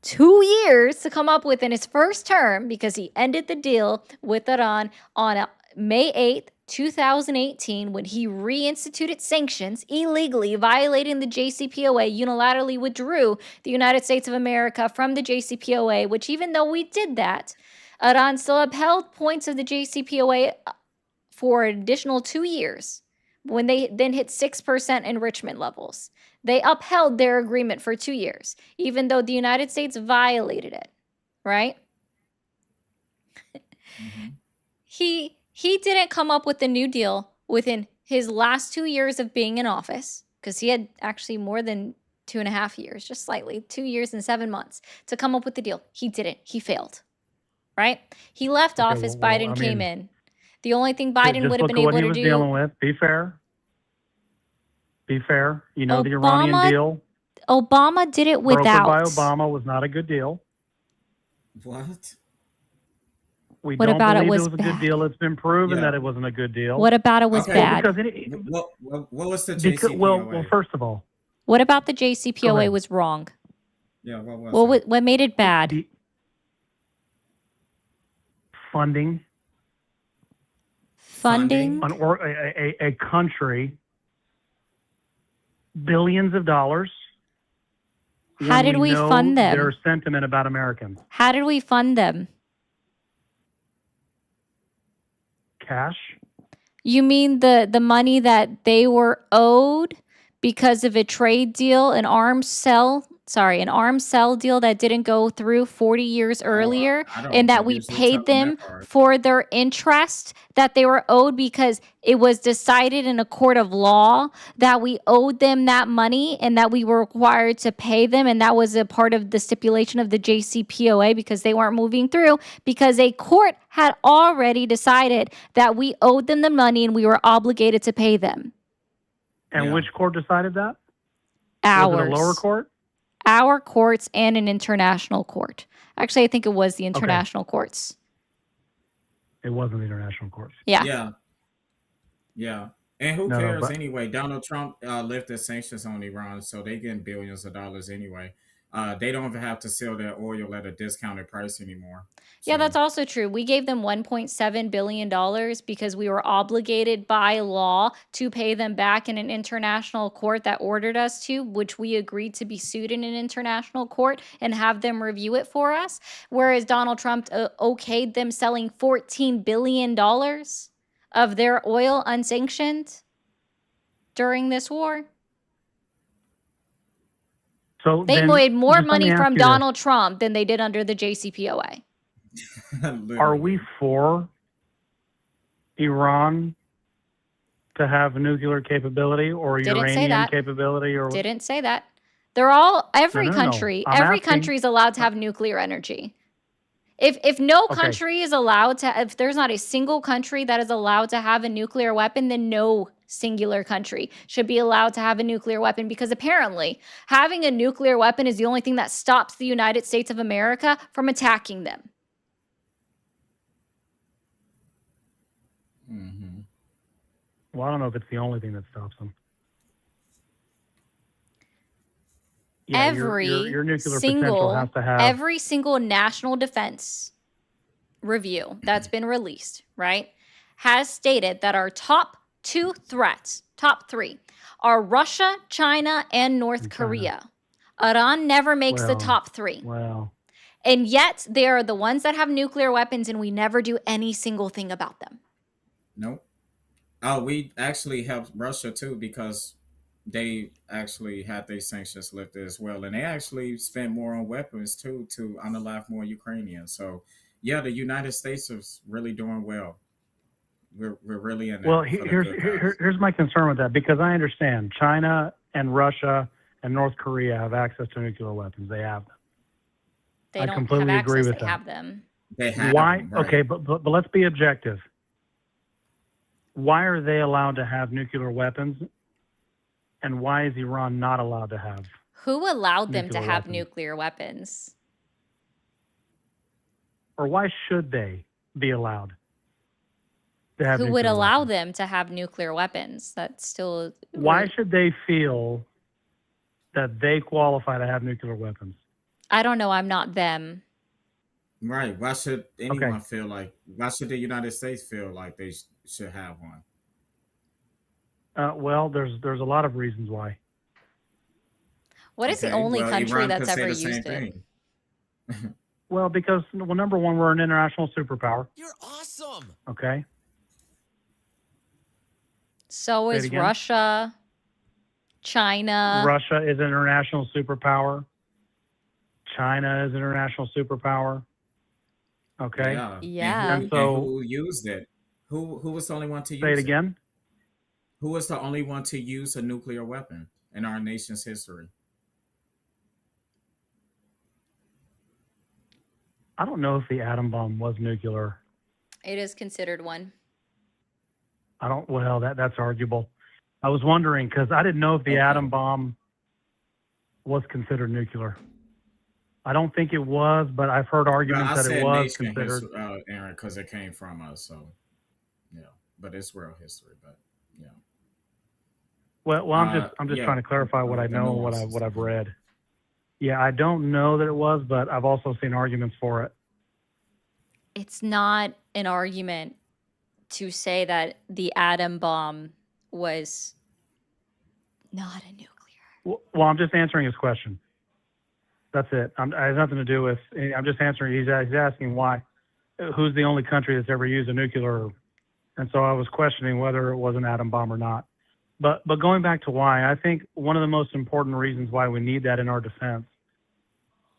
[SPEAKER 2] 2 years to come up with in his first term, because he ended the deal with Iran on May 8th, 2018, when he reinstituted sanctions illegally, violating the JCPOA, unilaterally withdrew the United States of America from the JCPOA, which, even though we did that, Iran still upheld points of the JCPOA for an additional 2 years, when they then hit 6% enrichment levels. They upheld their agreement for 2 years, even though the United States violated it, right?
[SPEAKER 1] Mm-hmm.
[SPEAKER 2] He didn't come up with the New Deal within his last 2 years of being in office, because he had actually more than 2.5 years, just slightly, 2 years and 7 months to come up with the deal. He didn't. He failed, right? He left office. Biden came in. The only thing Biden would have been able to do.
[SPEAKER 5] Just look at what he was dealing with. Be fair. Be fair. You know, the Iranian deal.
[SPEAKER 2] Obama did it without.
[SPEAKER 5] Brokered by Obama was not a good deal.
[SPEAKER 1] What?
[SPEAKER 5] We don't believe it was a good deal. It's been proven that it wasn't a good deal.
[SPEAKER 2] What about it was bad?
[SPEAKER 1] What was the JCPOA?
[SPEAKER 5] Well, first of all.
[SPEAKER 2] What about the JCPOA was wrong?
[SPEAKER 1] Yeah, what was it?
[SPEAKER 2] What made it bad?
[SPEAKER 5] Funding. A country, billions of dollars.
[SPEAKER 2] How did we fund them?
[SPEAKER 5] Their sentiment about Americans.
[SPEAKER 2] How did we fund them?
[SPEAKER 5] Cash.
[SPEAKER 2] You mean the money that they were owed because of a trade deal, an arms sale deal that didn't go through 40 years earlier, and that we paid them for their interest that they were owed because it was decided in a court of law that we owed them that money and that we were required to pay them, and that was a part of the stipulation of the JCPOA because they weren't moving through, because a court had already decided that we owed them the money and we were obligated to pay them.
[SPEAKER 5] And which court decided that?
[SPEAKER 2] Ours.
[SPEAKER 5] Was it a lower court?
[SPEAKER 2] Our courts and an international court. Actually, I think it was the international courts.
[SPEAKER 5] It wasn't the international courts.
[SPEAKER 2] Yeah.
[SPEAKER 1] And who cares anyway? Donald Trump lifted sanctions on Iran, so they getting billions of dollars anyway. They don't even have to sell their oil at a discounted price anymore. So.
[SPEAKER 2] Yeah, that's also true. We gave them $1.7 billion because we were obligated by law to pay them back in an international court that ordered us to, which we agreed to be sued in an international court and have them review it for us. Whereas Donald Trump okayed them selling $14 billion of their oil unsanctioned during this war.
[SPEAKER 5] So
[SPEAKER 2] they made more money from Donald Trump than they did under the JCPOA.
[SPEAKER 5] Are we for Iran to have nuclear capability or uranium capability? Or
[SPEAKER 2] didn't say that. They're all every country is allowed to have nuclear energy. If no country is allowed to, if there's not a single country that is allowed to have a nuclear weapon, then no singular country should be allowed to have a nuclear weapon, because apparently having a nuclear weapon is the only thing that stops the United States of America from attacking them.
[SPEAKER 1] Mm-hmm.
[SPEAKER 5] Well, I don't know if it's the only thing that stops them. Yeah, your nuclear potential has to have
[SPEAKER 2] every single national defense review that's been released, right, has stated that our top three, are Russia, China, and North Korea. Iran never makes the top three.
[SPEAKER 5] Wow.
[SPEAKER 2] And yet they are the ones that have nuclear weapons, and we never do any single thing about them.
[SPEAKER 1] Nope. Oh, we actually helped Russia too, because they actually had their sanctions lifted as well. And they actually spent more on weapons too, to unalive more Ukrainians. So yeah, the United States is really doing well. We're really in.
[SPEAKER 5] Well, here's my concern with that, because I understand China and Russia and North Korea have access to nuclear weapons. They have them.
[SPEAKER 2] They
[SPEAKER 5] I
[SPEAKER 2] don't have
[SPEAKER 5] completely agree
[SPEAKER 2] access,
[SPEAKER 5] with
[SPEAKER 2] they
[SPEAKER 5] that.
[SPEAKER 2] have them.
[SPEAKER 1] They have
[SPEAKER 5] Why?
[SPEAKER 1] them, right.
[SPEAKER 5] Okay, but let's be objective. Why are they allowed to have nuclear weapons, and why is Iran not allowed to have
[SPEAKER 2] Who allowed them to
[SPEAKER 5] nuclear
[SPEAKER 2] have
[SPEAKER 5] weapons?
[SPEAKER 2] nuclear weapons?
[SPEAKER 5] Or why should they be allowed to have
[SPEAKER 2] Who
[SPEAKER 5] nuclear
[SPEAKER 2] would allow
[SPEAKER 5] weapons?
[SPEAKER 2] them to have nuclear weapons? That's still
[SPEAKER 5] Why should they feel that they qualify to have nuclear weapons?
[SPEAKER 2] I don't know. I'm not them.
[SPEAKER 1] Right. Why should anyone
[SPEAKER 5] Okay.
[SPEAKER 1] feel like? Why should the United States feel like they should have one?
[SPEAKER 5] Well, there's a lot of reasons why.
[SPEAKER 2] What is the
[SPEAKER 1] Okay.
[SPEAKER 2] only
[SPEAKER 1] Well,
[SPEAKER 2] country
[SPEAKER 1] Iran
[SPEAKER 2] that's
[SPEAKER 1] could say
[SPEAKER 2] ever
[SPEAKER 1] the same
[SPEAKER 2] used it?
[SPEAKER 1] thing.
[SPEAKER 5] Well, because number one, we're an international superpower.
[SPEAKER 6] You're awesome.
[SPEAKER 5] Okay.
[SPEAKER 2] So
[SPEAKER 5] Say it
[SPEAKER 2] is
[SPEAKER 5] again.
[SPEAKER 2] Russia, China.
[SPEAKER 5] Russia is an international superpower. China is an international superpower. Okay.
[SPEAKER 1] Yeah.
[SPEAKER 2] Yeah.
[SPEAKER 1] And
[SPEAKER 5] And so,
[SPEAKER 1] who used it? Who was the only one to use
[SPEAKER 5] say it again.
[SPEAKER 1] Who was the only one to use a nuclear weapon in our nation's history?
[SPEAKER 5] I don't know if the atom bomb was nuclear.
[SPEAKER 2] It is considered one.
[SPEAKER 5] Well, that's arguable. I was wondering because I didn't know if the
[SPEAKER 1] Okay.
[SPEAKER 5] atom bomb was considered nuclear. I don't think it was, but I've heard
[SPEAKER 1] Well,
[SPEAKER 5] arguments
[SPEAKER 1] I
[SPEAKER 5] that it
[SPEAKER 1] said
[SPEAKER 5] was
[SPEAKER 1] nation
[SPEAKER 5] considered.
[SPEAKER 1] history, Aaron, because it came from us. So, yeah, but it's world history. But yeah,
[SPEAKER 5] Well, I'm just
[SPEAKER 1] yeah,
[SPEAKER 5] trying to clarify what I
[SPEAKER 1] the
[SPEAKER 5] know and
[SPEAKER 1] nuances.
[SPEAKER 5] what I've read. Yeah, I don't know that it was, but I've also seen arguments for it.
[SPEAKER 2] It's not an argument to say that the atom bomb was not a nuclear.
[SPEAKER 5] Well, I'm just answering his question. That's it. It has nothing to do with. I'm just answering. He's asking why. Who's the only country that's ever used a nuclear? And so I was questioning whether it was an atom bomb or not. But going back to why, I think one of the most important reasons why we need that in our defense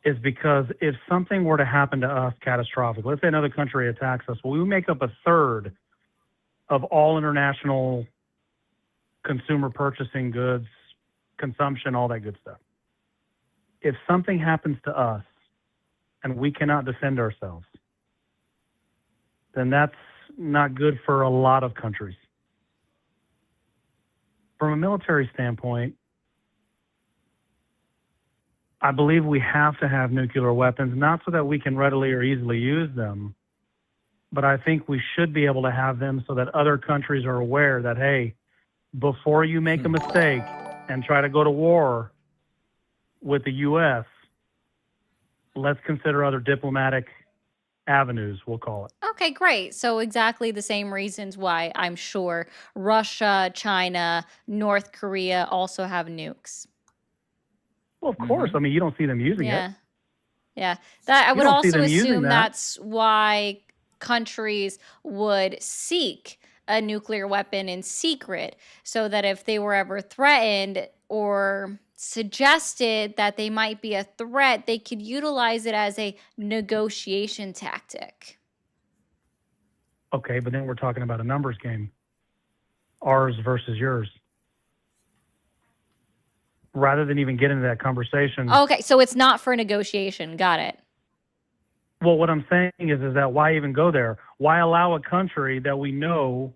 [SPEAKER 5] is because if something were to happen to us catastrophic, let's say another country attacks us, well, we make up a third of all international consumer purchasing goods, consumption, all that good stuff. If something happens to us and we cannot defend ourselves, then that's not good for a lot of countries. From a military standpoint, I believe we have to have nuclear weapons, not so that we can readily or easily use them, but I think we should be able to have them so that other countries are aware that, hey, before you make a mistake and try to go to war with the U.S., let's consider other diplomatic avenues, we'll call it.
[SPEAKER 2] Okay, great. So exactly the same reasons why I'm sure Russia, China, North Korea also have nukes.
[SPEAKER 5] Well, of course. I mean, you don't see them using it.
[SPEAKER 2] Yeah. Yeah. That I
[SPEAKER 5] You
[SPEAKER 2] would
[SPEAKER 5] don't see
[SPEAKER 2] also
[SPEAKER 5] them using
[SPEAKER 2] assume
[SPEAKER 5] that.
[SPEAKER 2] that's why countries would seek a nuclear weapon in secret, so that if they were ever threatened or suggested that they might be a threat, they could utilize it as a negotiation tactic.
[SPEAKER 5] Okay, but then we're talking about a numbers game. Ours versus yours. Rather than even get into that conversation.
[SPEAKER 2] Okay, so it's not for negotiation. Got it.
[SPEAKER 5] Well, what I'm saying is that why even go there? Why allow a country that we know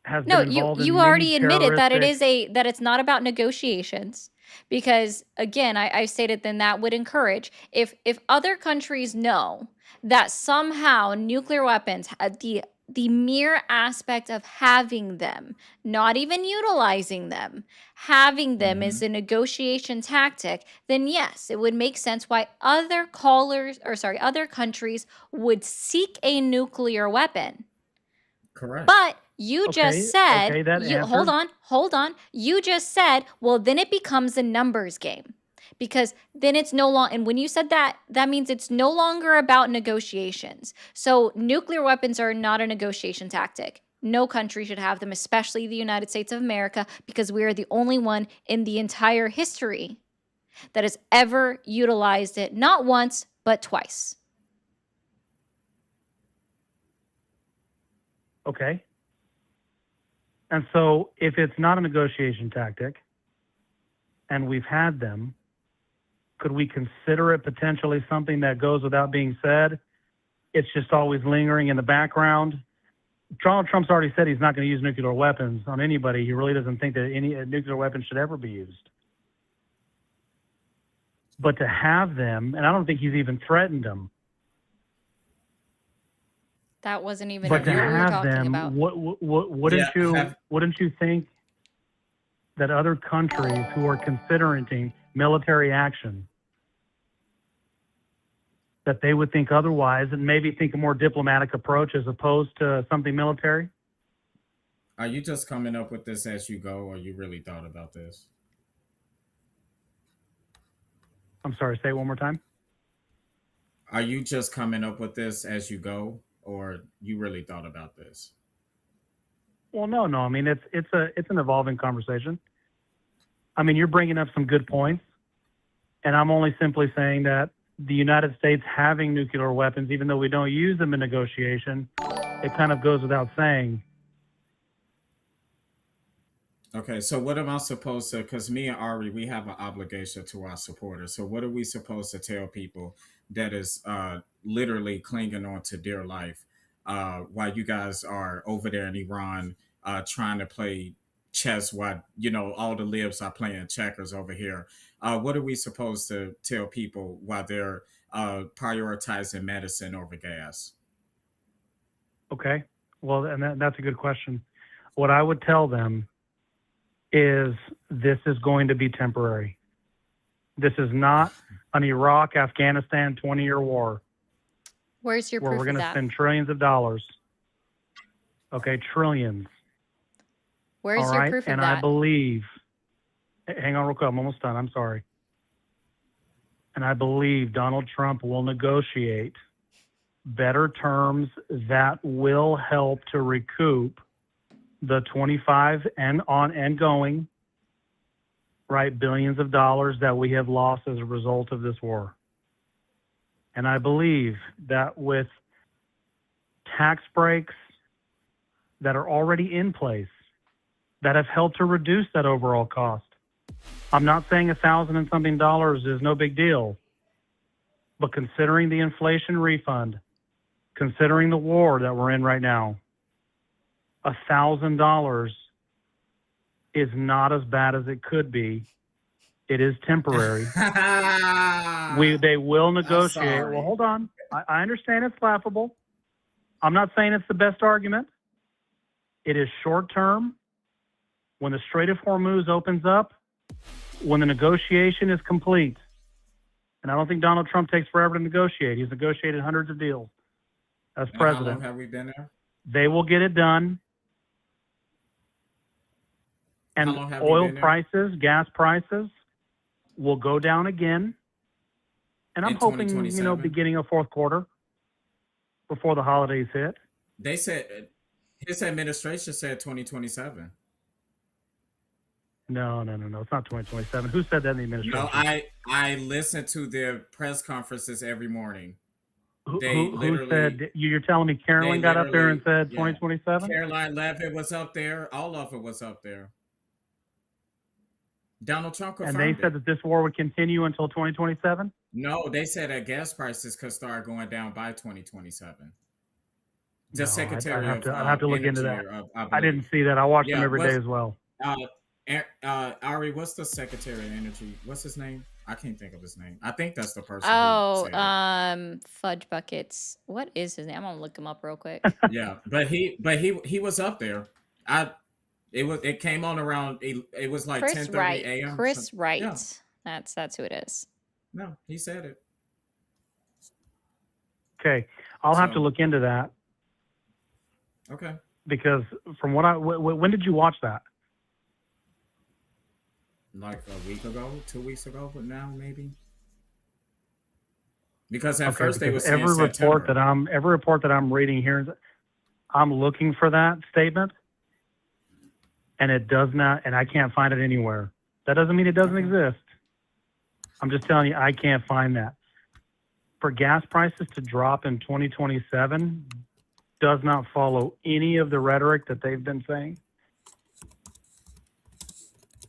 [SPEAKER 5] has
[SPEAKER 2] No,
[SPEAKER 5] been involved in
[SPEAKER 2] you
[SPEAKER 5] many
[SPEAKER 2] already admitted that
[SPEAKER 5] terroristic-
[SPEAKER 2] that it's not about negotiations, because again, I stated then that would encourage if other countries know that somehow nuclear weapons, the mere aspect of having them, not even utilizing them, having them is a negotiation tactic, then yes, it would make sense why other other countries would seek a nuclear weapon.
[SPEAKER 1] Correct.
[SPEAKER 2] But you just said,
[SPEAKER 5] okay, that
[SPEAKER 2] hold on. You just said, well, then it becomes a numbers game, because then it's no longer, and when you said that, that means it's no longer about negotiations. So nuclear weapons are not a negotiation tactic. No country should have them, especially the United States of America, because we are the only one in the entire history that has ever utilized it, not once, but twice.
[SPEAKER 5] Okay. And so if it's not a negotiation tactic, and we've had them, could we consider it potentially something that goes without being said? It's just always lingering in the background. Donald Trump's already said he's not going to use nuclear weapons on anybody. He really doesn't think that any nuclear weapon should ever be used. But to have them, and I don't think he's even threatened them.
[SPEAKER 2] That wasn't even
[SPEAKER 5] But
[SPEAKER 2] what
[SPEAKER 5] to
[SPEAKER 2] we were
[SPEAKER 5] have
[SPEAKER 2] talking
[SPEAKER 5] them,
[SPEAKER 2] about.
[SPEAKER 5] wouldn't you think that other countries who are considering military action, that they would think otherwise and maybe think a more diplomatic approach as opposed to something military?
[SPEAKER 1] Are you just coming up with this as you go, or you really thought about this?
[SPEAKER 5] I'm sorry, say it one more time.
[SPEAKER 1] Are you just coming up with this as you go, or you really thought about this?
[SPEAKER 5] Well, no. I mean, it's an evolving conversation. I mean, you're bringing up some good points, and I'm only simply saying that the United States having nuclear weapons, even though we don't use them in negotiation, it kind of goes without saying.
[SPEAKER 1] Okay, so what am I supposed to, because me and Ari, we have an obligation to our supporters. So what are we supposed to tell people that is literally clinging on to dear life while you guys are over there in Iran trying to play chess while, all the libs are playing checkers over here? What are we supposed to tell people while they're prioritizing medicine over gas?
[SPEAKER 5] Okay, well, and that's a good question. What I would tell them is this is going to be temporary. This is not an Iraq, Afghanistan 20-year war.
[SPEAKER 2] Where's your
[SPEAKER 5] where
[SPEAKER 2] proof
[SPEAKER 5] we're going
[SPEAKER 2] of
[SPEAKER 5] to
[SPEAKER 2] that?
[SPEAKER 5] spend trillions of dollars. Okay, trillions.
[SPEAKER 2] Where's
[SPEAKER 5] all
[SPEAKER 2] your
[SPEAKER 5] right?
[SPEAKER 2] proof of
[SPEAKER 5] And
[SPEAKER 2] that?
[SPEAKER 5] I believe, hang on real quick, I'm almost done, I'm sorry. And I believe Donald Trump will negotiate better terms that will help to recoup the 25 and going, right, billions of dollars that we have lost as a result of this war. And I believe that with tax breaks that are already in place that have helped to reduce that overall cost. I'm not saying $1,000 and something is no big deal, but considering the inflation refund, considering the war that we're in right now, $1,000 is not as bad as it could be. It is temporary. They will negotiate. Well, hold on. I understand it's laughable. I'm not saying it's the best argument. It is short term. When the Strait of Hormuz opens up, when the negotiation is complete, and I don't think Donald Trump takes forever to negotiate. He's negotiated hundreds of deals as president.
[SPEAKER 1] How long have we been there?
[SPEAKER 5] They will get it done. And oil prices, gas prices will go down again. And I'm hoping, beginning of fourth quarter before the holidays hit.
[SPEAKER 1] They said, his administration said 2027.
[SPEAKER 5] No. It's not 2027. Who said that in the administration?
[SPEAKER 1] No, I listen to their press conferences every morning.
[SPEAKER 5] Who said? You're telling me Caroline got up there and said 2027?
[SPEAKER 1] Caroline Leavitt was up there. All of it was up there. Donald Trump confirmed
[SPEAKER 5] And they said that this war would continue until 2027?
[SPEAKER 1] No, they said that gas prices could start going down by 2027ari. The Secretary
[SPEAKER 5] I'd have to look into that. I didn't see that. I watch them every day as well.
[SPEAKER 1] Ari, what's the Secretary of Energy? What's his name? I can't think of his name. I think that's the person.
[SPEAKER 2] Fudge buckets. What is his name? I'm gonna look him up real quick.
[SPEAKER 1] Yeah, but he was up there. It came on around. It was like 10:30 a.m.
[SPEAKER 2] Chris Wright.
[SPEAKER 1] Yeah.
[SPEAKER 2] That's who it is.
[SPEAKER 1] No, he said it.
[SPEAKER 5] Okay, I'll have to look into that.
[SPEAKER 1] Okay.
[SPEAKER 5] Because from when did you watch that?
[SPEAKER 1] Like a week ago, 2 weeks ago, but now maybe. Because at first they were saying
[SPEAKER 5] every report that I'm reading here, I'm looking for that statement, and it does not, and I can't find it anywhere. That doesn't mean it doesn't exist. I'm just telling you, I can't find that. For gas prices to drop in 2027 does not follow any of the rhetoric that they've been saying.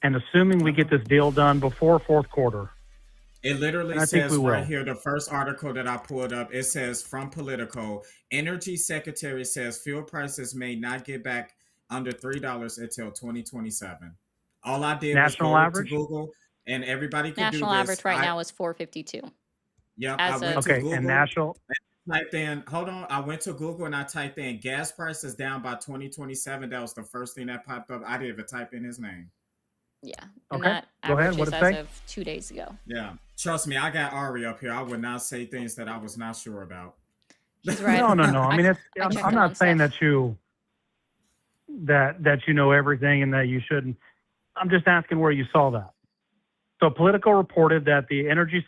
[SPEAKER 5] And assuming we get this deal done before fourth quarter,
[SPEAKER 1] it literally
[SPEAKER 5] and I think
[SPEAKER 1] says
[SPEAKER 5] we
[SPEAKER 1] right
[SPEAKER 5] will.
[SPEAKER 1] here, the first article that I pulled up, it says from Politico, Energy Secretary says fuel prices may not get back under $3 until 2027. All I did was
[SPEAKER 5] National
[SPEAKER 1] go to
[SPEAKER 5] average?
[SPEAKER 1] Google, and everybody could do
[SPEAKER 2] National
[SPEAKER 1] this.
[SPEAKER 2] average right now is 452
[SPEAKER 1] Yep, I
[SPEAKER 2] as
[SPEAKER 1] went
[SPEAKER 2] of
[SPEAKER 1] to
[SPEAKER 5] Okay, and
[SPEAKER 1] Google,
[SPEAKER 5] national,
[SPEAKER 1] typed in, hold on, I went to Google and I typed in gas prices down by 2027. That was the first thing that popped up. I didn't even type in his name.
[SPEAKER 2] yeah, and
[SPEAKER 5] okay,
[SPEAKER 2] that
[SPEAKER 5] go ahead,
[SPEAKER 2] average
[SPEAKER 5] what'd
[SPEAKER 2] is
[SPEAKER 5] it
[SPEAKER 2] as
[SPEAKER 5] say?
[SPEAKER 2] of 2 days ago.
[SPEAKER 1] Yeah, trust me, I got Ari up here. I would not say things that I was not sure about.
[SPEAKER 2] He's right.
[SPEAKER 5] No, no, no. I mean, it's,
[SPEAKER 2] I checked
[SPEAKER 5] I'm
[SPEAKER 2] him on
[SPEAKER 5] not saying
[SPEAKER 2] stuff.
[SPEAKER 5] that you know everything and that you shouldn't. I'm just asking where you saw that. So Politico reported that the energy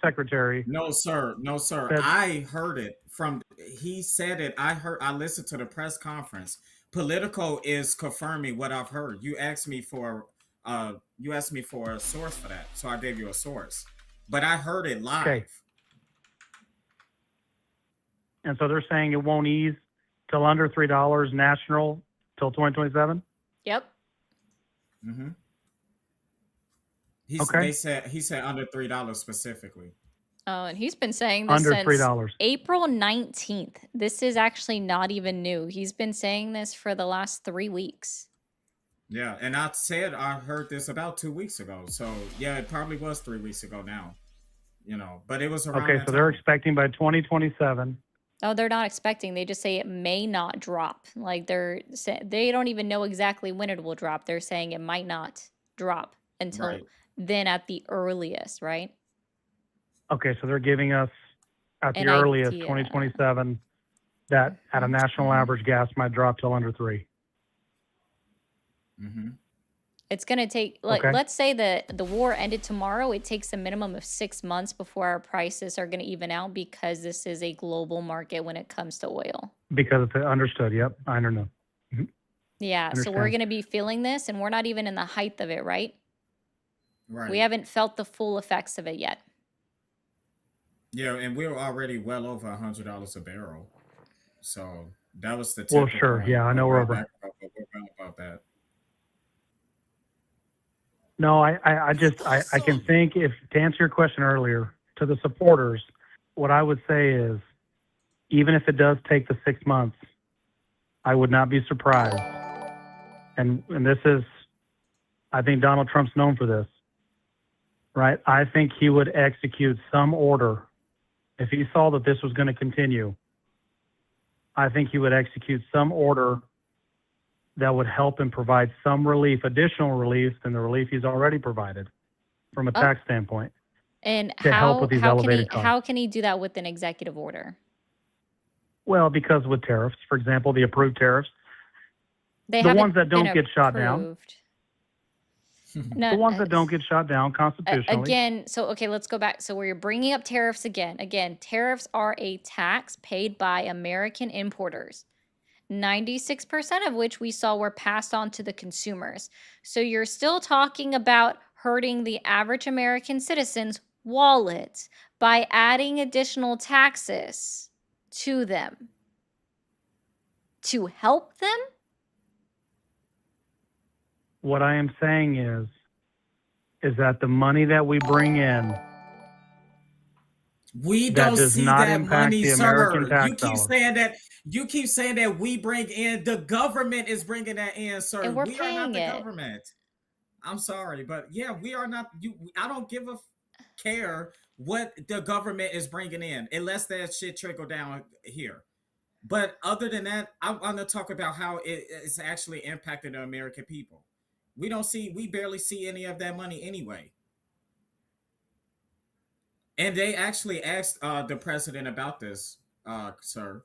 [SPEAKER 5] secretary.
[SPEAKER 1] No, sir. No, sir.
[SPEAKER 5] Said,
[SPEAKER 1] I heard it from, he said it. I listened to the press conference. Politico is confirming what I've heard. You asked me for a source for that. So I gave you a source. But I heard it live.
[SPEAKER 5] okay. And so they're saying it won't ease till under $3 national till 2027.
[SPEAKER 2] Yep.
[SPEAKER 1] Mm-hmm.
[SPEAKER 5] Okay.
[SPEAKER 1] He said under $3 specifically.
[SPEAKER 2] Oh, and he's been saying this
[SPEAKER 5] Under
[SPEAKER 2] since
[SPEAKER 5] $3.
[SPEAKER 2] April 19th. This is actually not even new. He's been saying this for the last 3 weeks.
[SPEAKER 1] Yeah, and I heard this about 2 weeks ago. So yeah, it probably was 3 weeks ago now. But it was around.
[SPEAKER 5] Okay, so they're expecting by 2027.
[SPEAKER 2] Oh, they're not expecting. They just say it may not drop. Like they don't even know exactly when it will drop. They're saying it might not drop until then at the earliest, right?
[SPEAKER 5] Okay, so they're giving us at the
[SPEAKER 2] An
[SPEAKER 5] earliest
[SPEAKER 2] idea.
[SPEAKER 5] 2027 that at a national average gas might drop till under 3.
[SPEAKER 1] Mm-hmm.
[SPEAKER 2] It's going to take, let's say that the war ended tomorrow. It takes a minimum of 6 months before our prices are going to even out because this is a global market when it comes to oil.
[SPEAKER 5] Because it's understood. Yep, I don't know. Mm-hmm.
[SPEAKER 2] Yeah, so we're going to be feeling this, and we're not even in the height of it, right?
[SPEAKER 1] Right.
[SPEAKER 2] We haven't felt the full effects of it yet.
[SPEAKER 1] Yeah, and we're already well over $100 a barrel. So that was the
[SPEAKER 5] well, sure. Yeah, I know we're over.
[SPEAKER 1] About that.
[SPEAKER 5] No, I can think, if to answer your question earlier, to the supporters, what I would say is, even if it does take the 6 months, I would not be surprised. And this is, I think Donald Trump's known for this, right? I think he would execute some order if he saw that this was going to continue. I think he would execute some order that would help and provide some relief, additional relief than the relief he's already provided from a tax standpoint.
[SPEAKER 2] And
[SPEAKER 5] help with these elevated costs.
[SPEAKER 2] How can he do that with an executive order?
[SPEAKER 5] Well, because with tariffs, for example, the approved tariffs,
[SPEAKER 2] the
[SPEAKER 5] ones that don't get shot down.
[SPEAKER 2] No,
[SPEAKER 5] the ones that don't get shot down constitutionally.
[SPEAKER 2] Again, let's go back. So where you're bringing up tariffs again. Again, tariffs are a tax paid by American importers. 96% of which we saw were passed on to the consumers. So you're still talking about hurting the average American citizen's wallet by adding additional taxes to them. To help them?
[SPEAKER 5] What I am saying is that the money that we bring in,
[SPEAKER 1] we don't see that money, sir. You keep saying that we bring in, the government is bringing that in, sir.
[SPEAKER 2] And
[SPEAKER 1] we are not the government. I'm sorry, but yeah, we are not. I don't give a care what the government is bringing in, unless that shit trickle down here. But other than that, I want to talk about how it's actually impacting the American people. We barely see any of that money anyway. And they actually asked the president about this, sir.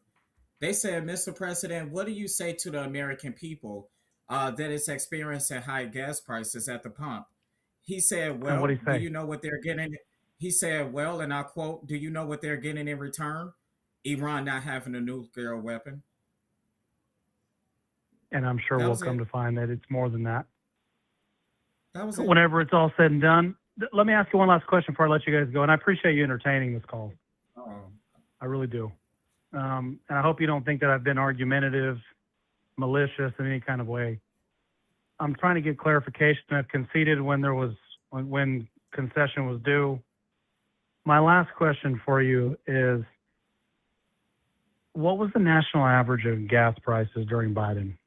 [SPEAKER 1] They said, Mr. President, what do you say to the American people that is experiencing high gas prices at the pump? He said, well, do you know what they're getting? He said, well, and I quote, do you know what they're getting in return? Iran not having a nuclear weapon.
[SPEAKER 5] And I'm sure we'll come to find that it's more than that.
[SPEAKER 1] That was it.
[SPEAKER 5] Whenever it's all said and done. Let me ask you one last question before I let you guys go. And I appreciate you entertaining this call. I really do. And I hope you don't think that I've been argumentative, malicious in any kind of way. I'm trying to get clarification. I've conceded when concession was due. My last question for you is, what was the national average of gas prices during Biden?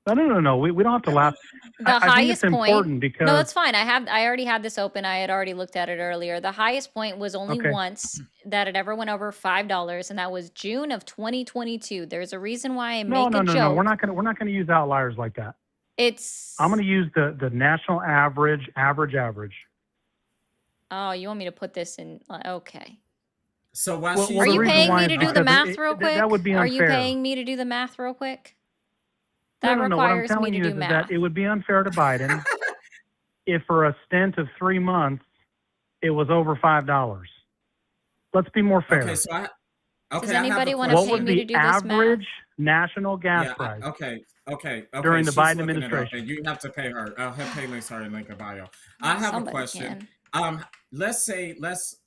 [SPEAKER 5] No. We don't have to laugh.
[SPEAKER 2] The
[SPEAKER 5] I think it's
[SPEAKER 2] highest point.
[SPEAKER 5] important because
[SPEAKER 2] No, that's fine. I already had this open. I had already looked at it earlier. The highest point was only
[SPEAKER 5] okay.
[SPEAKER 2] once that it ever went over $5, and that was June of 2022. There's a reason why I
[SPEAKER 5] No.
[SPEAKER 2] make a joke.
[SPEAKER 5] We're not gonna use outliers like that.
[SPEAKER 2] It's
[SPEAKER 5] I'm gonna use the national average.
[SPEAKER 2] Oh, you want me to put this in? Okay.
[SPEAKER 1] So while
[SPEAKER 5] Well,
[SPEAKER 1] she's
[SPEAKER 2] Are
[SPEAKER 5] the
[SPEAKER 2] you
[SPEAKER 5] reason
[SPEAKER 2] paying
[SPEAKER 5] why
[SPEAKER 2] me
[SPEAKER 5] is
[SPEAKER 2] to do the
[SPEAKER 5] because
[SPEAKER 2] math real quick?
[SPEAKER 5] that would be
[SPEAKER 2] Are you
[SPEAKER 5] unfair.
[SPEAKER 2] paying me to do the math real quick? That
[SPEAKER 5] No. What I'm
[SPEAKER 2] requires me
[SPEAKER 5] telling
[SPEAKER 2] to
[SPEAKER 5] you
[SPEAKER 2] do
[SPEAKER 5] is
[SPEAKER 2] math.
[SPEAKER 5] that it would be unfair to Biden if for a stint of 3 months it was over $5. Let's be more fair.
[SPEAKER 1] okay. So
[SPEAKER 2] Does anybody want to
[SPEAKER 5] What
[SPEAKER 2] pay
[SPEAKER 5] was
[SPEAKER 2] me to
[SPEAKER 5] the
[SPEAKER 2] do this math?
[SPEAKER 5] average national gas price
[SPEAKER 1] Okay.
[SPEAKER 5] during the
[SPEAKER 1] She's
[SPEAKER 5] Biden
[SPEAKER 1] looking it up,
[SPEAKER 5] administration?
[SPEAKER 1] and you have to pay her. Pay links are in link in bio. I have a
[SPEAKER 2] Somebody
[SPEAKER 1] question.
[SPEAKER 2] can.
[SPEAKER 1] Let's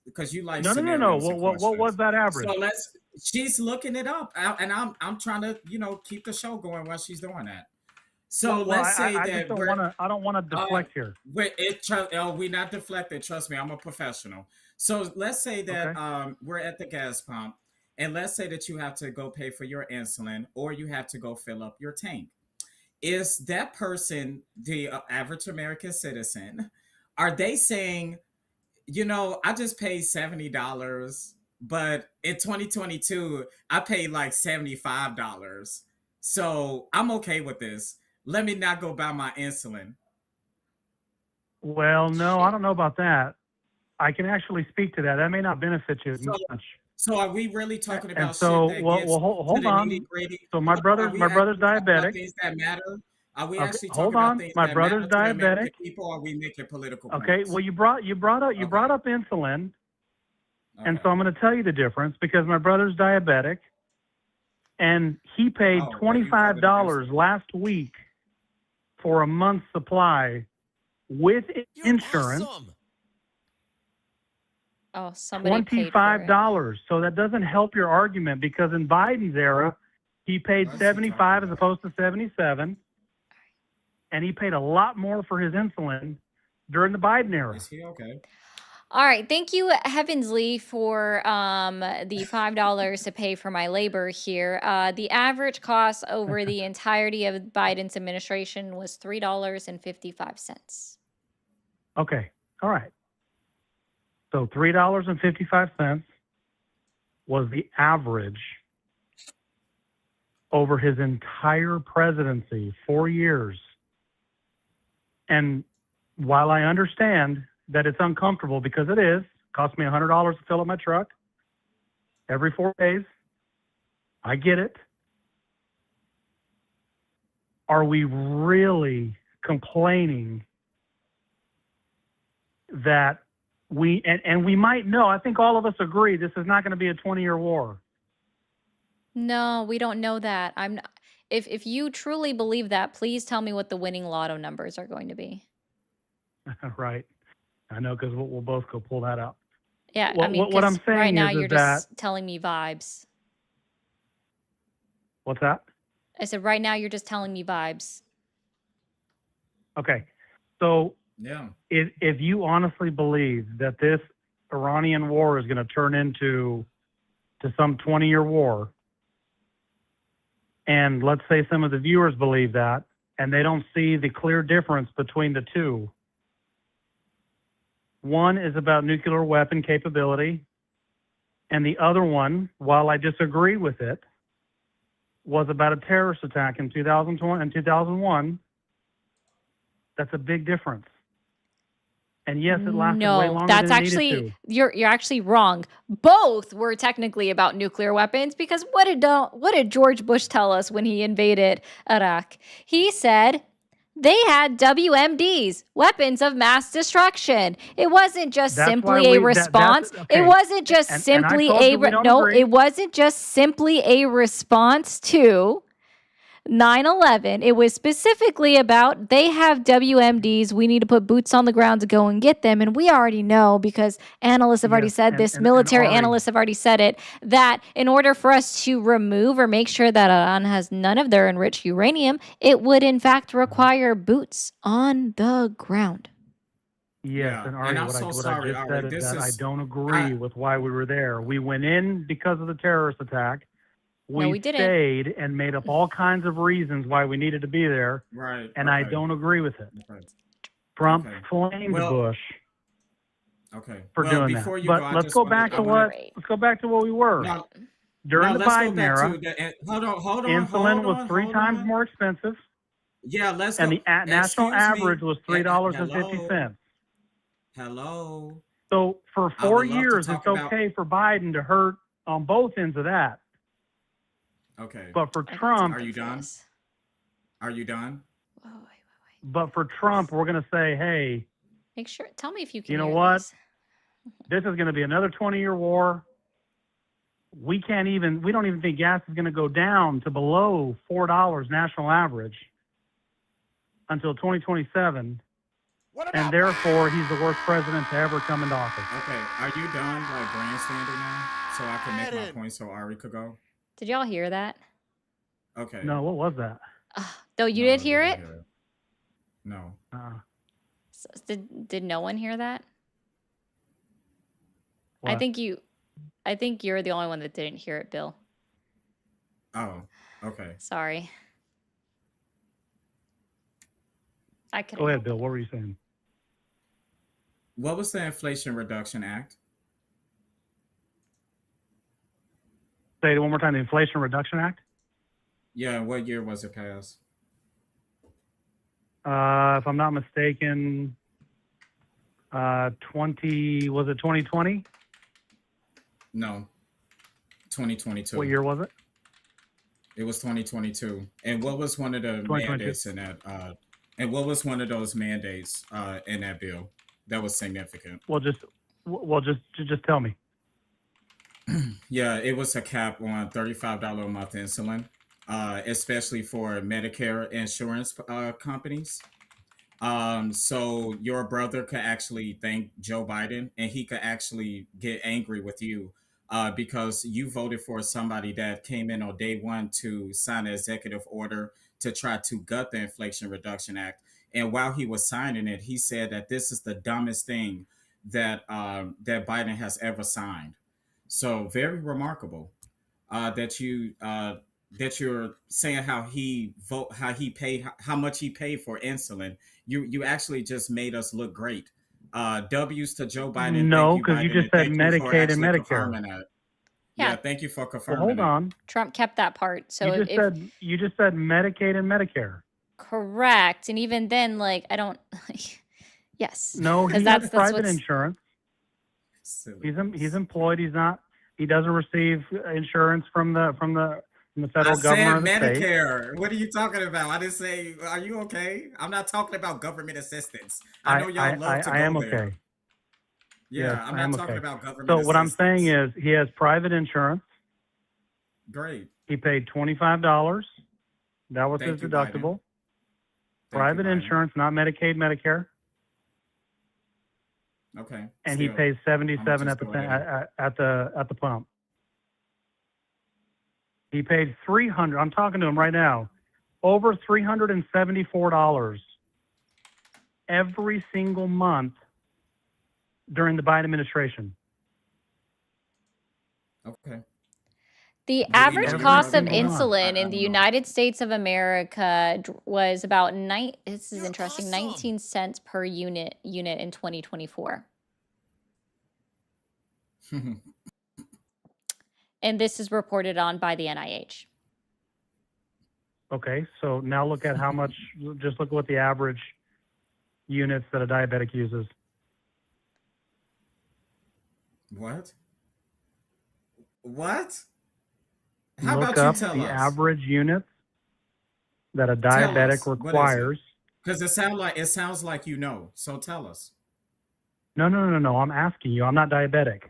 [SPEAKER 1] because you like
[SPEAKER 5] No.
[SPEAKER 1] scenarios and
[SPEAKER 5] What was
[SPEAKER 1] questions.
[SPEAKER 5] that average?
[SPEAKER 1] So she's looking it up, and I'm trying to keep the show going while she's doing that. So
[SPEAKER 5] Well,
[SPEAKER 1] let's say
[SPEAKER 5] I
[SPEAKER 1] that
[SPEAKER 5] don't want to deflect here.
[SPEAKER 1] we're not deflected. Trust me, I'm a professional. So let's say that
[SPEAKER 5] Okay.
[SPEAKER 1] we're at the gas pump, and let's say that you have to go pay for your insulin, or you have to go fill up your tank. Is that person the average American citizen? Are they saying, I just paid $70, but in 2022 I paid like $75, so I'm okay with this. Let me not go buy my insulin.
[SPEAKER 5] Well, no, I
[SPEAKER 2] Shit.
[SPEAKER 5] don't know about that. I can actually speak to that. That may not benefit you as
[SPEAKER 1] So,
[SPEAKER 5] much.
[SPEAKER 1] so are we really talking
[SPEAKER 5] And
[SPEAKER 1] about
[SPEAKER 5] so,
[SPEAKER 1] shit that
[SPEAKER 5] well,
[SPEAKER 1] gets
[SPEAKER 5] well
[SPEAKER 1] to
[SPEAKER 5] hold
[SPEAKER 1] the nitty
[SPEAKER 5] on.
[SPEAKER 1] gritty?
[SPEAKER 5] So my
[SPEAKER 1] Are
[SPEAKER 5] brother's
[SPEAKER 1] we actually talking about
[SPEAKER 5] diabetic.
[SPEAKER 1] things that matter? Are we
[SPEAKER 5] Okay,
[SPEAKER 1] actually
[SPEAKER 5] hold
[SPEAKER 1] talking about
[SPEAKER 5] on.
[SPEAKER 1] things
[SPEAKER 5] My
[SPEAKER 1] that matter
[SPEAKER 5] brother's
[SPEAKER 1] to the American
[SPEAKER 5] diabetic.
[SPEAKER 1] people, or are we making political
[SPEAKER 5] Okay.
[SPEAKER 1] points?
[SPEAKER 5] Well, you brought
[SPEAKER 1] Okay.
[SPEAKER 5] up insulin, and
[SPEAKER 1] Okay.
[SPEAKER 5] so I'm going to tell you the difference because my brother's diabetic, and he paid
[SPEAKER 1] Oh, well, you voted against
[SPEAKER 5] $25
[SPEAKER 1] it.
[SPEAKER 5] last week for a month's supply with
[SPEAKER 6] You're
[SPEAKER 5] insurance.
[SPEAKER 6] awesome.
[SPEAKER 2] Oh, somebody paid for it.
[SPEAKER 5] $25. So that doesn't help your argument because in Biden's era, he paid
[SPEAKER 1] What is he talking
[SPEAKER 5] 75 as
[SPEAKER 1] about?
[SPEAKER 5] opposed to 77, and he paid a lot more for his insulin during the Biden era.
[SPEAKER 1] Is he okay?
[SPEAKER 2] All right, thank you, Heavensley, for the $5 to pay for my labor here. The average cost over the entirety of Biden's administration was $3.55.
[SPEAKER 5] Okay. All right. So $3.55 was the average over his entire presidency, 4 years. And while I understand that it's uncomfortable because it is, cost me $100 to fill up my truck every 4 days. I get it. Are we really complaining that and we might know, I think all of us agree this is not going to be a 20-year war.
[SPEAKER 2] No, we don't know that. I'm not, if you truly believe that, please tell me what the winning lotto numbers are going to be.
[SPEAKER 5] Right. I know because we'll both go pull that out.
[SPEAKER 2] Yeah,
[SPEAKER 5] What,
[SPEAKER 2] I mean,
[SPEAKER 5] what I'm
[SPEAKER 2] 'cause
[SPEAKER 5] saying
[SPEAKER 2] right now
[SPEAKER 5] is
[SPEAKER 2] you're
[SPEAKER 5] that,
[SPEAKER 2] just telling me vibes.
[SPEAKER 5] what's that?
[SPEAKER 2] I said right now you're just telling me vibes.
[SPEAKER 5] Okay. So
[SPEAKER 1] Yeah.
[SPEAKER 5] if you honestly believe that this Iranian war is going to turn into some 20-year war, and let's say some of the viewers believe that, and they don't see the clear difference between the two. One is about nuclear weapon capability, and the other one, while I disagree with it, was about a terrorist attack in 2020 and 2001. That's a big difference. And yes, it lasted way
[SPEAKER 2] No,
[SPEAKER 5] longer
[SPEAKER 2] that's
[SPEAKER 5] than it needed
[SPEAKER 2] actually
[SPEAKER 5] to.
[SPEAKER 2] you're actually wrong. Both were technically about nuclear weapons because what did George Bush tell us when he invaded Iraq? He said they had WMDs, weapons of mass destruction. It wasn't just
[SPEAKER 5] That's why
[SPEAKER 2] simply a
[SPEAKER 5] we
[SPEAKER 2] response.
[SPEAKER 5] that's okay.
[SPEAKER 2] It wasn't just
[SPEAKER 5] And I
[SPEAKER 2] simply
[SPEAKER 5] told
[SPEAKER 2] a
[SPEAKER 5] you we don't
[SPEAKER 2] no,
[SPEAKER 5] agree.
[SPEAKER 2] it wasn't just simply a response to 9/11. It was specifically about they have WMDs. We need to put boots on the ground to go and get them. And we already know, because analysts have already said this, military analysts have already said it, that in order for us to remove or make sure that Iran has none of their enriched uranium, it would in fact require boots on the ground.
[SPEAKER 5] Yes,
[SPEAKER 1] Yeah,
[SPEAKER 5] and
[SPEAKER 1] and
[SPEAKER 5] Ari,
[SPEAKER 1] I'm
[SPEAKER 5] what I
[SPEAKER 1] so
[SPEAKER 5] just
[SPEAKER 1] sorry,
[SPEAKER 5] said
[SPEAKER 1] Ari.
[SPEAKER 5] is
[SPEAKER 1] This
[SPEAKER 5] that I
[SPEAKER 1] is
[SPEAKER 5] don't
[SPEAKER 1] I
[SPEAKER 5] agree with why we were there. We went in because of the terrorist attack.
[SPEAKER 2] No, we
[SPEAKER 5] We
[SPEAKER 2] didn't.
[SPEAKER 5] stayed and made up all kinds of reasons why we needed to be there,
[SPEAKER 1] right.
[SPEAKER 5] and I
[SPEAKER 1] Okay.
[SPEAKER 5] don't agree with it.
[SPEAKER 1] Okay.
[SPEAKER 5] Trump
[SPEAKER 1] Okay.
[SPEAKER 5] flamed
[SPEAKER 1] Well,
[SPEAKER 5] Bush
[SPEAKER 1] okay.
[SPEAKER 5] for
[SPEAKER 1] well,
[SPEAKER 5] doing that.
[SPEAKER 1] before you
[SPEAKER 5] But
[SPEAKER 1] go, I
[SPEAKER 5] let's
[SPEAKER 1] just
[SPEAKER 5] go
[SPEAKER 1] wanted
[SPEAKER 5] back
[SPEAKER 1] I
[SPEAKER 5] to
[SPEAKER 1] wanted
[SPEAKER 2] Right.
[SPEAKER 5] let's go back to what we were.
[SPEAKER 1] now
[SPEAKER 5] During
[SPEAKER 1] now
[SPEAKER 5] the
[SPEAKER 1] let's go
[SPEAKER 5] Biden
[SPEAKER 1] back
[SPEAKER 5] era,
[SPEAKER 1] to the hold
[SPEAKER 5] insulin was 3 times
[SPEAKER 1] on.
[SPEAKER 5] more expensive,
[SPEAKER 1] Yeah, let's
[SPEAKER 5] and
[SPEAKER 1] go.
[SPEAKER 5] the national
[SPEAKER 1] Excuse
[SPEAKER 5] average
[SPEAKER 1] me.
[SPEAKER 5] was $3.50.
[SPEAKER 1] Hello. Hello.
[SPEAKER 5] So for
[SPEAKER 1] I
[SPEAKER 5] 4
[SPEAKER 1] would love to
[SPEAKER 5] years,
[SPEAKER 1] talk
[SPEAKER 5] it's
[SPEAKER 1] about
[SPEAKER 5] okay for Biden to hurt on both ends of that.
[SPEAKER 1] okay.
[SPEAKER 5] But for
[SPEAKER 2] I got
[SPEAKER 5] Trump,
[SPEAKER 1] Are you
[SPEAKER 2] something for
[SPEAKER 1] done?
[SPEAKER 2] this.
[SPEAKER 1] Are you done?
[SPEAKER 2] Whoa, wait.
[SPEAKER 5] but for Trump, we're going to say, hey,
[SPEAKER 2] Make sure. Tell me if you can
[SPEAKER 5] you know
[SPEAKER 2] hear
[SPEAKER 5] what?
[SPEAKER 2] these.
[SPEAKER 5] This is going to be another 20-year war. We don't even think gas is going to go down to below $4 national average until 2027. And therefore, he's the worst president to ever come into office.
[SPEAKER 1] Okay. Are you done like grandstanding now? So I can make my point so Ari could go?
[SPEAKER 2] Did y'all hear that?
[SPEAKER 1] Okay.
[SPEAKER 5] No, what was that?
[SPEAKER 2] Though you
[SPEAKER 1] No,
[SPEAKER 2] did
[SPEAKER 1] we
[SPEAKER 2] hear
[SPEAKER 1] didn't
[SPEAKER 2] it?
[SPEAKER 1] hear it. No.
[SPEAKER 2] Did no one hear that?
[SPEAKER 5] What?
[SPEAKER 2] I think you're the only one that didn't hear it, Bill.
[SPEAKER 1] Oh, okay.
[SPEAKER 2] Sorry. I couldn't
[SPEAKER 5] Go ahead,
[SPEAKER 2] help
[SPEAKER 5] Bill.
[SPEAKER 2] it.
[SPEAKER 5] What were you saying?
[SPEAKER 1] What was the Inflation Reduction Act?
[SPEAKER 5] Say it one more time. The Inflation Reduction Act?
[SPEAKER 1] Yeah, what year was it passed?
[SPEAKER 5] If I'm not mistaken, was it 2020?
[SPEAKER 1] No. 2022.
[SPEAKER 5] What year was it?
[SPEAKER 1] It was 2022. And what was one of the
[SPEAKER 5] 2022.
[SPEAKER 1] mandates in that and what was one of those mandates in that bill that was significant?
[SPEAKER 5] Well, just tell me.
[SPEAKER 1] Yeah, it was a cap on $35 a month insulin, especially for Medicare insurance companies. So your brother could actually thank Joe Biden, and he could actually get angry with you because you voted for somebody that came in on day one to sign an executive order to try to gut the Inflation Reduction Act. And while he was signing it, he said that this is the dumbest thing that Biden has ever signed. So very remarkable that you're saying how he paid, how much he paid for insulin. You actually just made us look great. W's to Joe Biden.
[SPEAKER 5] No,
[SPEAKER 1] Thank you,
[SPEAKER 5] because you
[SPEAKER 1] Biden,
[SPEAKER 5] just
[SPEAKER 1] and
[SPEAKER 5] said
[SPEAKER 1] thank you for
[SPEAKER 5] Medicaid and
[SPEAKER 1] actually
[SPEAKER 5] Medicare.
[SPEAKER 1] confirming that.
[SPEAKER 2] Yeah.
[SPEAKER 1] Yeah, thank you for
[SPEAKER 5] Well,
[SPEAKER 1] confirming
[SPEAKER 5] hold
[SPEAKER 1] it.
[SPEAKER 5] on.
[SPEAKER 2] Trump kept that part. So
[SPEAKER 5] You just said Medicaid and Medicare.
[SPEAKER 2] correct. And even then, like, I don't. Yes.
[SPEAKER 5] No, he
[SPEAKER 2] Because
[SPEAKER 5] has private
[SPEAKER 2] what's
[SPEAKER 5] insurance.
[SPEAKER 1] Silly.
[SPEAKER 5] He's employed. He doesn't receive insurance from the federal
[SPEAKER 1] I
[SPEAKER 5] government
[SPEAKER 1] said
[SPEAKER 5] or the state.
[SPEAKER 1] Medicare. What are you talking about? I didn't say. Are you okay? I'm not talking about government assistance. I know y'all love to
[SPEAKER 5] I am
[SPEAKER 1] go there.
[SPEAKER 5] okay.
[SPEAKER 1] Yeah,
[SPEAKER 5] Yes,
[SPEAKER 1] I'm
[SPEAKER 5] I am
[SPEAKER 1] not talking
[SPEAKER 5] okay.
[SPEAKER 1] about government
[SPEAKER 5] So
[SPEAKER 1] assistance.
[SPEAKER 5] what I'm saying is he has private insurance.
[SPEAKER 1] Great.
[SPEAKER 5] He paid $25. That was
[SPEAKER 1] Thank
[SPEAKER 5] his
[SPEAKER 1] you,
[SPEAKER 5] deductible.
[SPEAKER 1] Thank
[SPEAKER 5] Private
[SPEAKER 1] you, Biden.
[SPEAKER 5] insurance, not Medicaid, Medicare.
[SPEAKER 1] Okay.
[SPEAKER 5] And he
[SPEAKER 1] Still,
[SPEAKER 5] pays $77
[SPEAKER 1] just go ahead.
[SPEAKER 5] at the pump. He paid $300. I'm talking to him right now. Over $374 every single month during the Biden administration.
[SPEAKER 1] Okay.
[SPEAKER 2] the
[SPEAKER 1] Do we
[SPEAKER 2] average
[SPEAKER 1] know your
[SPEAKER 2] cost of
[SPEAKER 1] brother or not?
[SPEAKER 2] insulin
[SPEAKER 1] I
[SPEAKER 2] in
[SPEAKER 1] don't
[SPEAKER 2] the
[SPEAKER 1] know.
[SPEAKER 2] United States of America was about this is interesting, 19 cents per unit in 2024. And this is reported on by the NIH.
[SPEAKER 5] Okay, so now look at how much, just look at what the average units that a diabetic uses.
[SPEAKER 1] What? What? How
[SPEAKER 5] Look
[SPEAKER 1] about you
[SPEAKER 5] up
[SPEAKER 1] tell
[SPEAKER 5] the
[SPEAKER 1] us?
[SPEAKER 5] average units that a
[SPEAKER 1] Tell
[SPEAKER 5] diabetic
[SPEAKER 1] us. What is it?
[SPEAKER 5] requires.
[SPEAKER 1] Because it sounds like you know. So tell us.
[SPEAKER 5] No. I'm asking you. I'm not diabetic.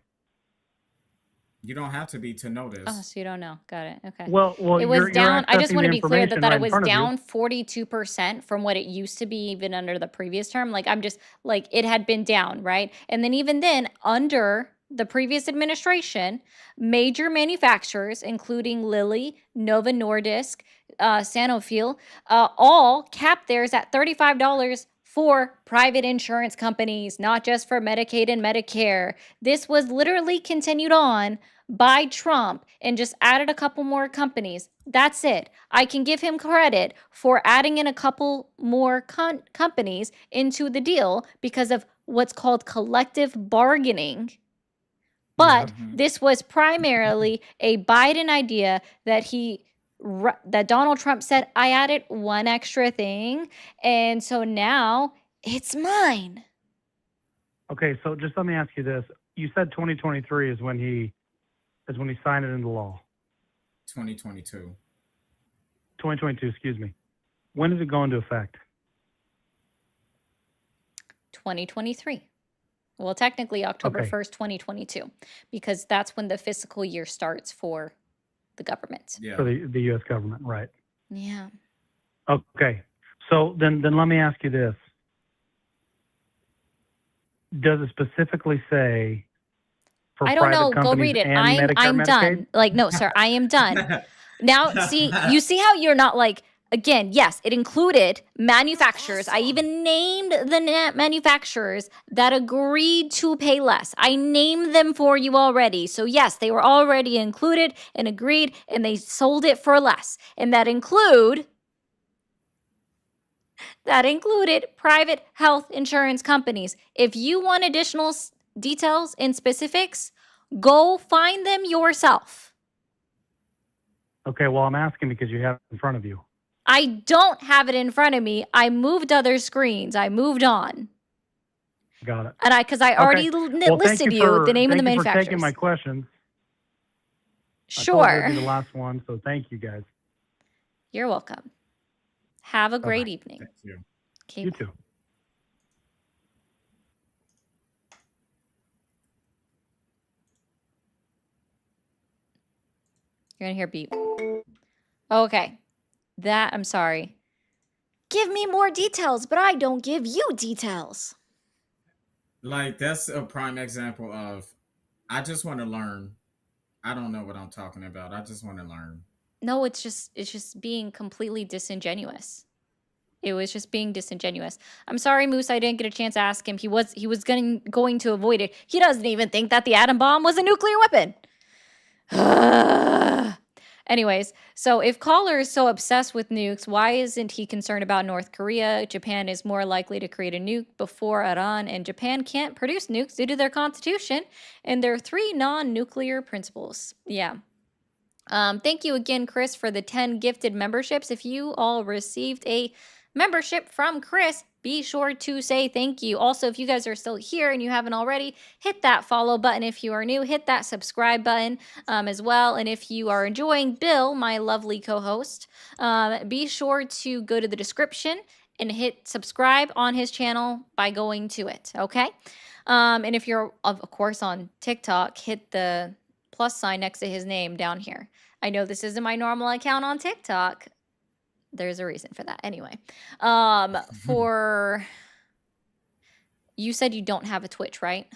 [SPEAKER 1] You don't have to be to know
[SPEAKER 2] Oh,
[SPEAKER 1] this.
[SPEAKER 2] so you don't know. Got it. Okay.
[SPEAKER 5] Well,
[SPEAKER 2] It was
[SPEAKER 5] you're
[SPEAKER 2] down. I just
[SPEAKER 5] accessing
[SPEAKER 2] want
[SPEAKER 5] the
[SPEAKER 2] to be clear
[SPEAKER 5] information
[SPEAKER 2] that
[SPEAKER 5] right
[SPEAKER 2] it
[SPEAKER 5] in
[SPEAKER 2] was
[SPEAKER 5] front of you.
[SPEAKER 2] down 42% from what it used to be even under the previous term. Like I'm just like it had been down, right? And then even then under the previous administration, major manufacturers, including Lilly, Novo Nordisk, Sanofi, all capped theirs at $35 for private insurance companies, not just for Medicaid and Medicare. This was literally continued on by Trump and just added a couple more companies. That's it. I can give him credit for adding in a couple more companies into the deal because of what's called collective bargaining. But this was primarily a Biden idea that that Donald Trump said, I added one extra thing, and so now it's mine.
[SPEAKER 5] Okay, so just let me ask you this. You said 2023 is when he signed it into law.
[SPEAKER 1] 2022.
[SPEAKER 5] 2022, excuse me. When does it go into effect?
[SPEAKER 2] 2023. Well, technically October
[SPEAKER 5] Okay.
[SPEAKER 2] 1st, 2022, because that's when the fiscal year starts for the government.
[SPEAKER 1] Yeah.
[SPEAKER 5] For the U.S. government, right?
[SPEAKER 2] Yeah.
[SPEAKER 5] Okay. So then let me ask you this. Does it specifically say for
[SPEAKER 2] I don't
[SPEAKER 5] private
[SPEAKER 2] know. Go
[SPEAKER 5] companies
[SPEAKER 2] read it.
[SPEAKER 5] and
[SPEAKER 2] I'm
[SPEAKER 5] Medicare, Medicaid?
[SPEAKER 2] done. Like, no, sir, I am done. Now, you see how you're not like, again, yes, it included manufacturers. I even named the manufacturers that agreed to pay less. I named them for you already. So, yes, they were already included and agreed, and they sold it for less. And that included private health insurance companies. If you want additional details and specifics, go find them yourself.
[SPEAKER 5] Okay, well, I'm asking because you have it in front of you.
[SPEAKER 2] I don't have it in front of me. I moved other screens. I moved on.
[SPEAKER 5] Got it.
[SPEAKER 2] And because I already listed the name of the manufacturers.
[SPEAKER 5] Thank you for taking my questions.
[SPEAKER 2] Sure.
[SPEAKER 5] I told you it'd be the last one, so thank you guys.
[SPEAKER 2] You're welcome. Have a great evening.
[SPEAKER 1] Thank you.
[SPEAKER 2] Okay,
[SPEAKER 5] You
[SPEAKER 2] bye.
[SPEAKER 5] too.
[SPEAKER 2] You're going to hear beep. Okay. I'm sorry. Give me more details, but I don't give you details.
[SPEAKER 1] Like that's a prime example of I just want to learn. I don't know what I'm talking about. I just want to learn.
[SPEAKER 2] No, it's just being completely disingenuous. It was just being disingenuous. I'm sorry, Moose, I didn't get a chance to ask him. He was going to avoid it. He doesn't even think that the atom bomb was a nuclear weapon. Anyways, so if Caller is so obsessed with nukes, why isn't he concerned about North Korea? Japan is more likely to create a nuke before Iran, and Japan can't produce nukes due to their constitution and their 3 non-nuclear principles. Yeah. Thank you again, Chris, for the 10 gifted memberships. If you all received a membership from Chris, be sure to say thank you. Also, if you guys are still here and you haven't already, hit that follow button. If you are new, hit that subscribe button as well. And if you are enjoying Bill, my lovely co-host, be sure to go to the description and hit subscribe on his channel by going to it, okay? And if you're, of course, on TikTok, hit the plus sign next to his name down here. I know this isn't my normal account on TikTok. There's a reason for that. Anyway, you said you don't have a Twitch, right?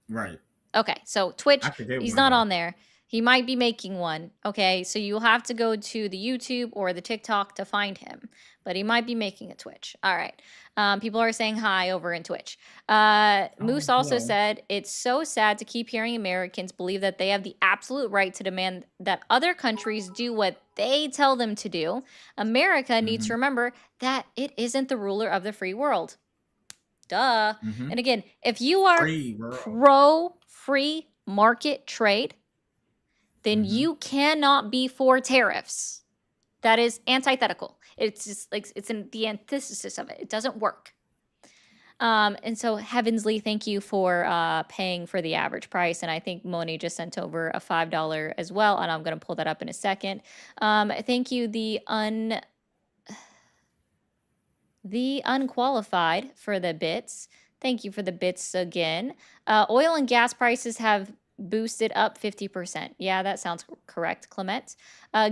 [SPEAKER 1] Right.
[SPEAKER 2] Okay, so Twitch, he's not
[SPEAKER 1] though.
[SPEAKER 2] on there. He might be making one. Okay, so you'll have to go to the YouTube or the TikTok to find him. But he might be making a Twitch. All right. People are saying hi over in Twitch. Moose also said, it's so sad to keep hearing Americans believe that they have the absolute right to demand that other countries do what they tell them to do. America needs to remember that it isn't the ruler of the free world. Duh. And again, if you are pro-free market trade, then you cannot be for tariffs. That is antithetical. It's just like it's in the antithesis of it. It doesn't work. And so Heavensley, thank you for paying for the average price. And I think Moni just sent over a $5 as well. And I'm going to pull that up in a second. Thank you, the unqualified for the bits. Thank you for the bits again. Oil and gas prices have boosted up 50%. Yeah, that sounds correct, Clement.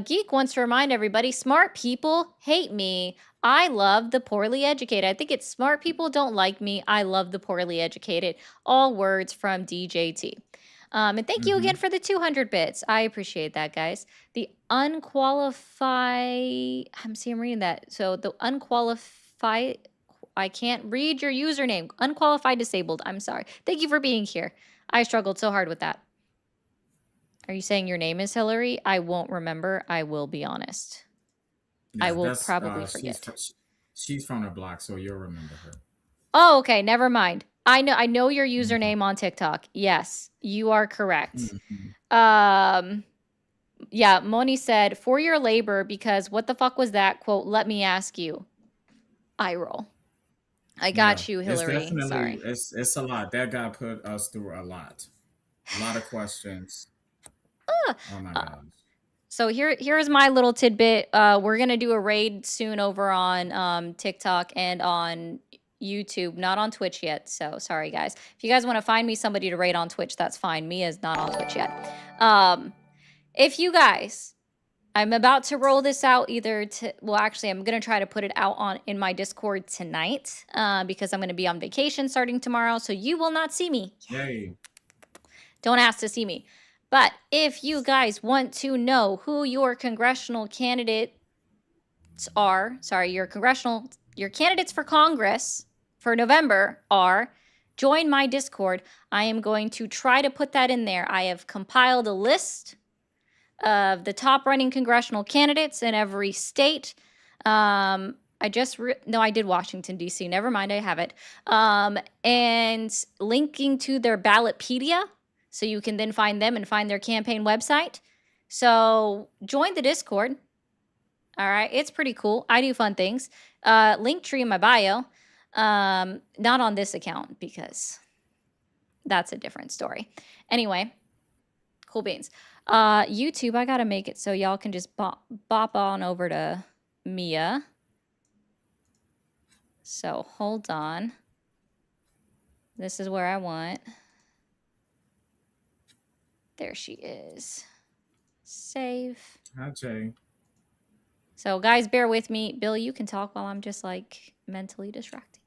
[SPEAKER 2] Geek wants to remind everybody, smart people hate me. I love the poorly educated. I think it's smart people don't like me. I love the poorly educated. All words from DJT. And thank you again for the 200 bits. I appreciate that, guys. The unqualified, I'm reading that. So the unqualified, I can't read your username. Unqualified disabled. I'm sorry. Thank you for being here. I struggled so hard with that. Are you saying your name is Hillary? I won't remember. I will be honest.
[SPEAKER 1] Yeah,
[SPEAKER 2] I will probably forget.
[SPEAKER 1] She's from the block, so you'll remember her.
[SPEAKER 2] Oh, okay. Never mind. I know your username on TikTok. Yes, you are correct. Yeah, Moni said, for your labor, because what the fuck was that? Quote, let me ask you. Eye roll. I got you, Hillary.
[SPEAKER 1] It's definitely,
[SPEAKER 2] sorry.
[SPEAKER 1] It's a lot. That guy put us through a lot. A lot of questions. Oh my God.
[SPEAKER 2] So here's my little tidbit. We're gonna do a raid soon over on TikTok and on YouTube, not on Twitch yet. So sorry, guys. If you guys want to find me somebody to raid on Twitch, that's fine. Mia's not on Twitch yet. If you guys, I'm about to roll this out well, actually, I'm going to try to put it out in my Discord tonight because I'm going to be on vacation starting tomorrow. So you will not see me.
[SPEAKER 1] Yay.
[SPEAKER 2] Don't ask to see me. But if you guys want to know who your congressional candidates are, your candidates for Congress for November are, join my Discord. I am going to try to put that in there. I have compiled a list of the top running congressional candidates in every state. I did Washington, D.C. Never mind, I have it. And linking to their Ballotpedia, so you can then find them and find their campaign website. So join the Discord. All right, it's pretty cool. I do fun things. Linktree in my bio. Not on this account because that's a different story. Anyway, cool beans. YouTube, I gotta make it so y'all can just bop on over to Mia. So hold on. This is where I want. There she is. Save.
[SPEAKER 1] Hi, Jay.
[SPEAKER 2] So guys, bear with me. Bill, you can talk while I'm just like mentally distracting.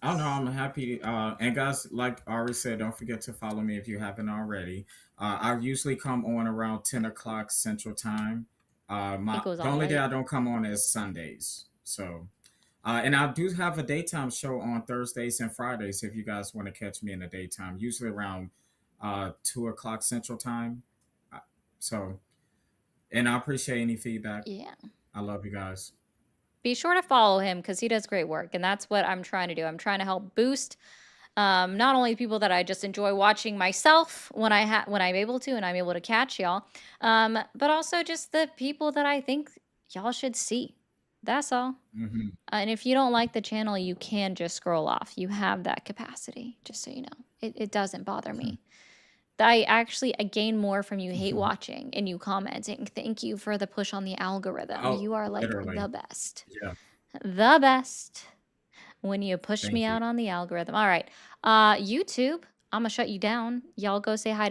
[SPEAKER 1] Oh no, I'm happy. And guys, like Ari said, don't forget to follow me if you haven't already. I usually come on around 10 o'clock Central Time. The only day I don't come on is Sundays. So, and I do have a daytime show on Thursdays and Fridays if you guys want to catch me in the daytime, usually around 2 o'clock Central Time. And I appreciate any feedback.
[SPEAKER 2] Yeah.
[SPEAKER 1] I love you guys.
[SPEAKER 2] Be sure to follow him because he does great work. And that's what I'm trying to do. I'm trying to help boost not only people that I just enjoy watching myself when I'm able to and I'm able to catch y'all, but also just the people that I think y'all should see. That's all. And if you don't like the channel, you can just scroll off. You have that capacity, just so you know. It doesn't bother me. I gain more from you hate watching and you commenting. Thank you for the push on the algorithm.
[SPEAKER 1] Oh,
[SPEAKER 2] you are like
[SPEAKER 1] literally.
[SPEAKER 2] the best.
[SPEAKER 1] Yeah.
[SPEAKER 2] The best when you push me out on the algorithm. All right. YouTube, I'm going to shut you down. Y'all go say hi to